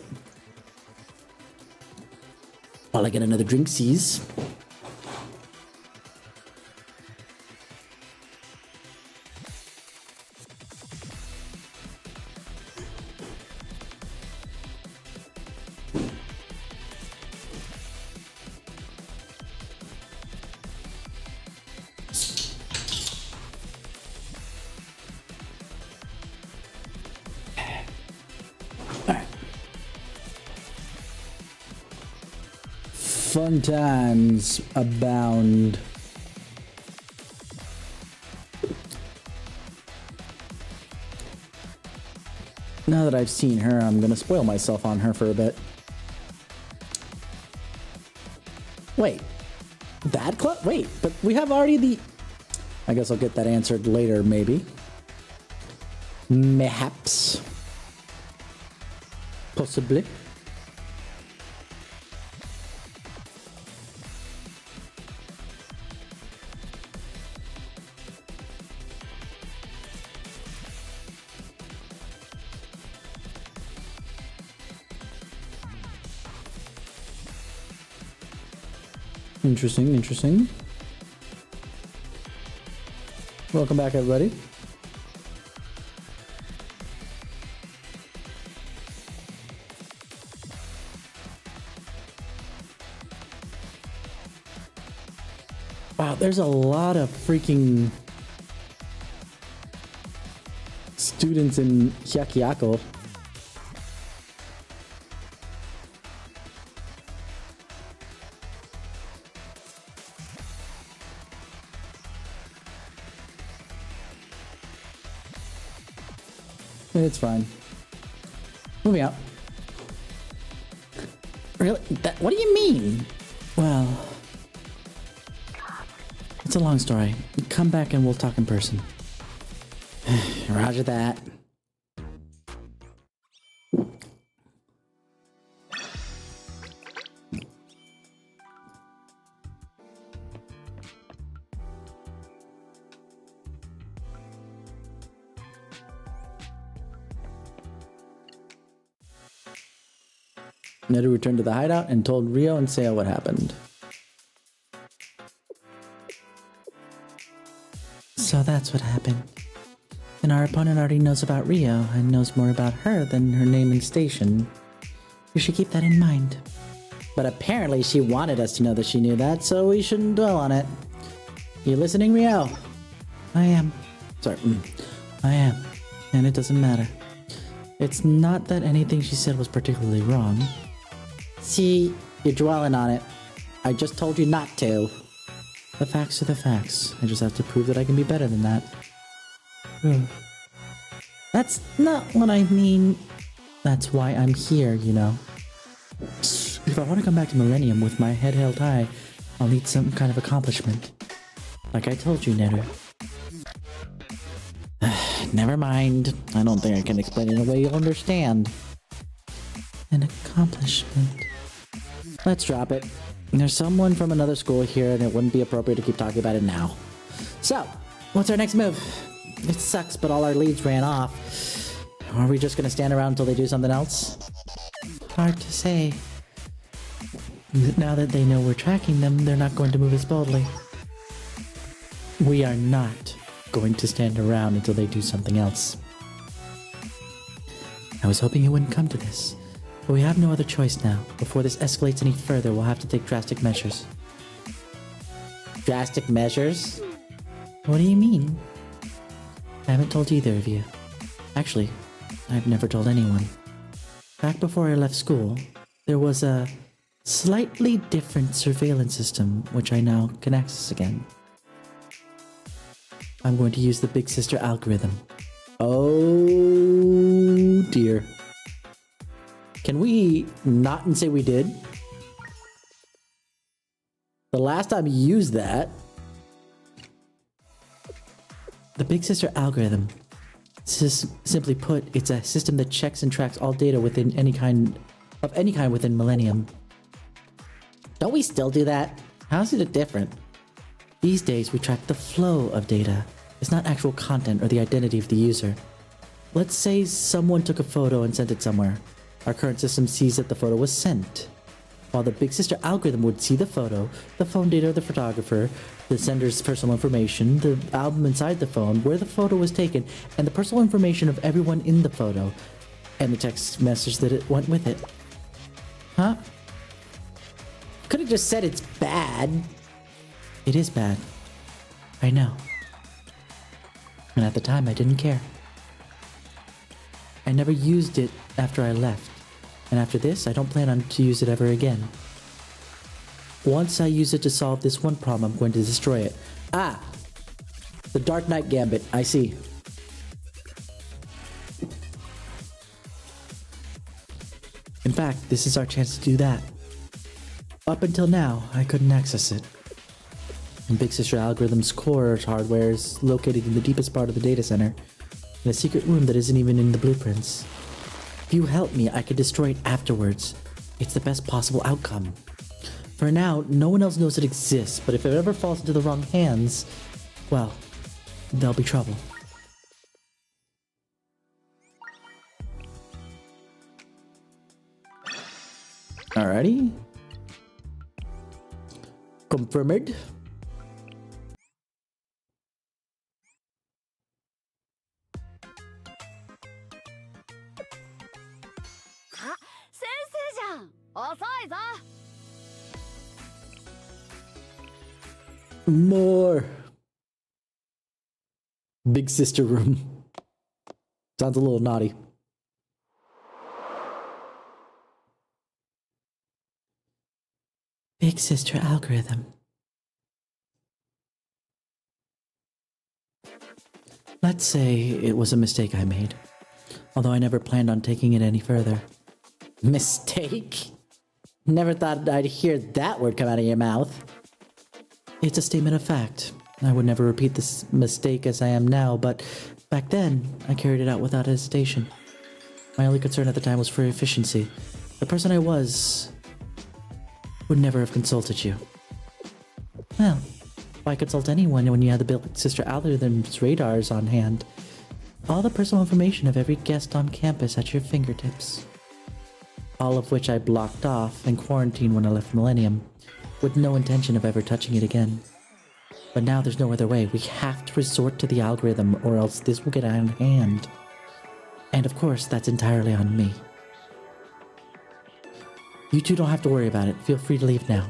While I get another drink, sees. Fun times abound. Now that I've seen her, I'm gonna spoil myself on her for a bit. Wait, that club? Wait, but we have already the... I guess I'll get that answered later, maybe. Mayhaps. Possibly. Interesting, interesting. Welcome back, everybody. Wow, there's a lot of freaking students in Hyakyako. It's fine. Moving out. Really? What do you mean? Well, it's a long story. Come back and we'll talk in person. Roger that. Neru returned to the hideout and told Rio and Seiya what happened. So that's what happened. And our opponent already knows about Rio and knows more about her than her name and station. You should keep that in mind. But apparently she wanted us to know that she knew that, so we shouldn't dwell on it. You listening, Rio? I am. Sorry. I am. And it doesn't matter. It's not that anything she said was particularly wrong. See, You're dwelling on it. I just told you not to. The facts are the facts. I just have to prove that I can be better than that. That's not what I mean. That's why I'm here, you know. If I want to come back to Millennium with my head held high, I'll need some kind of accomplishment. Like I told you, Neru. Never mind. I don't think I can explain it in a way you'll understand. An accomplishment. Let's drop it. There's someone from another school here, and it wouldn't be appropriate to keep talking about it now. So, what's our next move? It sucks, but all our leads ran off. Are we just gonna stand around until they do something else? Hard to say. Now that they know we're tracking them, they're not going to move as boldly. We are not going to stand around until they do something else. I was hoping it wouldn't come to this, but we have no other choice now. Before this escalates any further, we'll have to take drastic measures. Drastic measures? What do you mean? I haven't told either of you. Actually, I've never told anyone. Back before I left school, there was a slightly different surveillance system which I now can access again. I'm going to use the Big Sister algorithm. Oh dear. Can we not and say we did? The last time you used that. The Big Sister algorithm. Simply put, it's a system that checks and tracks all data within any kind within Millennium. Don't we still do that? How's it different? These days, we track the flow of data. It's not actual content or the identity of the user. Let's say someone took a photo and sent it somewhere. Our current system sees that the photo was sent, while the Big Sister algorithm would see the photo, the phone data of the photographer, the sender's personal information, the album inside the phone, where the photo was taken, and the personal information of everyone in the photo, and the text message that it went with it. Huh? Could have just said it's bad. It is bad. I know. And at the time, I didn't care. I never used it after I left. And after this, I don't plan on to use it ever again. Once I use it to solve this one problem, I'm going to destroy it. Ah! The Dark Knight Gambit. I see. In fact, this is our chance to do that. Up until now, I couldn't access it. And Big Sister Algorithm's core hardware is located in the deepest part of the data center, in a secret room that isn't even in the blueprints. If you help me, I could destroy it afterwards. It's the best possible outcome. For now, no one else knows it exists, but if it ever falls into the wrong hands, well, there'll be trouble. Alrighty. Confirmed. More. Big Sister room. Sounds a little naughty. Big Sister algorithm. Let's say it was a mistake I made, although I never planned on taking it any further. Mistake? Never thought I'd hear that word come out of your mouth. It's a statement of fact. I would never repeat this mistake as I am now, but back then, I carried it out without hesitation. My only concern at the time was for efficiency. The person I was would never have consulted you. Well, why consult anyone when you had the Big Sister algorithm's radars on hand? All the personal information of every guest on campus at your fingertips. All of which I blocked off and quarantined when I left Millennium, with no intention of ever touching it again. But now there's no other way. We have to resort to the algorithm or else this will get out of hand. And of course, that's entirely on me. You two don't have to worry about it. Feel free to leave now.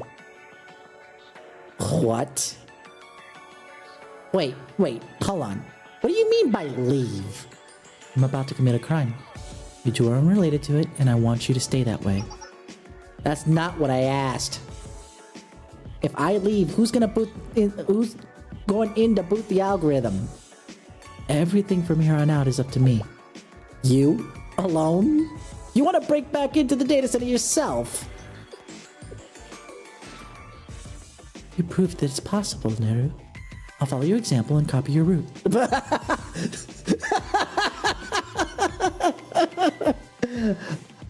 What? Wait, hold on. What do you mean by leave? I'm about to commit a crime. You two are unrelated to it, and I want you to stay that way. That's not what I asked. If I leave, who's going in to boot the algorithm? Everything from here on out is up to me. You? Alone? You want to break back into the data center yourself? You proved that it's possible, Neru. I'll follow your example and copy your route.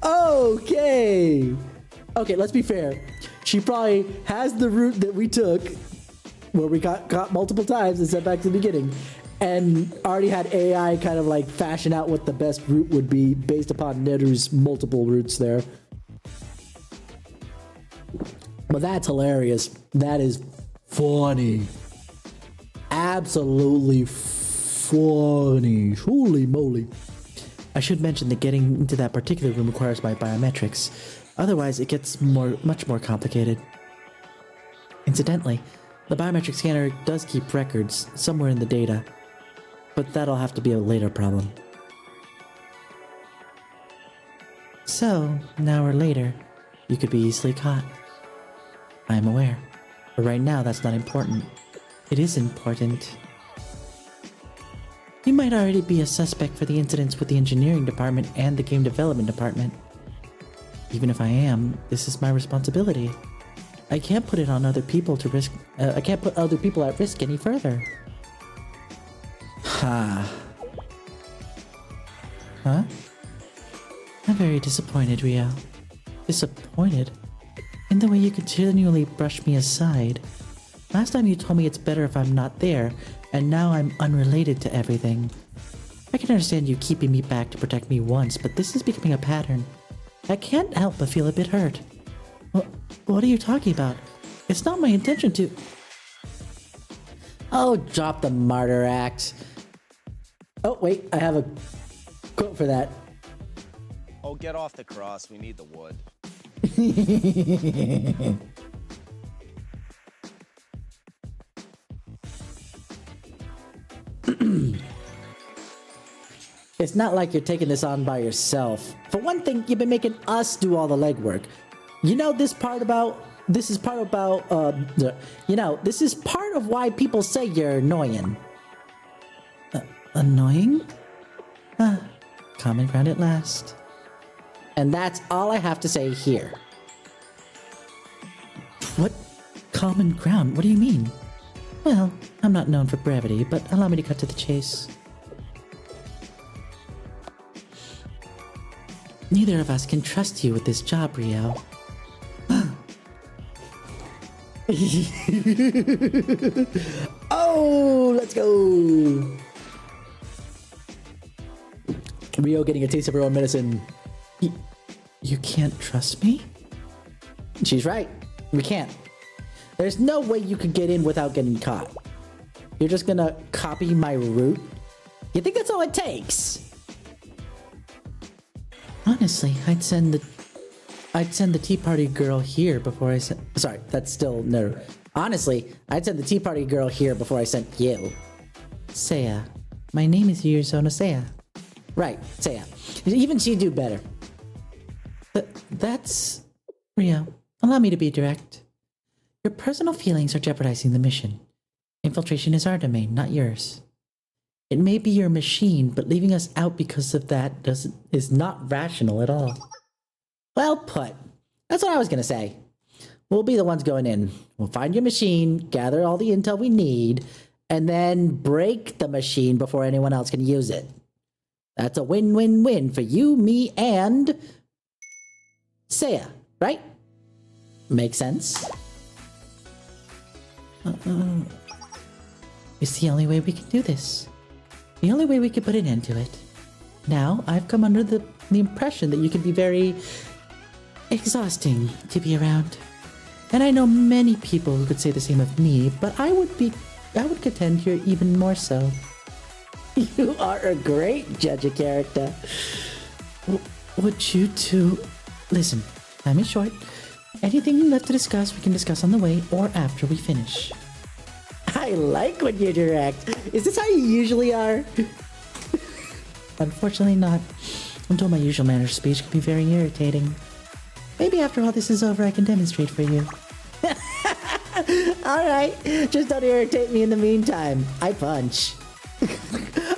Okay. Okay, let's be fair. She probably has the route that we took, where we got multiple times and sent back to the beginning, and already had AI kind of like fashion out what the best route would be based upon Neru's multiple routes there. But that's hilarious. That is funny. Absolutely funny. Holy moly. I should mention that getting into that particular room requires my biometrics. Otherwise, it gets much more complicated. Incidentally, the biometric scanner does keep records somewhere in the data, but that'll have to be a later problem. So, an hour later, you could be easily caught. I am aware, but right now that's not important. It is important. You might already be a suspect for the incidents with the engineering department and the game development department. Even if I am, this is my responsibility. I can't put it on other people to risk. I can't put other people at risk any further. Huh? I'm very disappointed, Rio. Disappointed? In the way you continually brush me aside. Last time you told me it's better if I'm not there, and now I'm unrelated to everything. I can understand you keeping me back to protect me once, but this is becoming a pattern. I can't help but feel a bit hurt. What are you talking about? It's not my intention to... Oh, drop the martyr act. Oh, wait, I have a quote for that. Oh, get off the cross. We need the wood. It's not like you're taking this on by yourself. For one thing, you've been making us do all the legwork. You know this is part of why people say you're annoying. Annoying? Common ground at last. And that's all I have to say here. What? Common ground? What do you mean? Well, I'm not known for brevity, but allow me to cut to the chase. Neither of us can trust you with this job, Rio. Oh, let's go. Rio getting a taste of her own medicine. You can't trust me? She's right. We can't. There's no way you could get in without getting caught. You're just gonna copy my route? You think that's all it takes? Honestly, I'd send the Tea Party girl here before I sent... Sorry, that's still no. Honestly, I'd send the Tea Party girl here before I sent you. Seiya. My name is Yurizona Seiya. Right, Seiya. Even she'd do better. That's... Rio, allow me to be direct. Your personal feelings are jeopardizing the mission. Infiltration is our domain, not yours. It may be your machine, but leaving us out because of that is not rational at all. Well put. That's what I was gonna say. We'll be the ones going in. We'll find your machine, gather all the intel we need, and then break the machine before anyone else can use it. That's a win-win-win for you, me, and... Seiya, right? Makes sense? It's the only way we can do this. The only way we can put an end to it. Now, I've come under the impression that you can be very exhausting to be around. And I know many people who could say the same of me, but I would contend you're even more so. You are a great judge of character. Would you two... Listen, time is short. Anything left to discuss, we can discuss on the way or after we finish. I like when you're direct. Is this how you usually are? Unfortunately not. I'm told my usual manner of speech can be very irritating. Maybe after all this is over, I can demonstrate for you. All right, just don't irritate me in the meantime. I punch.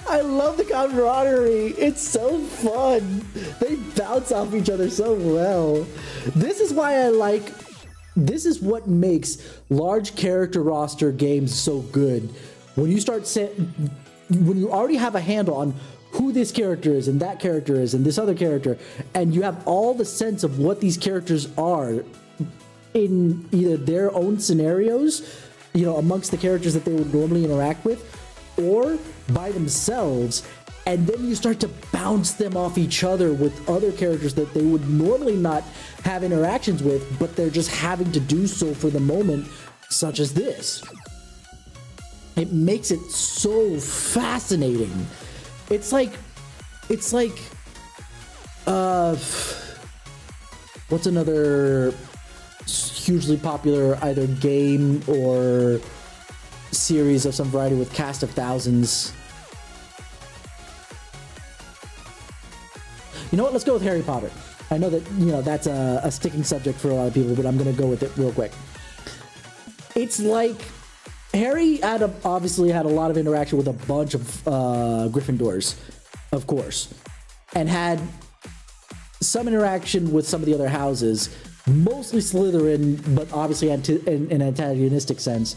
I love the camaraderie. It's so fun. They bounce off each other so well. This is why I like. This is what makes large character roster games so good. When you start when you already have a handle on who this character is and that character is and this other character, and you have all the sense of what these characters are in either their own scenarios, you know, amongst the characters that they would normally interact with, or by themselves, and then you start to bounce them off each other with other characters that they would normally not have interactions with, but they're just having to do so for the moment, such as this. It makes it so fascinating. It's like, what's another hugely popular either game or series of some variety with cast of thousands? You know what? Let's go with Harry Potter. I know that, you know, that's a sticking subject for a lot of people, but I'm going to go with it real quick. It's like Harry obviously had a lot of interaction with a bunch of Gryffindors, of course, and had some interaction with some of the other houses, mostly Slytherin, but obviously in an antagonistic sense.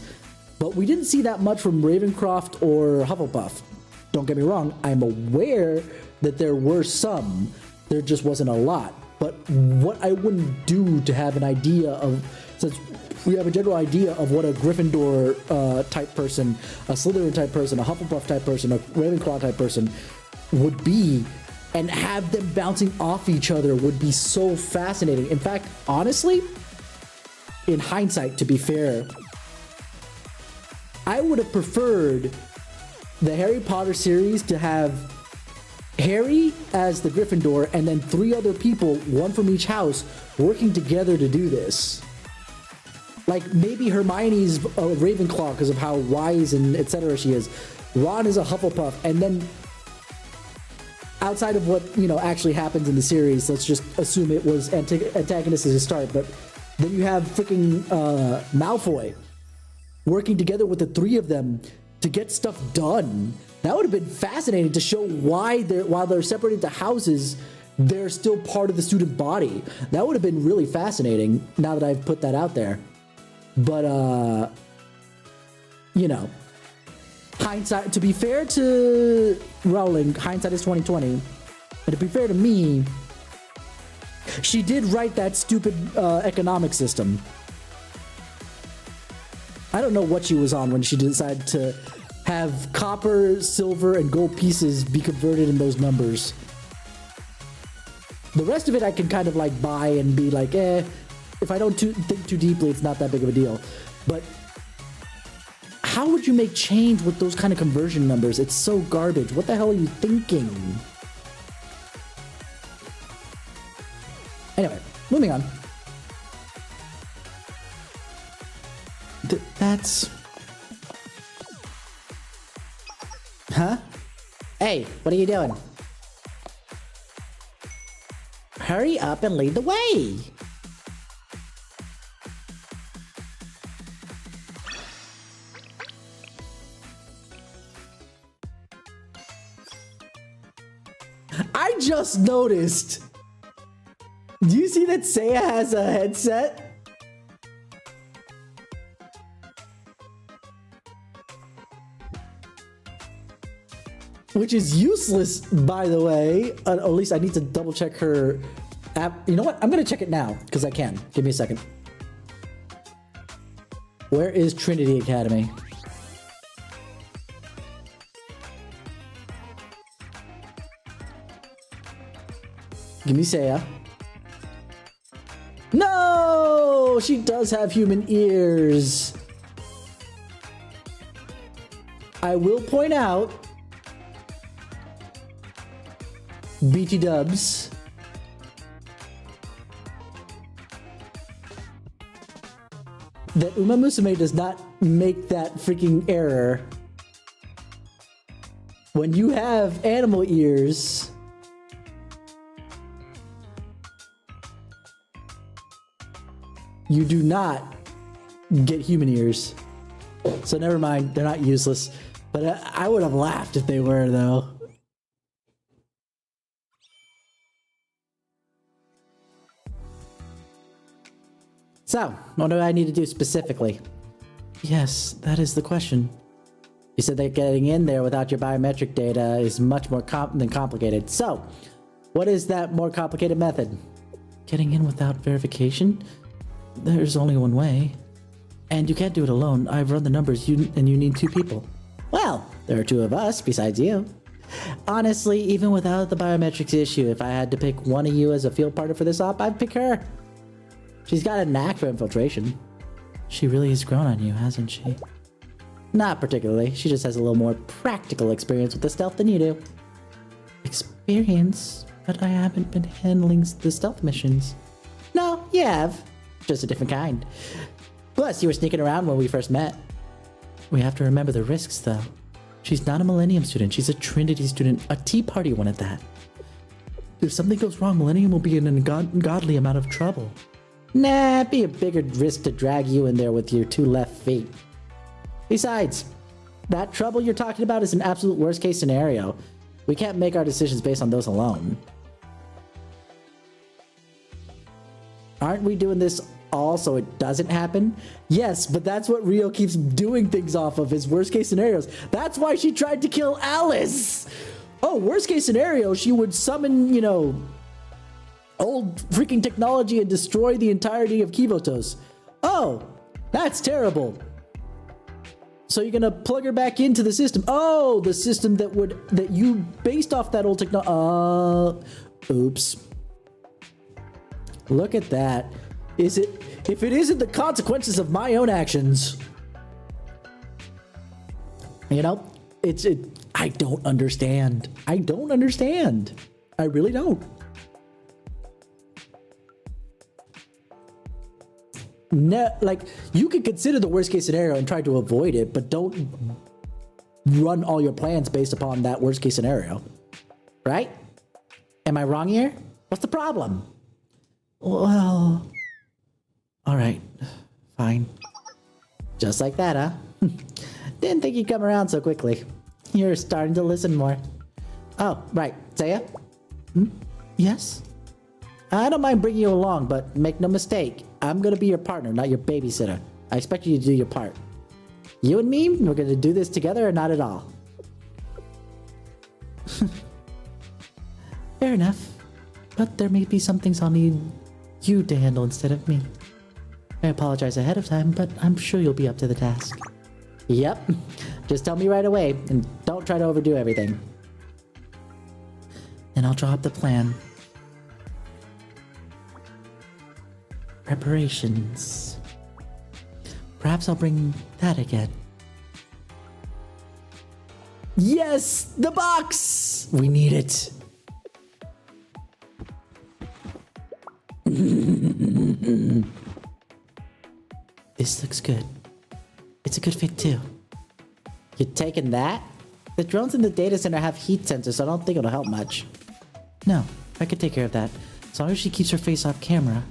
But we didn't see that much from Ravencroft or Hufflepuff. Don't get me wrong, I'm aware that there were some. There just wasn't a lot. But what I wouldn't do to have an idea of, since we have a general idea of what a Gryffindor type person, a Slytherin type person, a Hufflepuff type person, a Ravenclaw type person would be, and have them bouncing off each other would be so fascinating. In fact, honestly, in hindsight, to be fair, I would have preferred the Harry Potter series to have Harry as the Gryffindor and then 3 other people, one from each house, working together to do this. Like maybe Hermione's a Ravenclaw because of how wise and etc. she is. Ron is a Hufflepuff, and then outside of what, you know, actually happens in the series, let's just assume it was antagonist as a start, but then you have freaking Malfoy working together with the 3 of them to get stuff done. That would have been fascinating to show why while they're separated to houses, they're still part of the student body. That would have been really fascinating now that I've put that out there. But, you know, hindsight, to be fair to Rowling, hindsight is 2020. And to be fair to me, she did write that stupid economic system. I don't know what she was on when she decided to have copper, silver, and gold pieces be converted in those numbers. The rest of it I can kind of like buy and be like, if I don't think too deeply, it's not that big of a deal. But how would you make change with those kind of conversion numbers? It's so garbage. What the hell are you thinking? Anyway, moving on. That's... Huh? Hey, what are you doing? Hurry up and lead the way. I just noticed. Do you see that Seiya has a headset? Which is useless, by the way. At least I need to double check her app. You know what? I'm going to check it now because I can. Give me a second. Where is Trinity Academy? Give me Seiya. No! She does have human ears. I will point out, BT dubs, that Uma Musume does not make that freaking error. When you have animal ears, You do not get human ears. So never mind, they're not useless. But I would have laughed if they were, though. So, what do I need to do specifically? Yes, that is the question. You said that getting in there without your biometric data is much more than complicated. So, what is that more complicated method? Getting in without verification? There's only one way. And you can't do it alone. I've run the numbers, and you need 2 people. Well, there are 2 of us besides you. Honestly, even without the biometrics issue, if I had to pick one of you as a field partner for this op, I'd pick her. She's got a knack for infiltration. She really has grown on you, hasn't she? Not particularly. She just has a little more practical experience with the stealth than you do. Experience? But I haven't been handling the stealth missions. No, you have. Just a different kind. Plus, you were sneaking around when we first met. We have to remember the risks, though. She's not a Millennium student. She's a Trinity student, a Tea Party one at that. If something goes wrong, Millennium will be in an ungodly amount of trouble. Nah, it'd be a bigger risk to drag you in there with your 2 left feet. Besides, that trouble you're talking about is an absolute worst case scenario. We can't make our decisions based on those alone. Aren't we doing this all so it doesn't happen? Yes, but that's what Rio keeps doing things off of, his worst case scenarios. That's why she tried to kill Alice. Oh, worst case scenario, she would summon, you know, old freaking technology and destroy the entirety of Kivotos. Oh, that's terrible. So you're gonna plug her back into the system. Oh, the system that you based off that old technology. Oops. Look at that. If it isn't the consequences of my own actions, you know, I don't understand. I don't understand. I really don't. Like, you could consider the worst case scenario and try to avoid it, but don't run all your plans based upon that worst case scenario. Right? Am I wrong here? What's the problem? Well, all right, fine. Just like that, huh? Didn't think you'd come around so quickly. You're starting to listen more. Oh, right, Saya? Yes? I don't mind bringing you along, but make no mistake, I'm gonna be your partner, not your babysitter. I expect you to do your part. You and me, we're gonna do this together or not at all. Fair enough. But there may be some things I'll need you to handle instead of me. I apologize ahead of time, but I'm sure you'll be up to the task. Yep. Just tell me right away, and don't try to overdo everything. Then I'll draw up the plan. Preparations. Perhaps I'll bring that again. Yes! The box! We need it. This looks good. It's a good fit too. You taking that? The drones in the data center have heat sensors, so I don't think it'll help much. No, I could take care of that. As long as she keeps her face off camera.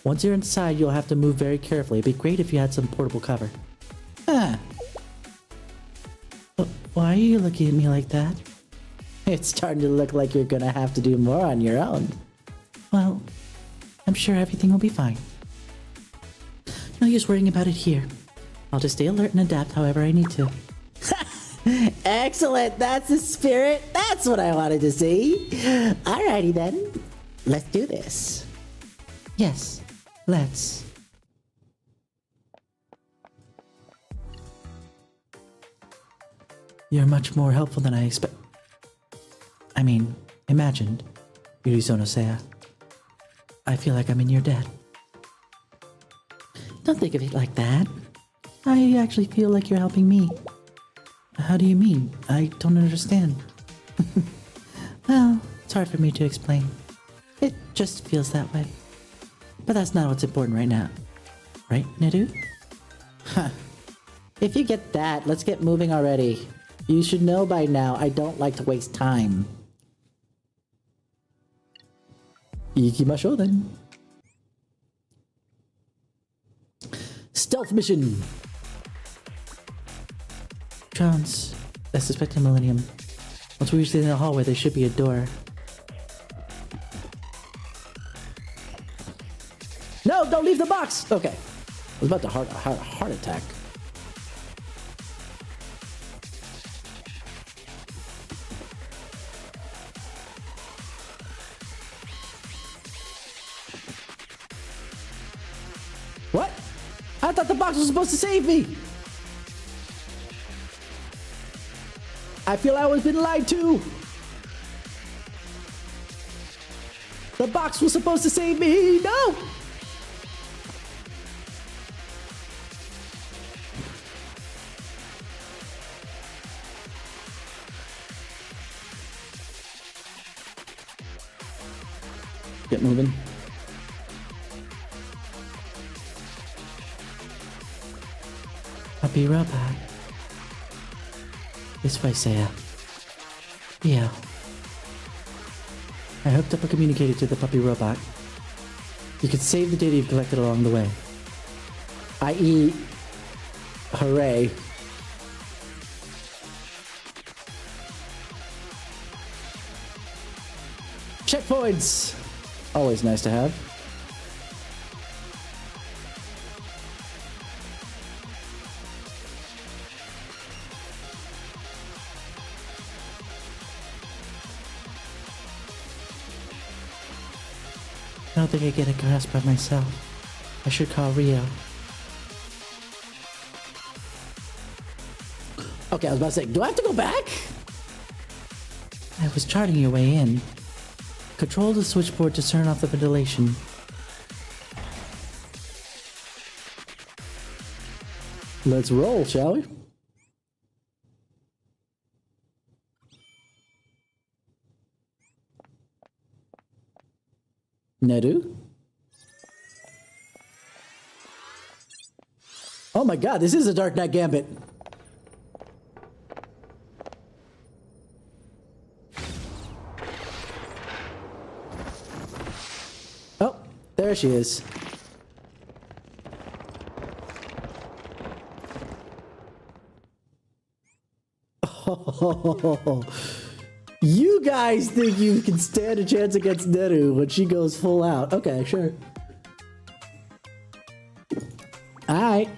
Once you're inside, you'll have to move very carefully. It'd be great if you had some portable cover. Huh. Why are you looking at me like that? It's starting to look like you're gonna have to do more on your own. Well, I'm sure everything will be fine. No use worrying about it here. I'll just stay alert and adapt however I need to. Excellent! That's the spirit! That's what I wanted to see! Alrighty then. Let's do this. Yes, let's. You're much more helpful than I imagined. Yurizono Seiya. I feel like I'm in your debt. Don't think of it like that. I actually feel like you're helping me. How do you mean? I don't understand. Well, it's hard for me to explain. It just feels that way. But that's not what's important right now. Right, Nedu? Huh. If you get that, let's get moving already. You should know by now I don't like to waste time. Ikimashou then. Stealth mission. Jones, I suspect a Millennium. Once we reach the end of the hallway, there should be a door. No, don't leave the box. Okay. I was about to heart attack. What? I thought the box was supposed to save me. I feel I was been lied to. The box was supposed to save me. No. Get moving. Puppy robot. This way, Saya. Yeah. I hooked up a communicator to the puppy robot. You could save the data you've collected along the way. I.e. hooray. Checkpoints! Always nice to have. I don't think I get a grasp by myself. I should call Rio. Okay, I was about to say, do I have to go back? I was charting your way in. Control the switchboard to turn off the ventilation. Let's roll, shall we? Neru? Oh my god, this is a Dark Knight Gambit. Oh, there she is. Oh, you guys think you can stand a chance against Neru when she goes full out. Okay, sure. Alright.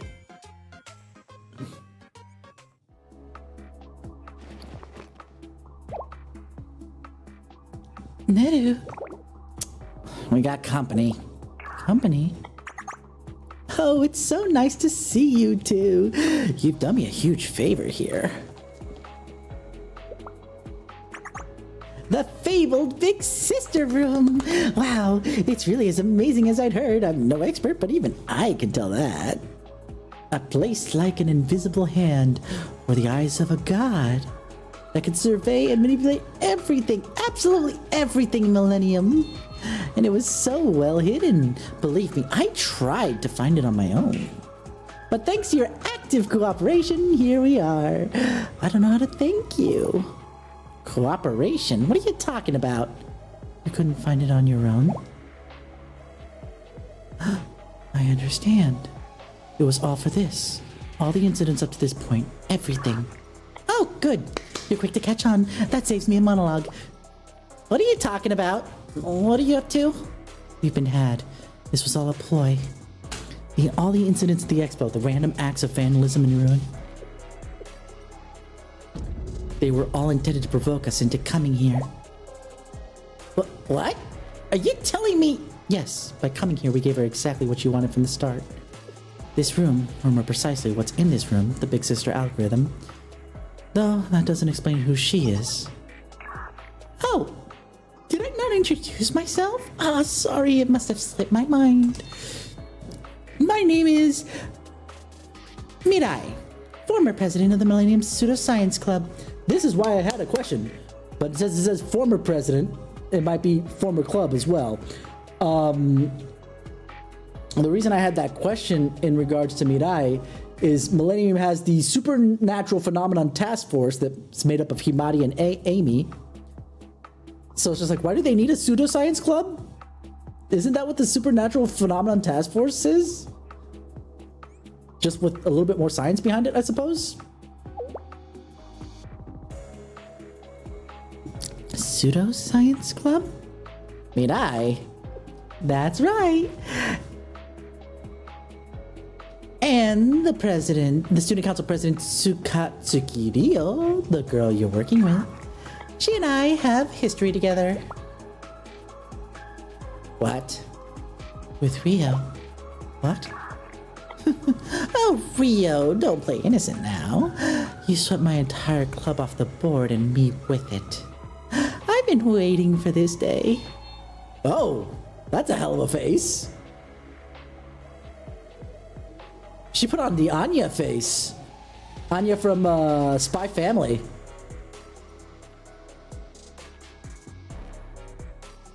Neru? We got company. Company? Oh, it's so nice to see you two. You've done me a huge favor here. The fabled Big Sister room. Wow, it's really as amazing as I'd heard. I'm no expert, but even I can tell that. A place like an invisible hand or the eyes of a god that can survey and manipulate everything, absolutely everything in Millennium. And it was so well hidden. Believe me, I tried to find it on my own. But thanks to your active cooperation, here we are. I don't know how to thank you. Cooperation? What are you talking about? You couldn't find it on your own? I understand. It was all for this. All the incidents up to this point. Everything. Oh, good. You're quick to catch on. That saves me a monologue. What are you talking about? What are you up to? We've been had. This was all a ploy. All the incidents at the expo, the random acts of vandalism and ruin. They were all intended to provoke us into coming here. What? Are you telling me? Yes, by coming here we gave her exactly what she wanted from the start. This room, or more precisely what's in this room, the Big Sister algorithm. Though that doesn't explain who she is. Oh, did I not introduce myself? Ah, sorry, it must have slipped my mind. My name is Mirai, former president of the Millennium Pseudoscience Club. This is why I had a question, but it says former president. It might be former club as well. The reason I had that question in regards to Mirai is Millennium has the Supernatural Phenomenon Task Force that's made up of Himari and Amy. So it's just like, why do they need a pseudoscience club? Isn't that what the Supernatural Phenomenon Task Force is? just with a little bit more science behind it, I suppose. Pseudoscience club? Mirai. That's right. And the president, the student council president, Tsukatsuki Ryo, the girl you're working with, she and I have history together. What? With Rio. What? Oh, Rio, don't play innocent now. You swept my entire club off the board and me with it. I've been waiting for this day. Oh, that's a hell of a face. She put on the Anya face. Anya from Spy Family.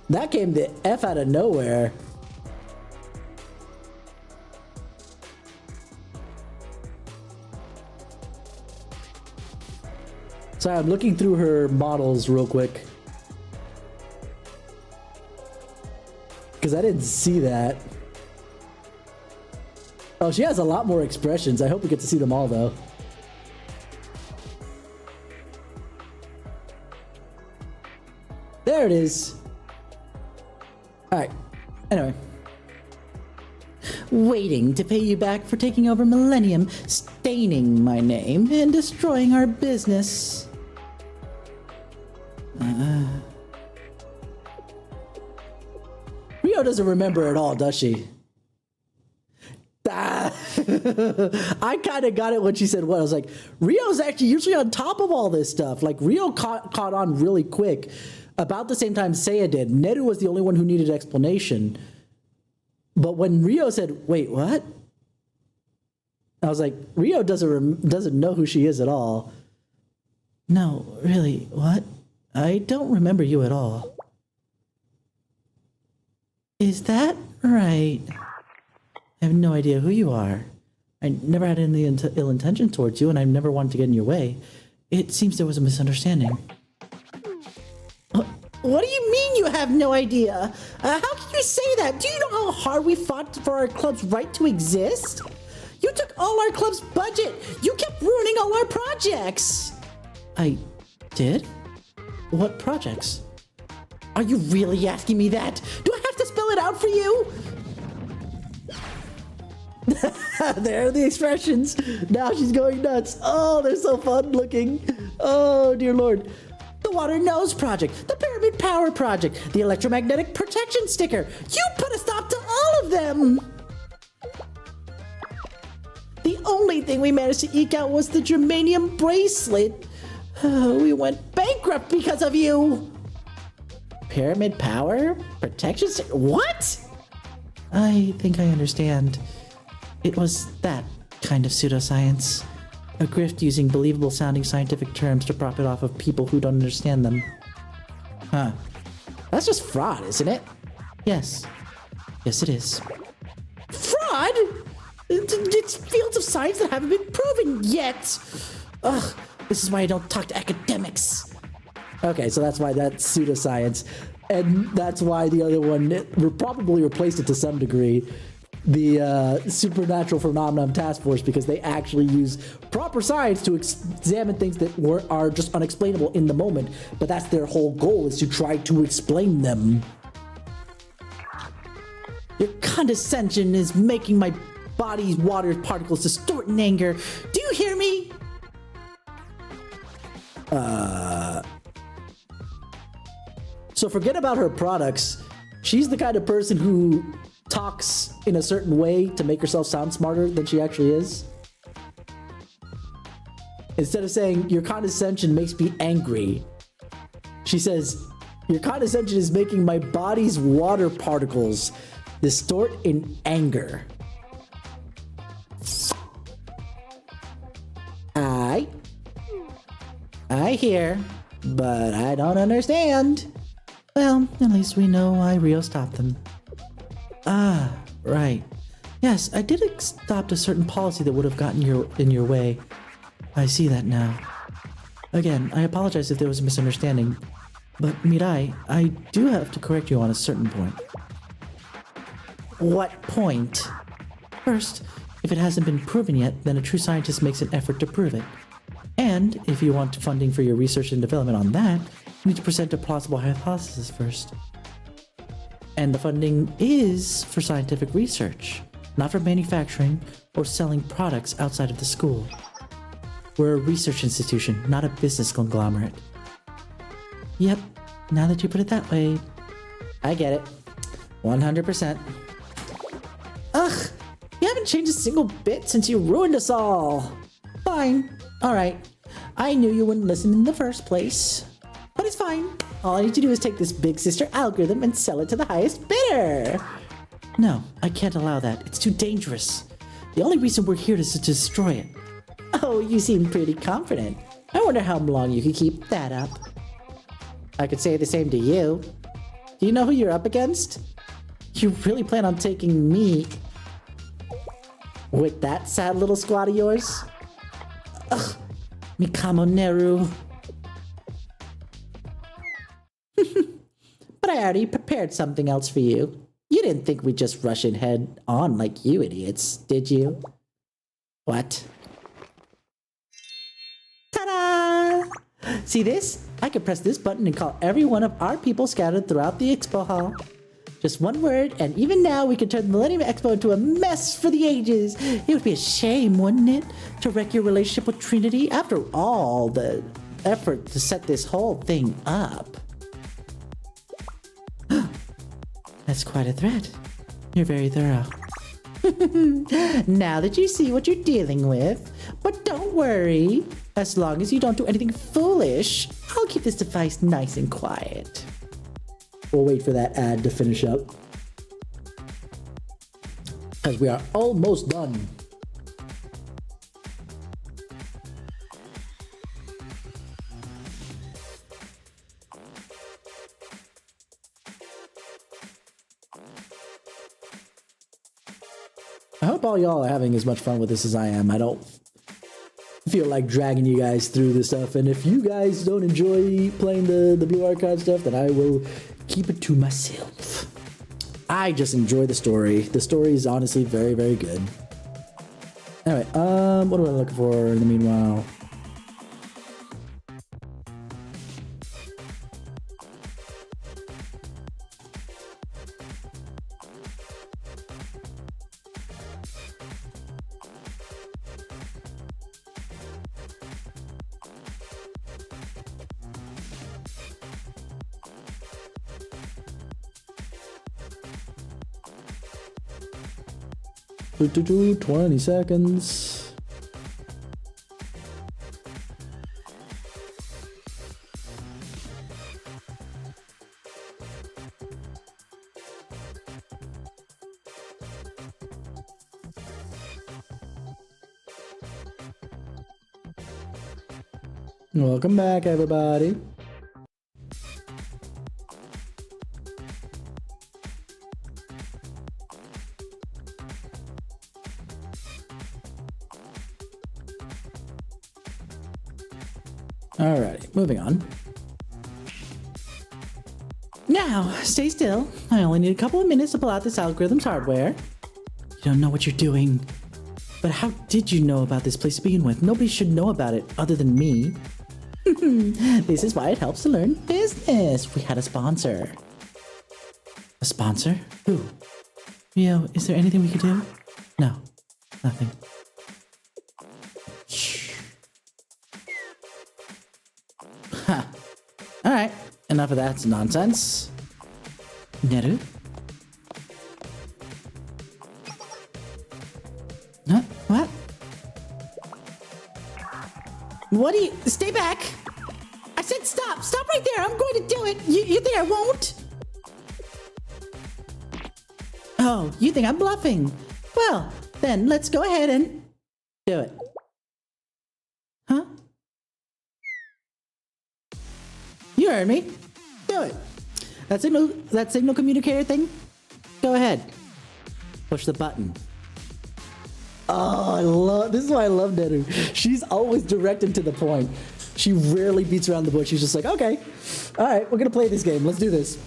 That came the F out of nowhere. Sorry, I'm looking through her models real quick. Because I didn't see that. Oh, she has a lot more expressions. I hope we get to see them all, though. There it is. Alright. Anyway. Waiting to pay you back for taking over Millennium, staining my name, and destroying our business. Rio doesn't remember at all, does she? Ah. I kind of got it when she said what. I was like, Rio's actually usually on top of all this stuff. Like, Rio caught on really quick. About the same time Seiya did. Neru was the only one who needed explanation. But when Rio said, wait, what? I was like, Rio doesn't know who she is at all. No, really, what? I don't remember you at all. Is that right? I have no idea who you are. I never had any ill intention towards you, and I've never wanted to get in your way. It seems there was a misunderstanding. What do you mean you have no idea? How can you say that? Do you know how hard we fought for our club's right to exist? You took all our club's budget. You kept ruining all our projects. I did? What projects? Are you really asking me that? Do I have to spell it out for you? There are the expressions. Now she's going nuts. Oh, they're so fun looking. Oh, dear Lord. The Water Nose Project, the Pyramid Power Project, the Electromagnetic Protection Sticker. You put a stop to all of them! The only thing we managed to eke out was the germanium bracelet. We went bankrupt because of you! Pyramid Power? Protection Sticker? What? I think I understand. It was that kind of pseudoscience. A grift using believable sounding scientific terms to profit off of people who don't understand them. Huh. That's just fraud, isn't it? Yes. Yes, it is. Fraud? It's fields of science that haven't been proven yet. Ugh, this is why I don't talk to academics. Okay, so that's why that's pseudoscience. And that's why the other one probably replaced it to some degree. The Supernatural Phenomenon Task Force, because they actually use proper science to examine things that are just unexplainable in the moment. But that's their whole goal, is to try to explain them. Your condescension is making my body's water particles distort in anger. Do you hear me? So forget about her products. She's the kind of person who talks in a certain way to make herself sound smarter than she actually is. Instead of saying, your condescension makes me angry, she says, your condescension is making my body's water particles distort in anger. I hear, but I don't understand. Well, at least we know why Rio stopped them. Ah, right. Yes, I did adopt a certain policy that would have gotten in your way. I see that now. Again, I apologize if there was a misunderstanding, but Mirai, I do have to correct you on a certain point. What point? First, If it hasn't been proven yet, then a true scientist makes an effort to prove it. And if you want funding for your research and development on that, you need to present a plausible hypothesis first. And the funding is for scientific research, not for manufacturing or selling products outside of the school. We're a research institution, not a business conglomerate. Yep, now that you put it that way, I get it. 100%. Ugh, you haven't changed a single bit since you ruined us all. Fine, alright. I knew you wouldn't listen in the first place. But it's fine. All I need to do is take this big sister algorithm and sell it to the highest bidder. No, I can't allow that. It's too dangerous. The only reason we're here is to destroy it. Oh, you seem pretty confident. I wonder how long you can keep that up. I could say the same to you. Do you know who you're up against? You really plan on taking me with that sad little squad of yours? Ugh, Mikamo Neru. But I already prepared something else for you. You didn't think we'd just rush in head on like you idiots, did you? What? Ta-da! See this? I could press this button and call every one of our people scattered throughout the expo hall. Just one word, and even now we could turn the Millennium Expo into a mess for the ages. It would be a shame, wouldn't it, to wreck your relationship with Trinity after all the effort to set this whole thing up. That's quite a threat. You're very thorough. Now that you see what you're dealing with, but don't worry. As long as you don't do anything foolish, I'll keep this device nice and quiet. We'll wait for that ad to finish up. Because we are almost done. I hope all y'all are having as much fun with this as I am. I don't feel like dragging you guys through this stuff, and if you guys don't enjoy playing the Blue Archive stuff, then I will keep it to myself. I just enjoy the story. The story is honestly very, very good. Anyway, what am I looking for in the meanwhile? Do 20 seconds. Welcome back, everybody. Alrighty, moving on. Now, stay still. I only need a couple of minutes to pull out this algorithm's hardware. You don't know what you're doing. But how did you know about this place to begin with? Nobody should know about it other than me. This is why it helps to learn business. We had a sponsor. A sponsor? Who? Rio, is there anything we could do? No, nothing. Shh. Ha. Alright, enough of that nonsense. Neru? Huh? What? What do you... Stay back! I said stop! Stop right there! I'm going to do it! You think I won't? Oh, you think I'm bluffing? Well, then let's go ahead and... do it. Huh? You heard me. Do it. That signal communicator thing? Go ahead. Push the button. Oh, this is why I love Neru. She's always direct and to the point. She rarely beats around the bush. She's just like, okay, all right, we're gonna play this game. Let's do this.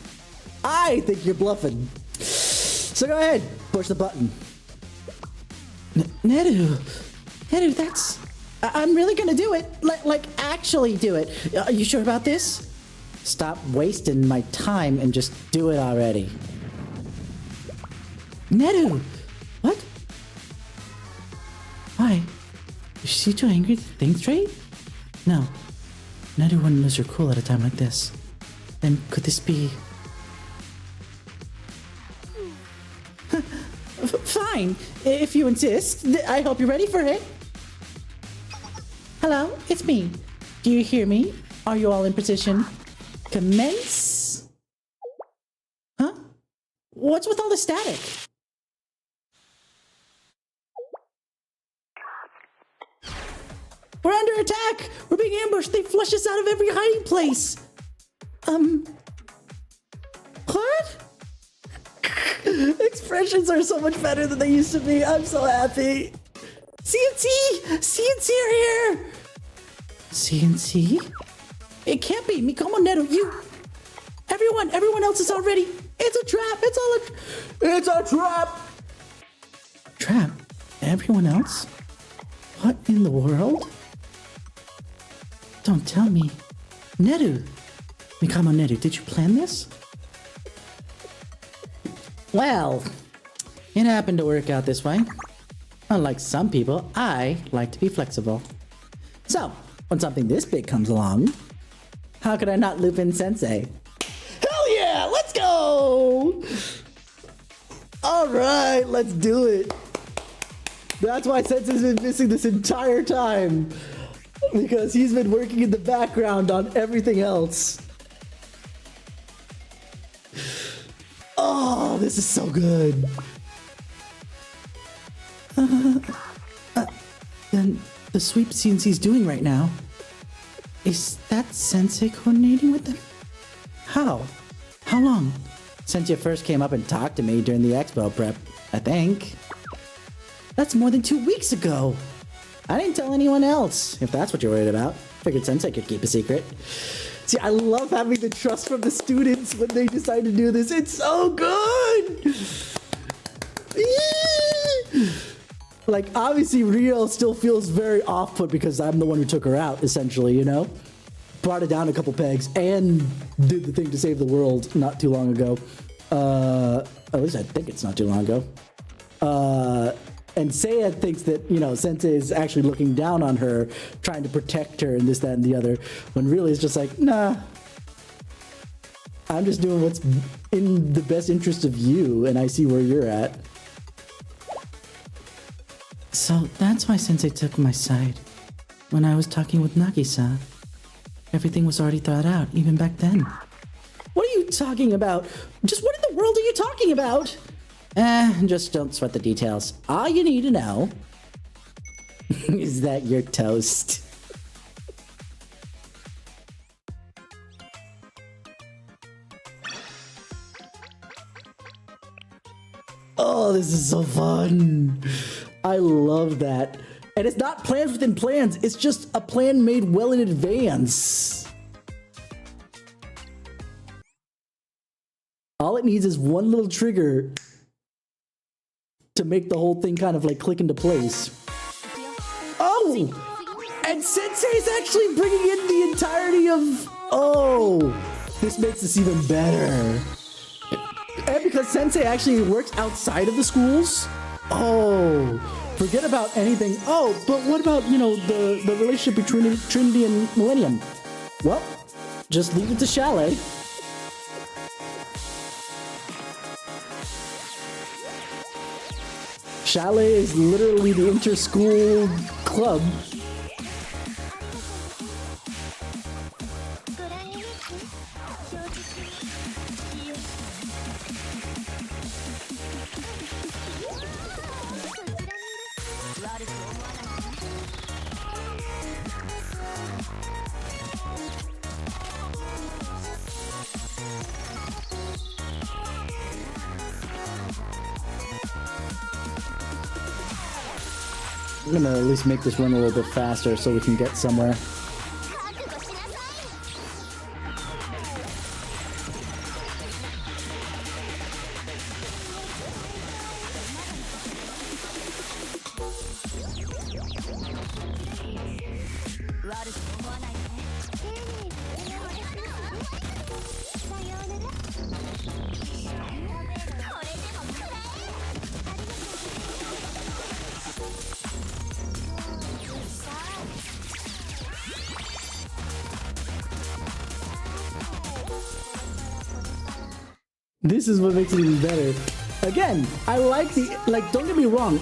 I think you're bluffing. So go ahead, push the button. Neru, that's... I'm really gonna do it. Like, actually do it. Are you sure about this? Stop wasting my time and just do it already. Neru! What? Why? Is she too angry to think straight? No. Neru wouldn't lose her cool at a time like this. Then could this be... Fine, if you insist. I hope you're ready for it. Hello, it's me. Do you hear me? Are you all in position? Commence? Huh? What's with all the static? We're under attack! We're being ambushed! They flush us out of every hiding place! What? Expressions are so much better than they used to be. I'm so happy. CNC! CNC are here! CNC? It can't be. Mikomo Neru, you... Everyone else is already... It's a trap! It's a trap! Trap? Everyone else? What in the world? Don't tell me. Neru! Mikamo Neru, did you plan this? Well, it happened to work out this way. Unlike some people, I like to be flexible. So, when something this big comes along, how could I not loop in Sensei? Hell yeah! Let's go! Alright, let's do it. That's why Sensei's been missing this entire time. Because he's been working in the background on everything else. Oh, this is so good. Then the sweep CNC's doing right now, is that Sensei coordinating with them? How? How long? Since you first came up and talked to me during the expo prep, I think. That's more than 2 weeks ago. I didn't tell anyone else, if that's what you're worried about. Figured Sensei could keep a secret. See, I love having the trust from the students when they decide to do this. It's so good! Like, obviously, Rio still feels very off-put because I'm the one who took her out, essentially, you know? Brought it down a couple pegs and did the thing to save the world not too long ago. At least I think it's not too long ago. And Seiya thinks that, you know, Sensei is actually looking down on her, trying to protect her and this, that, and the other, when really it's just like, nah. I'm just doing what's in the best interest of you, and I see where you're at. So that's why Sensei took my side. When I was talking with Nagi-san, everything was already thought out, even back then. What are you talking about? Just what in the world are you talking about? Just don't sweat the details. All you need to know is that you're toast. Oh, this is so fun. I love that. And it's not plans within plans. It's just a plan made well in advance. All it needs is one little trigger to make the whole thing kind of like click into place. Oh! And Sensei's actually bringing in the entirety of... Oh! This makes this even better. And because Sensei actually works outside of the schools, oh, forget about anything. Oh, but what about, you know, the relationship between Trinity and Millennium? Well, just leave it to Chalet. Chalet is literally the inter-school club. I'm gonna at least make this run a little bit faster so we can get somewhere. This is what makes it even better. Again, I like don't get me wrong.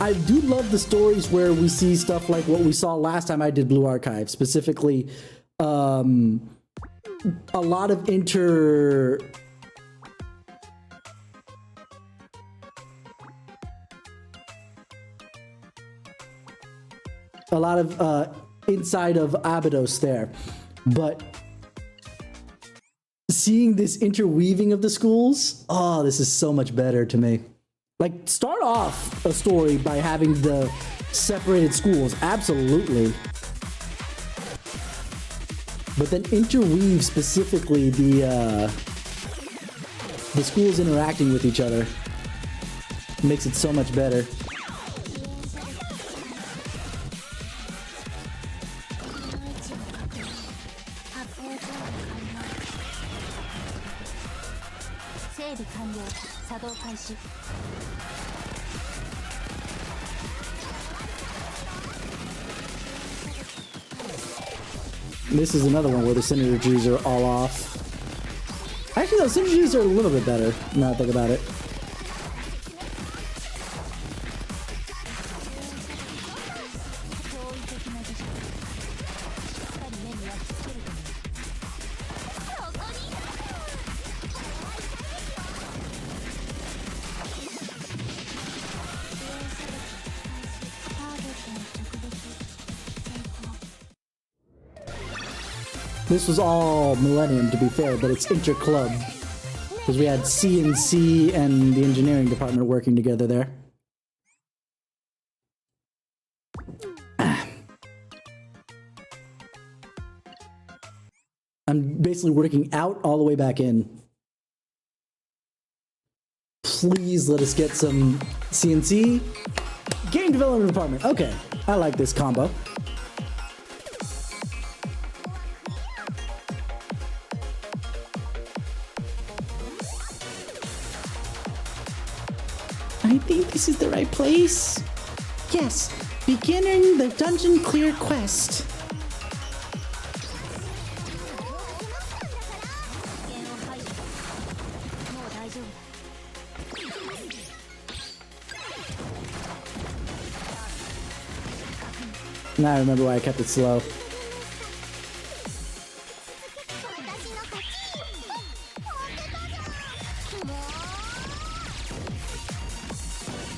I do love the stories where we see stuff like what we saw last time I did Blue Archive, specifically a lot of inside of Abydos there, but seeing this interweaving of the schools, oh, this is so much better to me. Like, start off a story by having the separated schools, absolutely. But then interweave specifically the schools interacting with each other. Makes it so much better. This is another one where the synergies are all off. Actually, those synergies are a little bit better, now that I think about it. This was all Millennium, to be fair, but it's inter-club. Because we had CNC and the engineering department working together there. I'm basically working out all the way back in. Please let us get some CNC. Game development department. Okay, I like this combo. I think this is the right place. Yes, beginning the dungeon clear quest. Now I remember why I kept it slow.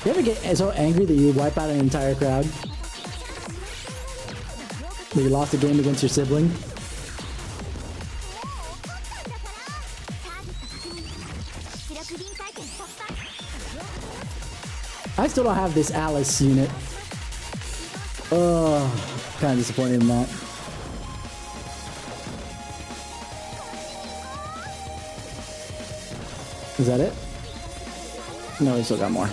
You ever get so angry that you wipe out an entire crowd? That you lost a game against your sibling? I still don't have this Alice unit. Oh, kind of disappointed in that. Is that it? No, we still got more.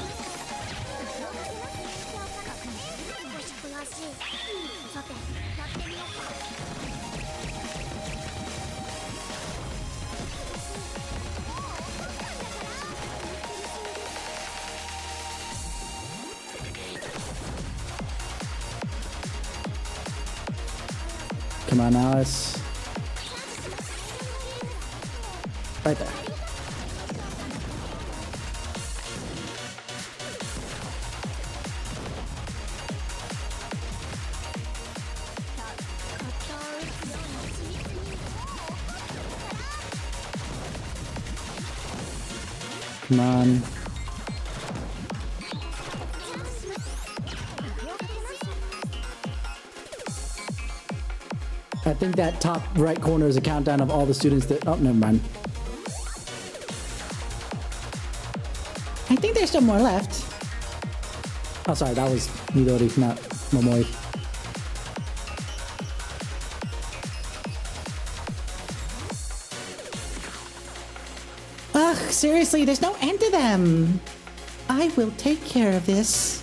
Come on, Alice. Right there. Come on. I think that top right corner is a countdown of all the students that... Oh, never mind. I think there's still more left. Oh, sorry, that was Midori, not Momoi. Ugh, seriously, there's no end to them. I will take care of this.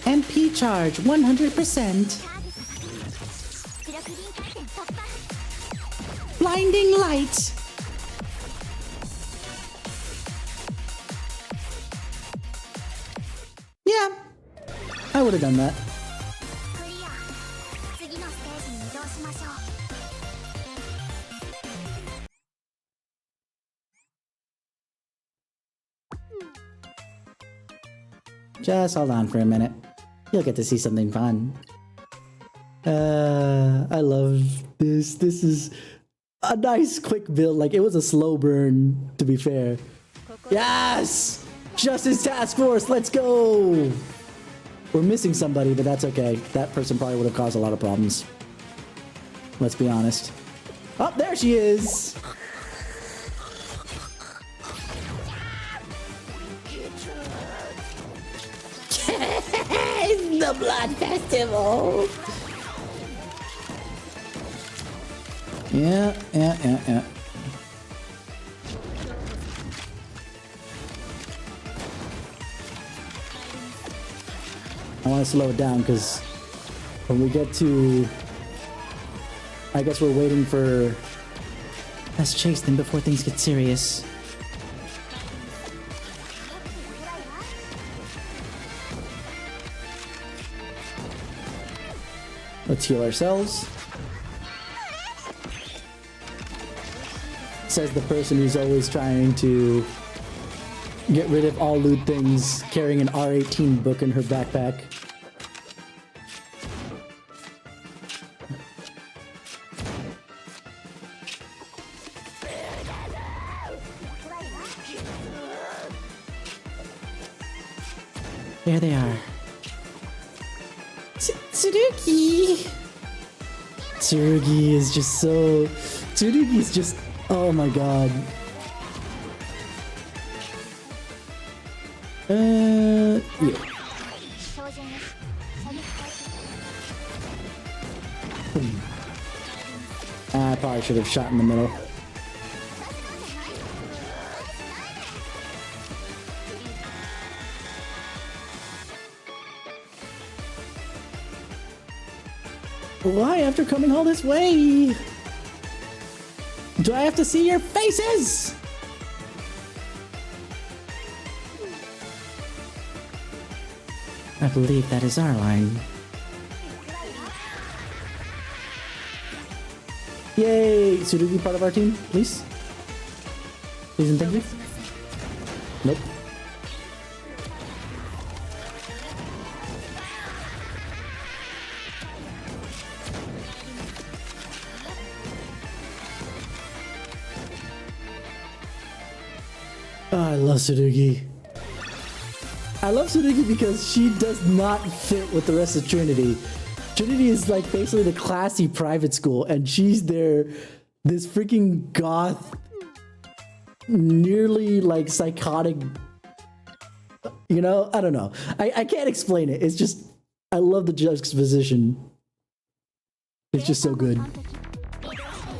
MP charge 100%. Blinding light. Yeah, I would have done that. Just hold on for a minute. You'll get to see something fun. I love this. This is a nice quick build. Like, it was a slow burn, to be fair. Yes! Justice Task Force, let's go! We're missing somebody, but that's okay. That person probably would have caused a lot of problems. Let's be honest. Oh, there she is! The Blood Festival! Yeah. I want to slow it down because when we get to... I guess we're waiting for... Let's chase them before things get serious. Let's heal ourselves. Says the person who's always trying to get rid of all loot things, carrying an R18 book in her backpack. There they are. Tsurugi! Tsurugi is just so... Tsurugi is just... Oh my god. Yeah. I probably should have shot in the middle. Why, after coming all this way? Do I have to see your faces? I believe that is our line. Yay! Tsurugi part of our team, please? Please and thank you. Nope. Oh, I love Tsurugi. I love Tsurugi because she does not fit with the rest of Trinity. Trinity is like basically the classy private school, and she's there, this freaking goth, nearly like psychotic, you know? I don't know. I can't explain it. It's just, I love the juxtaposition. It's just so good.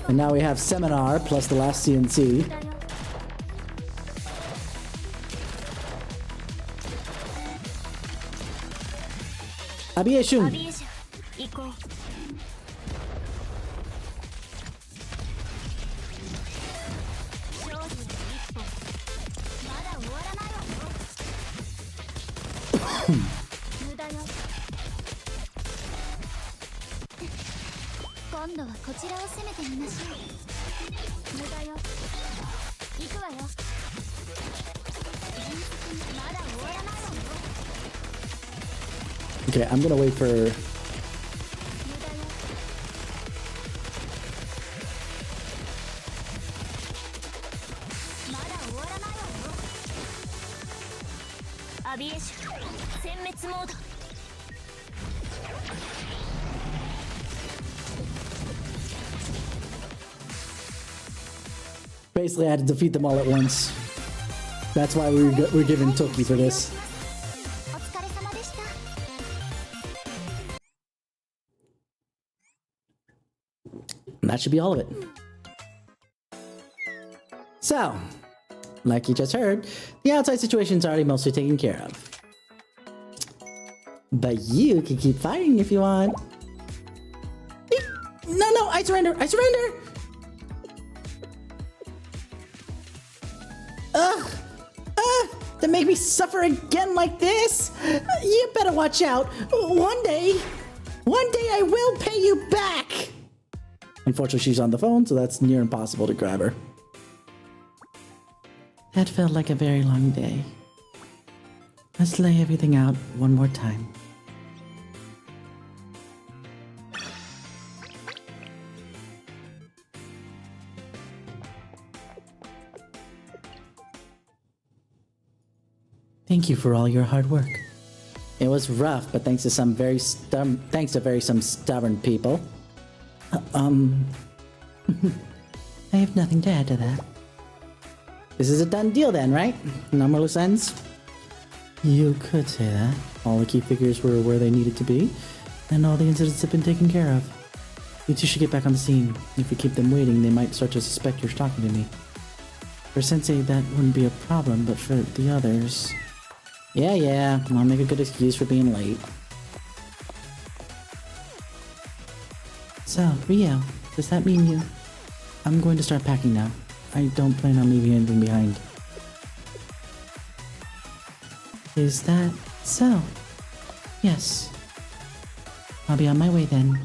And now we have Seminar plus the last CNC. Aviation! 行こう。勝利の一歩。まだ終わらないわよ。無駄よ。今度はこちらを攻めてみましょう。無駄よ。行くわよ。まだ終わらないわよ。 Okay, I'm gonna wait for... Basically, I had to defeat them all at once. That's why we're giving Toki for this. And that should be all of it. So, like you just heard, the outside situation's already mostly taken care of. But you can keep fighting if you want. No, I surrender! I surrender! To make me suffer again like this? You better watch out. One day I will pay you back. Unfortunately, she's on the phone, so that's near impossible to grab her. That felt like a very long day. Let's lay everything out one more time. Thank you for all your hard work. It was rough, but thanks to some some stubborn people. I have nothing to add to that. This is a done deal then, right? No more loose ends? You could say that. All the key figures were where they needed to be, And all the incidents have been taken care of. you two should get back on the scene. If we keep them waiting, they might start to suspect you're talking to me. For Sensei, that wouldn't be a problem, but for the others... Yeah, I'll make a good excuse for being late. So, Rio, does that mean you... I'm going to start packing now. I don't plan on leaving anything behind. Is that so? Yes. I'll be on my way then.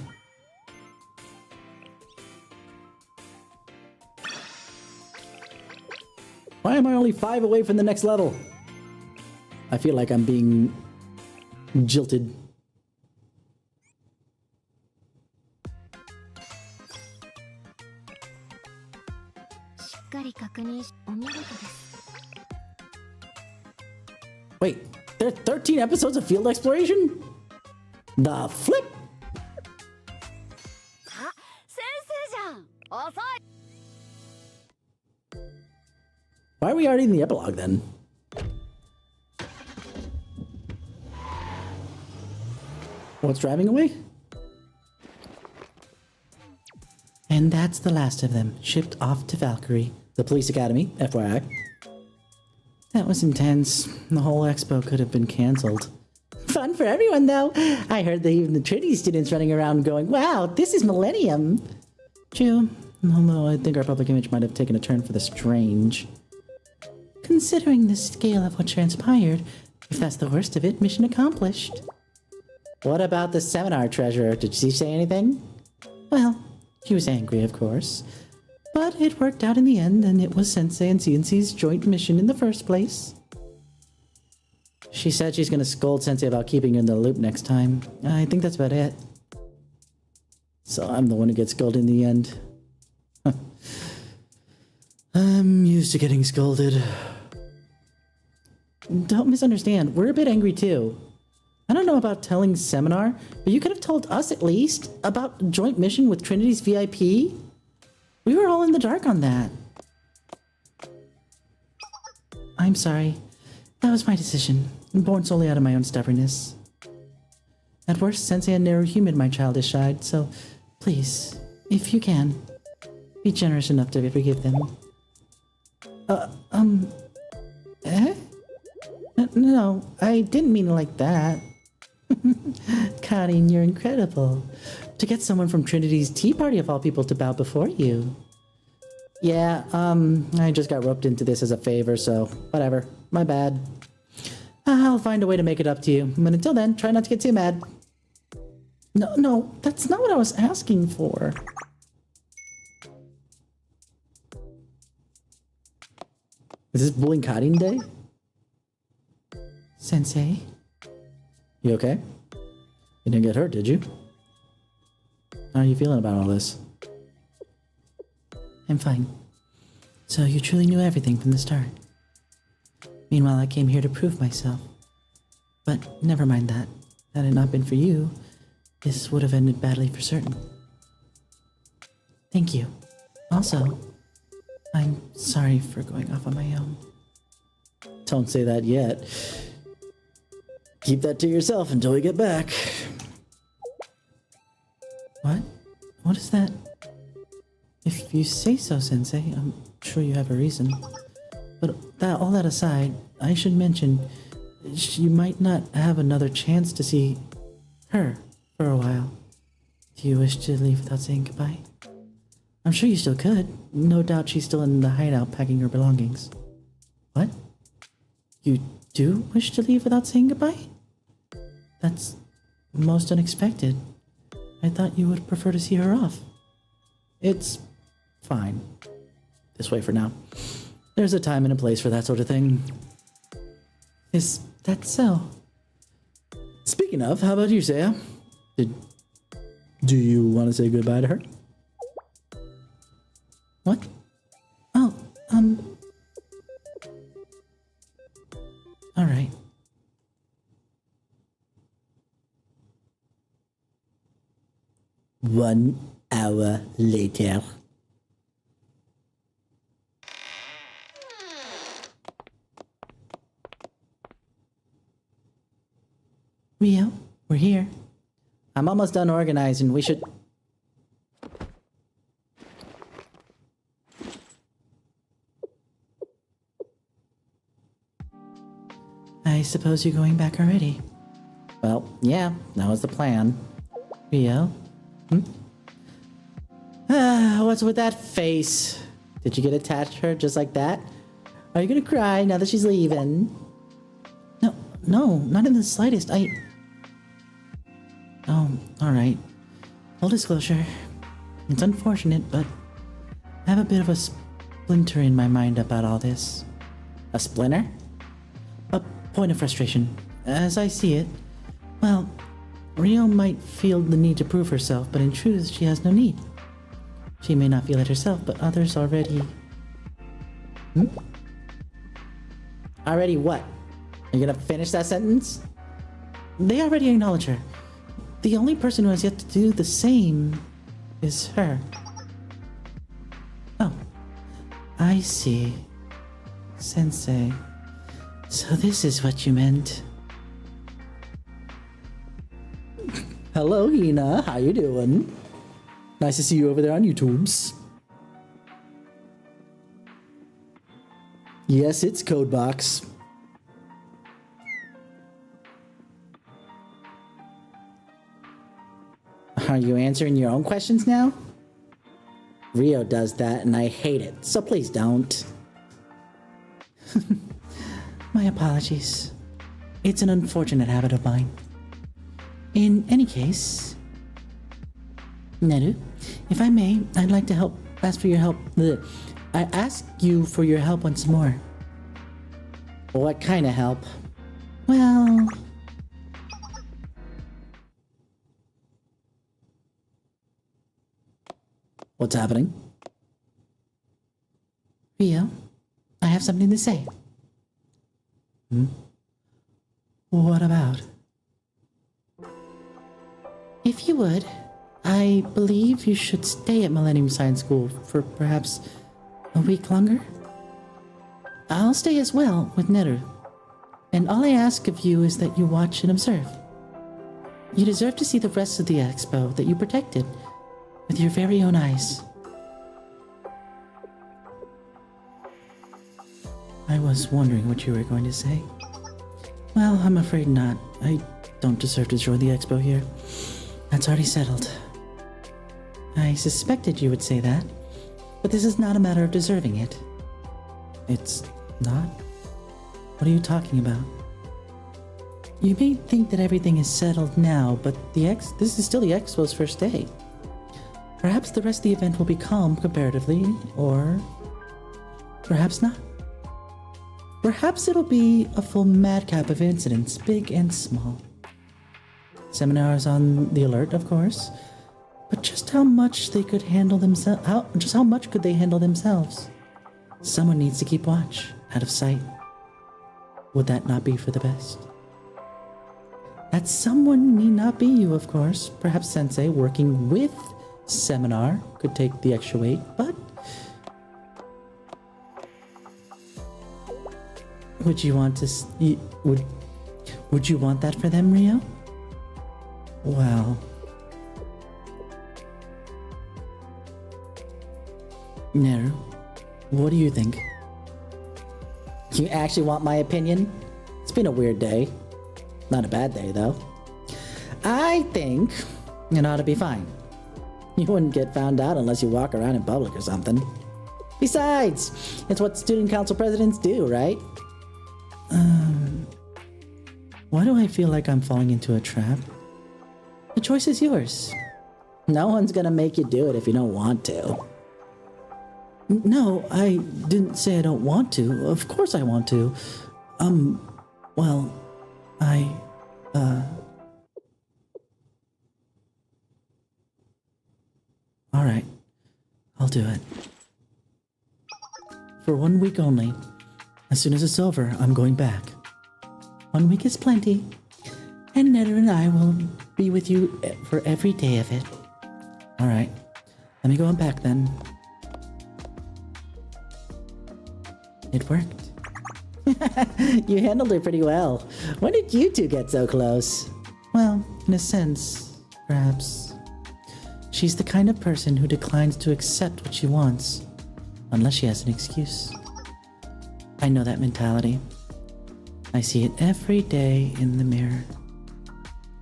Why am I only 5 away from the next level? I feel like I'm being jilted. Wait, there are 13 episodes of field exploration? The flip? Why are we already in the epilogue then? What's driving away? And that's the last of them, shipped off to Valkyrie. The police academy, FYI. That was intense. The whole expo could have been cancelled. Fun for everyone, though. I heard that even the Trinity students running around going, wow, this is Millennium. True, although I think our public image might have taken a turn for the strange. Considering the scale of what transpired, if that's the worst of it, mission accomplished. What about the seminar treasurer? Did she say anything? Well, she was angry, of course. But it worked out in the end, and it was Sensei and CNC's joint mission in the first place. She said she's going to scold Sensei about keeping you in the loop next time. I think that's about it. So I'm the one who gets scolded in the end. I'm used to getting scolded. Don't misunderstand, we're a bit angry too. I don't know about telling Seminar, but you could have told us at least about joint mission with Trinity's VIP. We were all in the dark on that. I'm sorry. That was my decision, born solely out of my own stubbornness. At worst, Sensei and Neru humid my childish side, so please, if you can, be generous enough to forgive them. Eh? No, I didn't mean it like that. Karin, you're incredible. To get someone from Trinity's tea party of all people to bow before you. Yeah, I just got roped into this as a favor, so whatever. My bad. I'll find a way to make it up to you. But until then, try not to get too mad. No, that's not what I was asking for. Is this bullying Karin day? Sensei? You okay? You didn't get hurt, did you? How are you feeling about all this? I'm fine. So you truly knew everything from the start. Meanwhile, I came here to prove myself. But never mind that. Had it not been for you, this would have ended badly for certain. Thank you. Also, I'm sorry for going off on my own. Don't say that yet. Keep that to yourself until we get back. What? What is that? If you say so, Sensei, I'm sure you have a reason. But all that aside, I should mention, you might not have another chance to see her for a while. Do you wish to leave without saying goodbye? I'm sure you still could. No doubt she's still in the hideout packing her belongings. What? You do wish to leave without saying goodbye? That's most unexpected. I thought you would prefer to see her off. It's fine. This way for now. There's a time and a place for that sort of thing. Is That's so. Speaking of, how about you, Saya? Do you want to say goodbye to her? What? Oh, all right. One hour later. Rio, we're here. I'm almost done organizing. We should... I suppose you're going back already. Well, yeah, that was the plan. Rio? What's with that face? Did you get attached to her just like that? Are you gonna cry now that she's leaving? No, not in the slightest. Oh, alright. Full disclosure. It's unfortunate, but I have a bit of a splinter in my mind about all this. A splinter? A point of frustration. As I see it, well, Rio might feel the need to prove herself, but in truth, she has no need. She may not feel it herself, but others already... Already what? Are you gonna finish that sentence? They already acknowledge her. The only person who has yet to do the same is her. Oh, I see. Sensei. So this is what you meant. Hello, Hina. How you doing? Nice to see you over there on YouTube's. Yes, it's Codebox. Are you answering your own questions now? Rio does that and I hate it, so please don't. My apologies. It's an unfortunate habit of mine. In any case, Neru, if I may, I'd like to ask for your help. I ask you for your help once more. What kind of help? Well... What's happening? Rio, I have something to say. What about? If you would, I believe you should stay at Millennium Science School for perhaps a week longer. I'll stay as well with Neru, and all I ask of you is that you watch and observe. You deserve to see the rest of the expo that you protected with your very own eyes. I was wondering what you were going to say. Well, I'm afraid not. I don't deserve to join the expo here. That's already settled. I suspected you would say that, but this is not a matter of deserving it. It's not? What are you talking about? You may think that everything is settled now, but this is still the expo's first day. Perhaps the rest of the event will be calm comparatively, or perhaps not. Perhaps it'll be a full madcap of incidents, big and small. Seminars on the alert, of course, but just how much they could handle themselves, how much could they handle themselves? Someone needs to keep watch, out of sight. Would that not be for the best? That someone need not be you, of course. Perhaps Sensei, working with Seminar, could take the extra weight, but would you want to would you want that for them, Rio? Well, Neru, what do you think? You actually want my opinion? It's been a weird day. Not a bad day, though. I think it ought to be fine. You wouldn't get found out unless you walk around in public or something. Besides, it's what student council presidents do, right? Why do I feel like I'm falling into a trap? The choice is yours. No one's gonna make you do it if you don't want to. No, I didn't say I don't want to. Of course I want to. Well, All right, I'll do it. For 1 week only. As soon as it's over, I'm going back. 1 week is plenty. And Netter and I will be with you for every day of it. All right, let me go on back then. It worked. You handled her pretty well. When did you two get so close? Well, in a sense, perhaps. She's the kind of person who declines to accept what she wants, unless she has an excuse. I know that mentality. I see it every day in the mirror.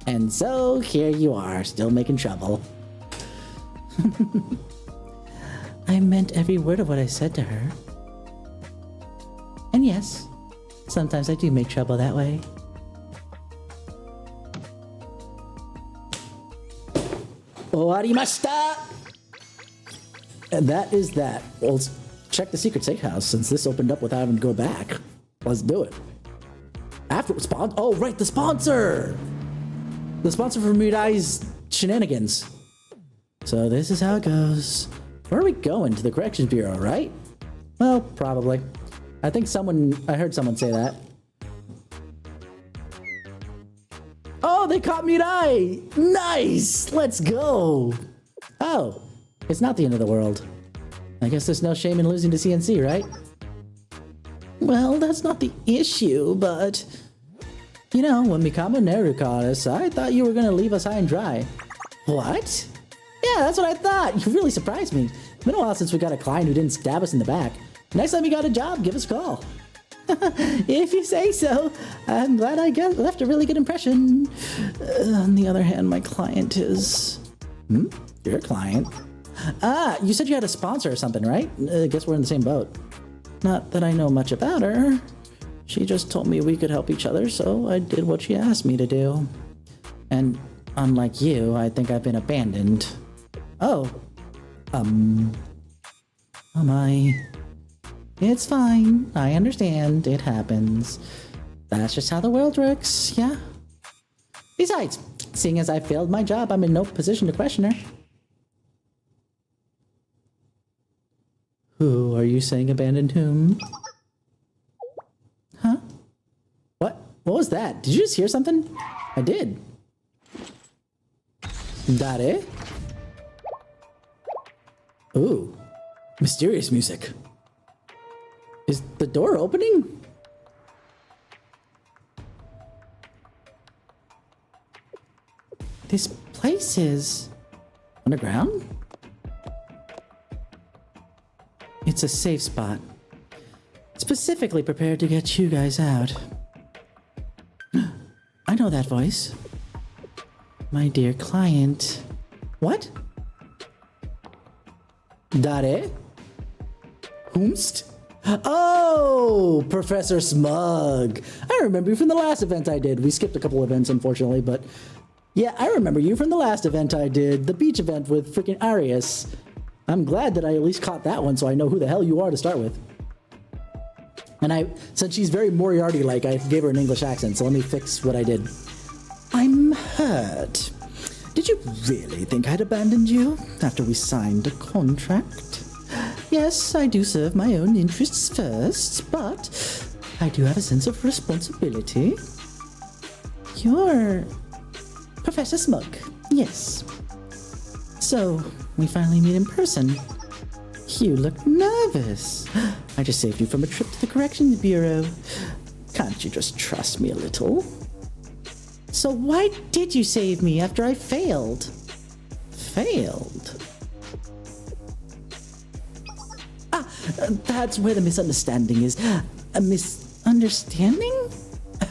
And so here you are, still making trouble. I meant every word of what I said to her. And yes, sometimes I do make trouble that way. Owarimashita! And that is that. Well, let's check the secret safe house since this opened up without having to go back. Let's do it. After oh right, the sponsor! The sponsor for Mirai's shenanigans. So this is how it goes. Where are we going? To the Corrections Bureau, right? Well, probably. I heard someone say that. Oh, they caught Mirai! Nice! Let's go! Oh, it's not the end of the world. I guess there's no shame in losing to CNC, right? Well, that's not the issue, but... You know, when Mikamo Neru caught us, I thought you were gonna leave us high and dry. What? Yeah, that's what I thought. You really surprised me. It's been a while since we got a client who didn't stab us in the back. Next time you got a job, give us a call. If you say so. I'm glad I left a really good impression. On the other hand, my client is... Your client? Ah, you said you had a sponsor or something, right? I guess we're in the same boat. Not that I know much about her. She just told me we could help each other, so I did what she asked me to do. And unlike you, I think I've been abandoned. Oh. It's fine. I understand. It happens. That's just how the world works, yeah? Besides, seeing as I failed my job, I'm in no position to question her. Who are you saying abandoned whom? Huh? What? What was that? Did you just hear something? I did. Dare? Ooh. Mysterious music. Is the door opening? This place is... underground? It's a safe spot. Specifically prepared to get you guys out. I know that voice. My dear client. What? Dare? Whomst? Oh, Professor Smug. I remember you from the last event I did. We skipped a couple events, unfortunately, but... Yeah, I remember you from the last event I did. The beach event with freaking Arius. I'm glad that I at least caught that one so I know who the hell you are to start with. And since she's very Moriarty-like, I gave her an English accent, so let me fix what I did. I'm hurt. Did you really think I'd abandoned you after we signed a contract? Yes, I do serve my own interests first, but I do have a sense of responsibility. You're Professor Smug, yes. So, we finally meet in person. You look nervous. I just saved you from a trip to the Corrections Bureau. Can't you just trust me a little? So why did you save me after I failed? Failed? Ah, that's where the misunderstanding is. A misunderstanding?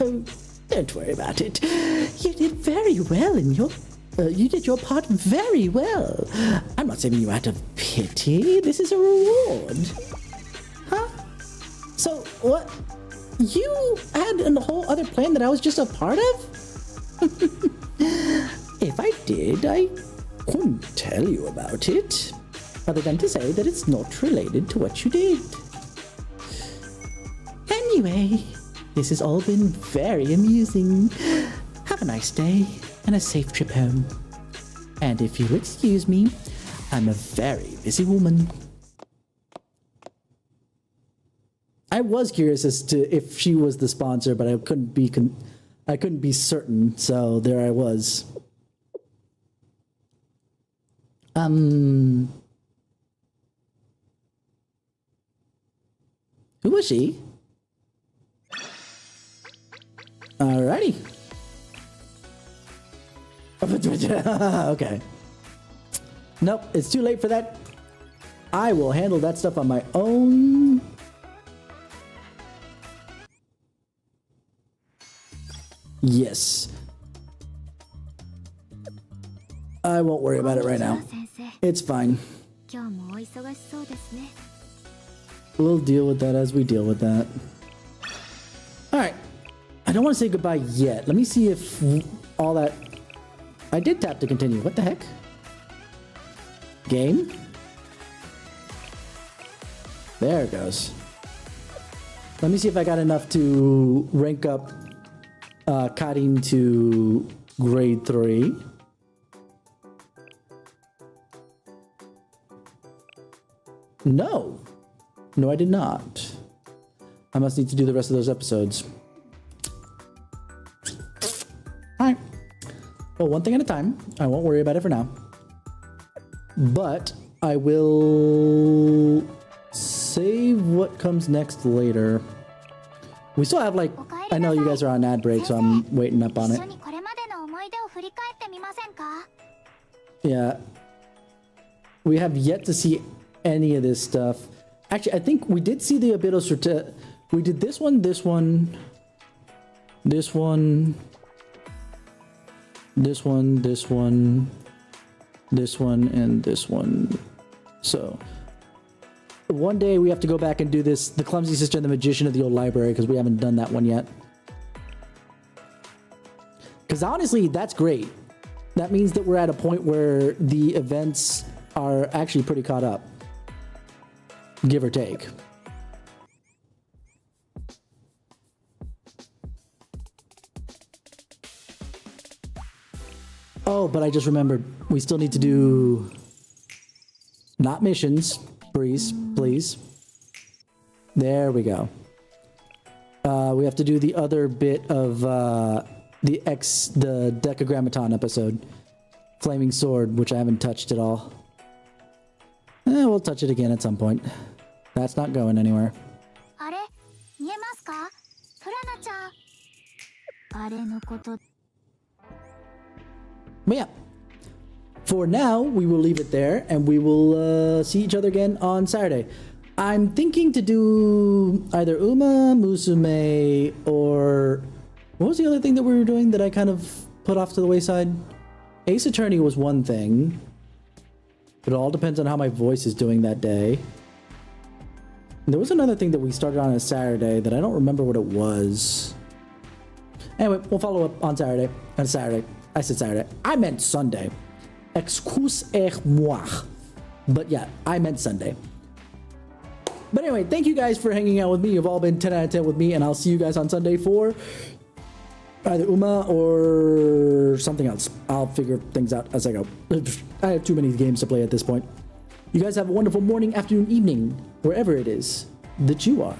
Oh, don't worry about it. You did very well in your... you did your part very well. I'm not saving you out of pity. This is a reward. Huh? So, what? You had a whole other plan that I was just a part of? If I did, I couldn't tell you about it, other than to say that it's not related to what you did. Anyway, This has all been very amusing. Have a nice day and a safe trip home. And if you'll excuse me, I'm a very busy woman. I was curious as to if she was the sponsor, but I couldn't be certain, so there I was. Who was she? Alrighty. Okay. Nope, it's too late for that. I will handle that stuff on my own. Yes. I won't worry about it right now. It's fine. 今日もお忙しそうですね。 We'll deal with that as we deal with that. Alright. I don't want to say goodbye yet. Let me see if all that... I did tap to continue. What the heck? Game? There it goes. Let me see if I got enough to rank up Karin to grade 3. No. No, I did not. I must need to do the rest of those episodes. Alright. Well, one thing at a time. I won't worry about it for now. But I will save what comes next later. We still have, like, I know you guys are on ad break, so I'm waiting up on it. 一緒にこれまでの思い出を振り返ってみませんか? Yeah. We have yet to see any of this stuff. Actually, I think we did see the Abydos we did this one, this one, this one, this one, this one, this one, and this one. So, one day we have to go back and do this, the Clumsy Sister and the Magician of the Old Library, because we haven't done that one yet. Because honestly, that's great. That means that we're at a point where the events are actually pretty caught up. Give or take. Oh, but I just remembered. We still need to do... Not missions. Breeze, please. There we go. We have to do the other bit of the Decagrammaton episode. Flaming Sword, which I haven't touched at all. We'll touch it again at some point. That's not going anywhere. あれ、見えますか? フラナちゃん。あれのこと。 But yeah, for now, we will leave it there, and we will see each other again on Saturday. I'm thinking to do either Uma, Musume, or... What was the other thing that we were doing that I kind of put off to the wayside? Ace Attorney was one thing. But it all depends on how my voice is doing that day. There was another thing that we started on a Saturday that I don't remember what it was. Anyway, we'll follow up on Saturday. On Saturday. I said Saturday. I meant Sunday. Excusez-moi. But yeah, I meant Sunday. But anyway, thank you guys for hanging out with me. You've all been 10 out of 10 with me, and I'll see you guys on Sunday for either Uma or something else. I'll figure things out as I go. I have too many games to play at this point. You guys have a wonderful morning, afternoon, evening, wherever it is that you are.